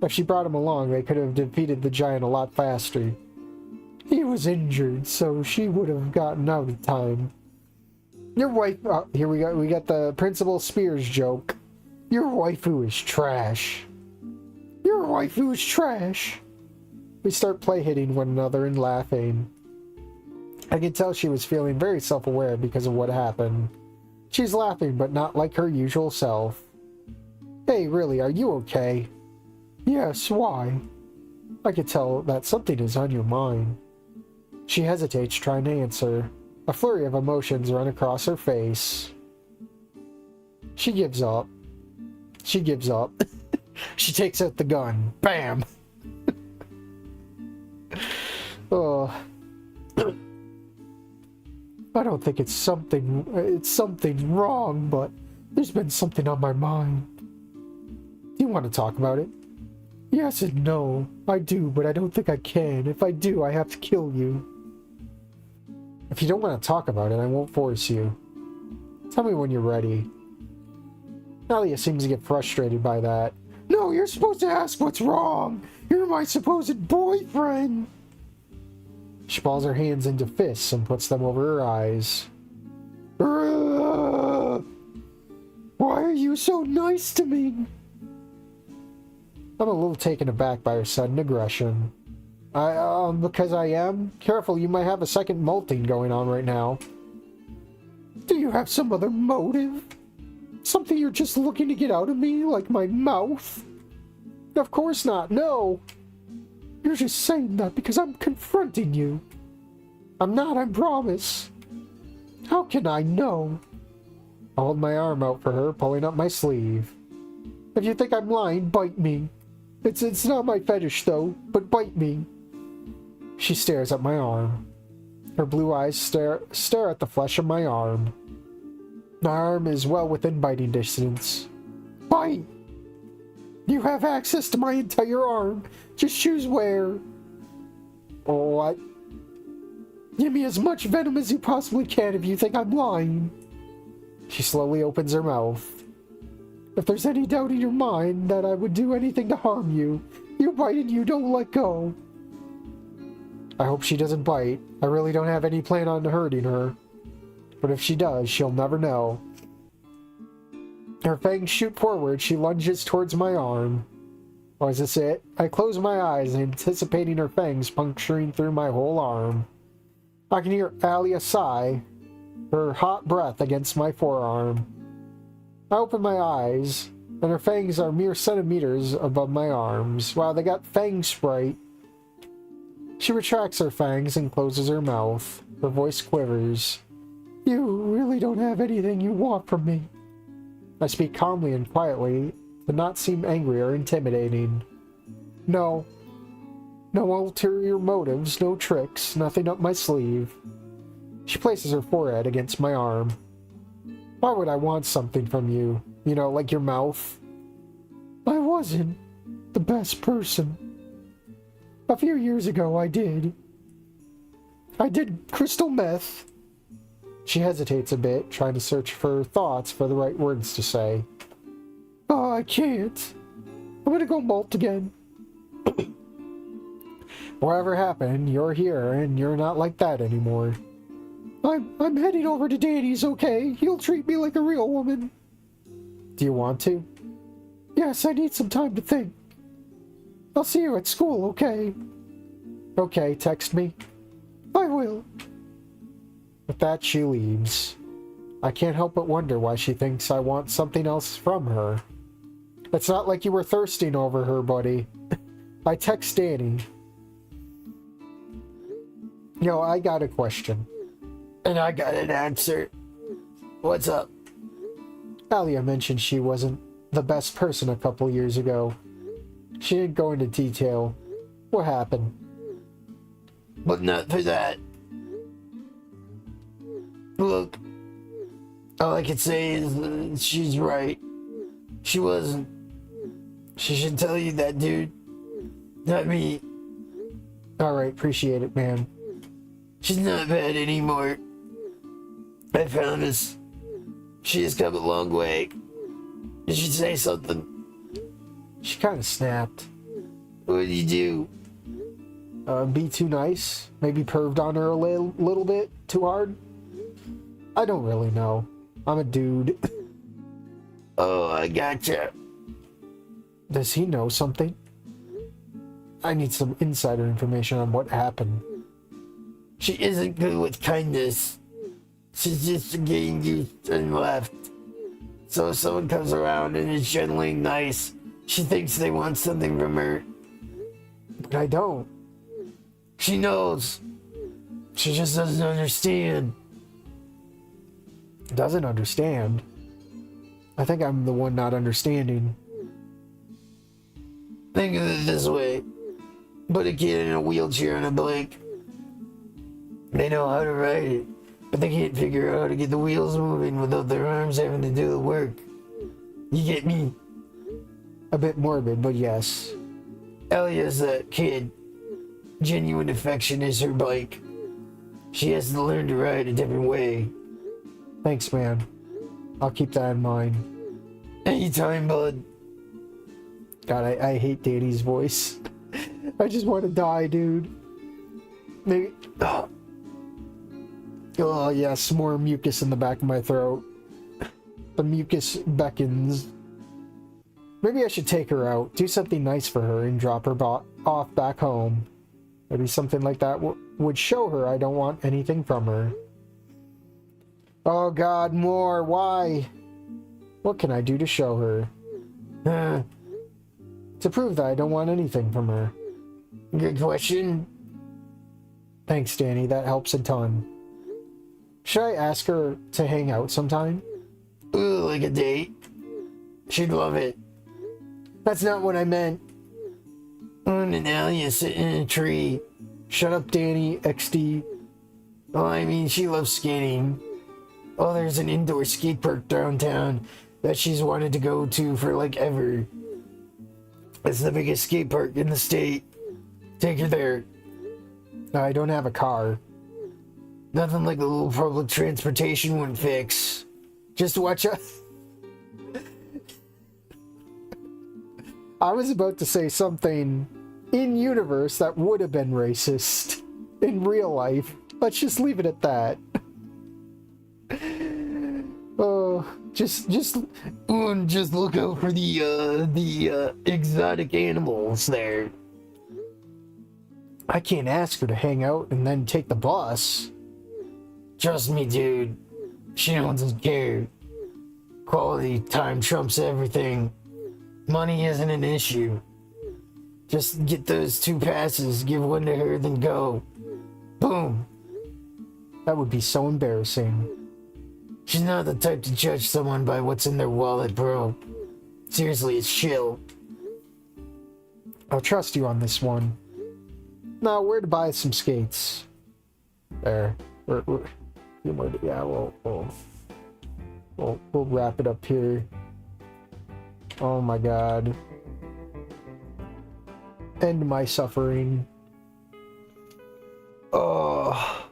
If she brought him along, they could have defeated the giant a lot faster. He He was injured, so she would have gotten out in time. Your wife... here we got the Principal Spears joke. Your waifu is trash. Your waifu is trash. We start play hitting one another and laughing. I could tell she was feeling very self-aware because of what happened. She's laughing, but not like her usual self. Hey, really, are you okay? Yes, why? I could tell that something is on your mind. She hesitates, trying to answer. A flurry of emotions run across her face. She gives up. She gives up. She takes out the gun. Bam! Oh. I don't think it's something wrong, but there's been something on my mind. Do you want to talk about it? Yes and no. I do, but I don't think I can. If I do, I have to kill you. If you don't want to talk about it, I won't force you. Tell me when you're ready. Alya seems to get frustrated by that. No, you're supposed to ask what's wrong. You're my supposed boyfriend. She balls her hands into fists and puts them over her eyes. Why are you so nice to me? I'm a little taken aback by her sudden aggression. Because I am? Careful, you might have a second molting going on right now. Do you have some other motive? Something you're just looking to get out of me, like my mouth? Of course not, no! You're just saying that because I'm confronting you. I'm not, I promise. How can I know? I hold my arm out for her, pulling up my sleeve. If you think I'm lying, bite me. It's not my fetish though, but bite me. She stares at my arm. Her blue eyes stare at the flesh of my arm. My arm is well within biting distance. Bite! You have access to my entire arm. Just choose where. What? Give me as much venom as you possibly can if you think I'm lying. She slowly opens her mouth. If there's any doubt in your mind that I would do anything to harm you, you bite and you don't let go. I hope she doesn't bite. I really don't have any plan on hurting her. But if she does, she'll never know. Her fangs shoot forward. She lunges towards my arm. Oh, is this it? I close my eyes, anticipating her fangs puncturing through my whole arm. I can hear Alya sigh, her hot breath against my forearm. I open my eyes, and her fangs are mere centimeters above my arms. Wow, they got fang sprite. She retracts her fangs and closes her mouth. Her voice quivers. You really don't have anything you want from me. I speak calmly and quietly, to not seem angry or intimidating. No. No ulterior motives, no tricks, nothing up my sleeve. She places her forehead against my arm. Why would I want something from you? You know, like your mouth? I wasn't the best person. A few years ago, I did. I did crystal meth. She hesitates a bit, trying to search for thoughts for the right words to say. Oh, I can't. I'm gonna go molt again. Whatever happened, you're here, and you're not like that anymore. I'm heading over to Danny's, okay? He'll treat me like a real woman. Do you want to? Yes, I need some time to think. I'll see you at school, okay? Okay, text me. I will. With that, she leaves. I can't help but wonder why she thinks I want something else from her. It's not like you were thirsting over her, buddy. I text Danny. Yo, I got a question. And I got an answer. What's up? Alya mentioned she wasn't the best person a couple years ago. She didn't go into detail. What happened? But not for that. Look, all I can say is she's right. She wasn't. She should tell you that, dude. Not me. Alright, appreciate it, man. She's not bad anymore. I promise. She has come a long way. You should say something. She kind of snapped. What did you do? Be too nice? Maybe perved on her a little bit too hard? I don't really know. I'm a dude. Oh, I gotcha. Does he know something? I need some insider information on what happened. She isn't good with kindness. She's just getting used and left. So if someone comes around and is generally nice, she thinks they want something from her. But I don't. She knows. She just doesn't understand. Doesn't understand? I think I'm the one not understanding. Think of it this way. Put a kid in a wheelchair on a bike. They know how to ride it, but they can't figure out how to get the wheels moving without their arms having to do the work. You get me? A bit morbid, but yes. Alya's that kid. Genuine affection is her bike. She has to learn to ride a different way. Thanks, man. I'll keep that in mind. Anytime, bud. God, I hate Danny's voice. I just want to die, dude. Maybe... Oh, yes, more mucus in the back of my throat. The mucus beckons. Maybe I should take her out, do something nice for her, and drop her off back home. Maybe something like that would show her I don't want anything from her. Oh God, more. Why? What can I do to show her? To prove that I don't want anything from her. Good question. Thanks, Danny. That helps a ton. Should I ask her to hang out sometime? Ooh, like a date? She'd love it. That's not what I meant. And Alya sitting in a tree. Shut up, Danny. XD. Oh, I mean, she loves skating. Oh, there's an indoor skate park downtown that she's wanted to go to for like ever. It's the biggest skate park in the state. Take her there. I don't have a car. Nothing like a little public transportation wouldn't fix. Just watch out. I was about to say something in universe that would have been racist in real life. Let's just leave it at that. Oh, just look out for the exotic animals there. I can't ask her to hang out and then take the bus. Trust me, dude. She doesn't care. Quality time trumps everything. Money isn't an issue. Just get those 2 passes, give one to her, then go. Boom. That would be so embarrassing. She's not the type to judge someone by what's in their wallet, bro. Seriously, it's chill. I'll trust you on this one. Now, where to buy some skates? There. Yeah, we'll wrap it up here. Oh my God. End my suffering. Oh.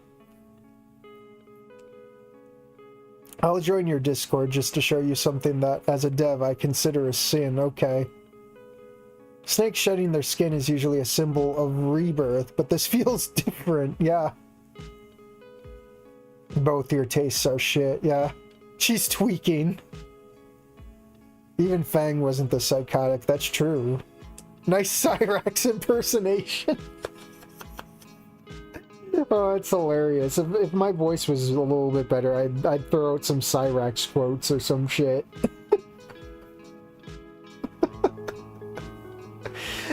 I'll join your Discord just to show you something that, as a dev, I consider a sin. Okay. Snakes shedding their skin is usually a symbol of rebirth, but this feels different. Yeah. Both your tastes are shit. Yeah. She's tweaking. Even Fang wasn't the psychotic. That's true. Nice Cyrax impersonation. Oh, it's hilarious. If my voice was a little bit better, I'd throw out some Cyrax quotes or some shit.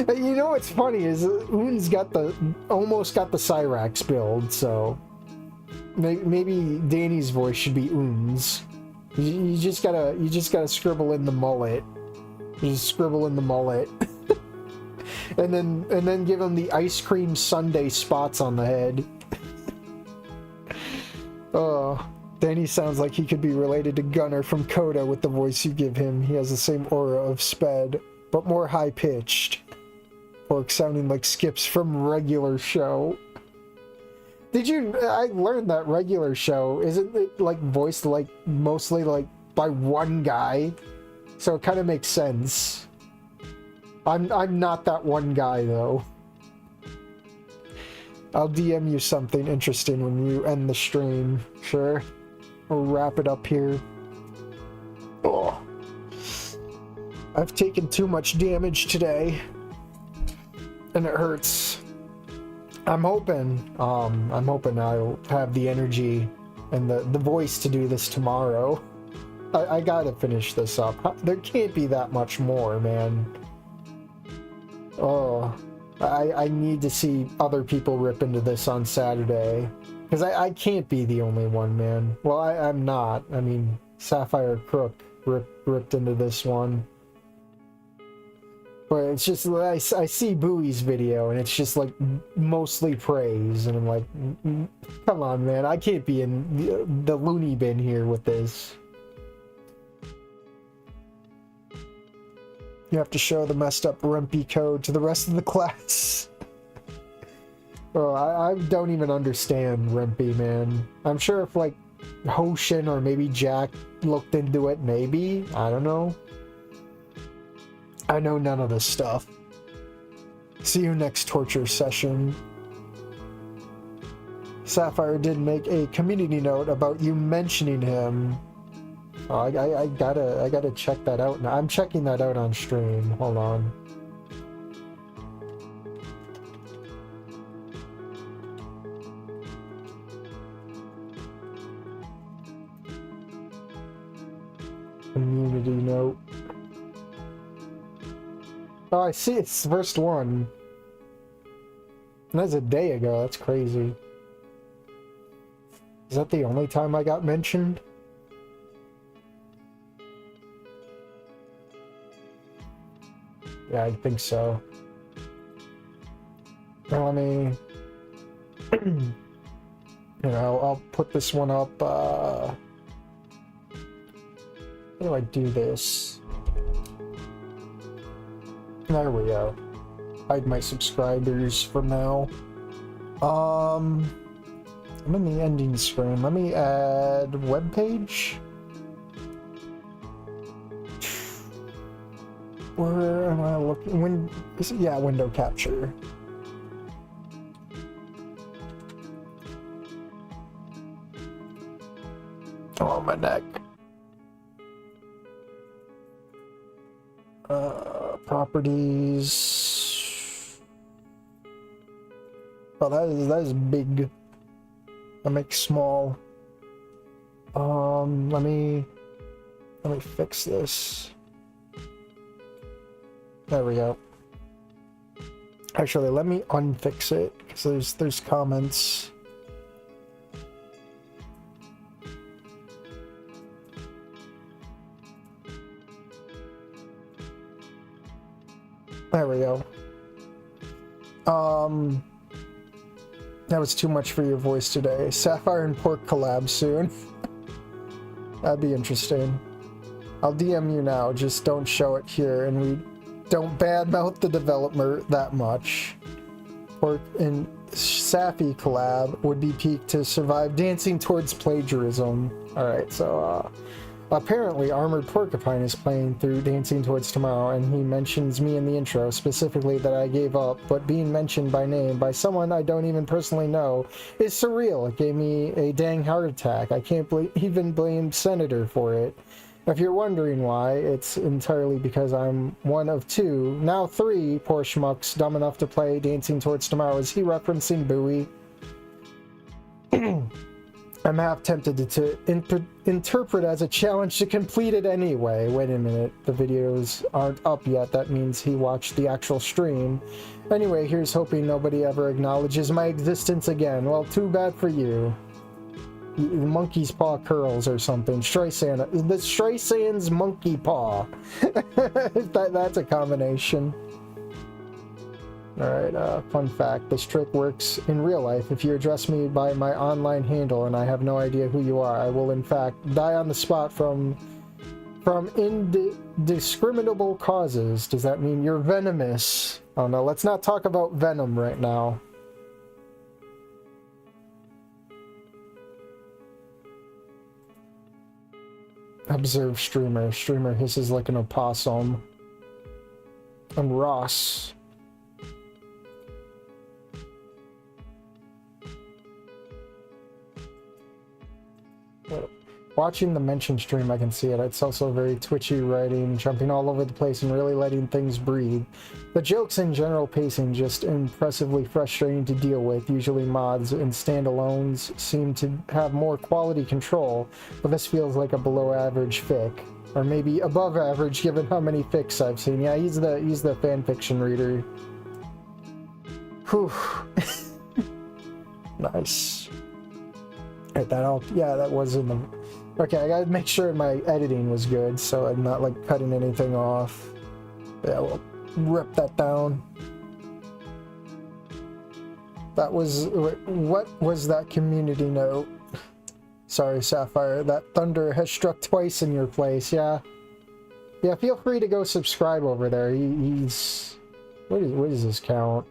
You know what's funny is Oon's almost got the Cyrax build, so maybe Danny's voice should be Oon's. You just gotta scribble in the mullet. You just scribble in the mullet. and then give him the ice cream sundae spots on the head. Oh, Danny sounds like he could be related to Gunnar from Coda with the voice you give him. He has the same aura of Sped, but more high-pitched. Or sounding like Skips from Regular Show. I learned that Regular Show, isn't it like voiced like mostly like by one guy? So it kind of makes sense. I'm not that one guy though. I'll DM you something interesting when you end the stream. Sure. We'll wrap it up here. Oh. I've taken too much damage today. And it hurts. I'm hoping I'll have the energy and the voice to do this tomorrow. I gotta finish this up. There can't be that much more, man. Oh, I need to see other people rip into this on Saturday. Because I can't be the only one, man. Well, I'm not. I mean, Sapphire Crook ripped into this one. But it's just, I see Bowie's video, and it's just, like, mostly praise. And I'm like, come on, man. I can't be in the loony bin here with this. You have to show the messed up Rumpy code to the rest of the class. Oh, I don't even understand Rumpy, man. I'm sure if, like, Hoshin or maybe Jack looked into it, maybe. I don't know. I know none of this stuff. See you next torture session. Sapphire did make a community note about you mentioning him. Oh, I gotta check that out now. I'm checking that out on stream. Hold on. Community note. Oh, I see it's the first one. That's a day ago. That's crazy. Is that the only time I got mentioned? Yeah, I think so. Now let me... I'll put this one up, How do I do this? There we go. Hide my subscribers for now. I'm in the ending screen. Let me add web page. Where am I looking? Yeah, window capture. Oh, my neck. Properties. Oh, that is big. I make small. Let me fix this. There we go. Actually, let me unfix it because there's comments. There we go. That was too much for your voice today. Sapphire and Pork collab soon. That'd be interesting. I'll DM you now, just don't show it here, and we don't badmouth the developer that much. Pork and Sappy collab would be peak to survive dancing towards plagiarism. Alright, so apparently Armored Porcupine is playing through Dancing Towards Tomorrow, and he mentions me in the intro, specifically that I gave up, but being mentioned by name by someone I don't even personally know is surreal. It gave me a dang heart attack. I can't even blame Senator for it. If you're wondering why, it's entirely because I'm one of two, now three, poor schmucks dumb enough to play Dancing Towards Tomorrow. Is he referencing Bowie? I'm half tempted to interpret as a challenge to complete it anyway. Wait a minute, the videos aren't up yet. That means he watched the actual stream. Anyway, here's hoping nobody ever acknowledges my existence again. Well, too bad for you. Monkey's paw curls or something. Streisand. The Streisand's monkey paw. That's a combination. Alright, fun fact. This trick works in real life. If you address me by my online handle and I have no idea who you are, I will in fact die on the spot from indiscriminable causes. Does that mean you're venomous? Oh no, let's not talk about venom right now. Observe streamer. Streamer hisses like an opossum. And Ross. Watching the mention stream, I can see it. It's also very twitchy writing, jumping all over the place and really letting things breathe. The jokes and general pacing just impressively frustrating to deal with. Usually mods and standalones seem to have more quality control, but this feels like a below average fic. Or maybe above average given how many fics I've seen. Yeah, he's the fan fiction reader. Whew. Nice. Alright, that was in the... Okay, I gotta make sure my editing was good, so I'm not, like, cutting anything off. Yeah, we'll rip that down. That was... What was that community note? Sorry, Sapphire. That thunder has struck twice in your place, yeah. Yeah, feel free to go subscribe over there. He's... What is his count?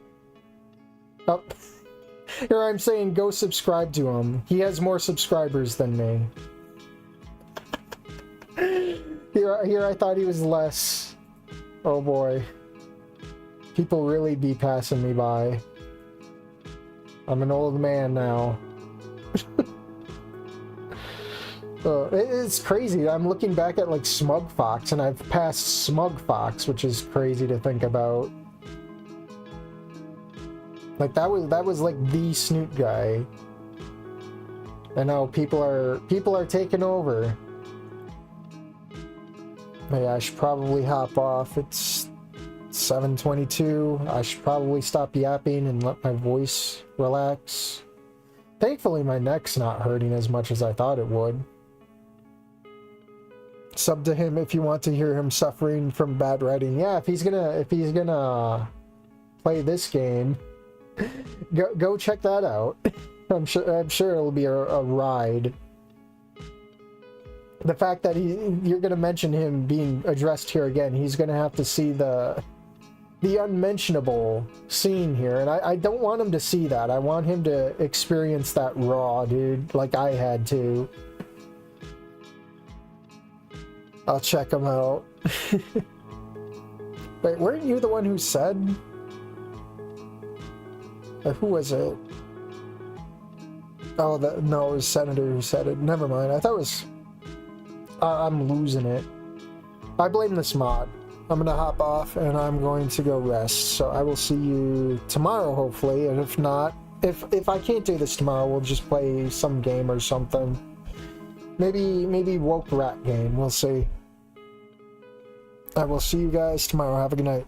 Oh. Here I'm saying go subscribe to him. He has more subscribers than me. Here I thought he was less. Oh boy. People really be passing me by. I'm an old man now. It's crazy. I'm looking back at like Smug Fox and I've passed Smug Fox, which is crazy to think about. Like that was like the Snoot guy. And now people are taking over. Yeah, I should probably hop off. It's 7:22. I should probably stop yapping and let my voice relax. Thankfully, my neck's not hurting as much as I thought it would. Sub to him if you want to hear him suffering from bad writing. Yeah, if he's gonna play this game, go check that out. I'm sure it'll be a ride. The fact that you're gonna mention him being addressed here again, he's gonna have to see the unmentionable scene here, and I don't want him to see that. I want him to experience that raw, dude, like I had to. I'll check him out. Wait, weren't you the one who said? Who was it? Oh, no, it was Senator who said it. Never mind. I thought it was... I'm losing it. I blame this mod. I'm gonna hop off and I'm going to go rest. So I will see you tomorrow, hopefully. And if not, if I can't do this tomorrow, we'll just play some game or something. Maybe woke rat game. We'll see. I will see you guys tomorrow. Have a good night.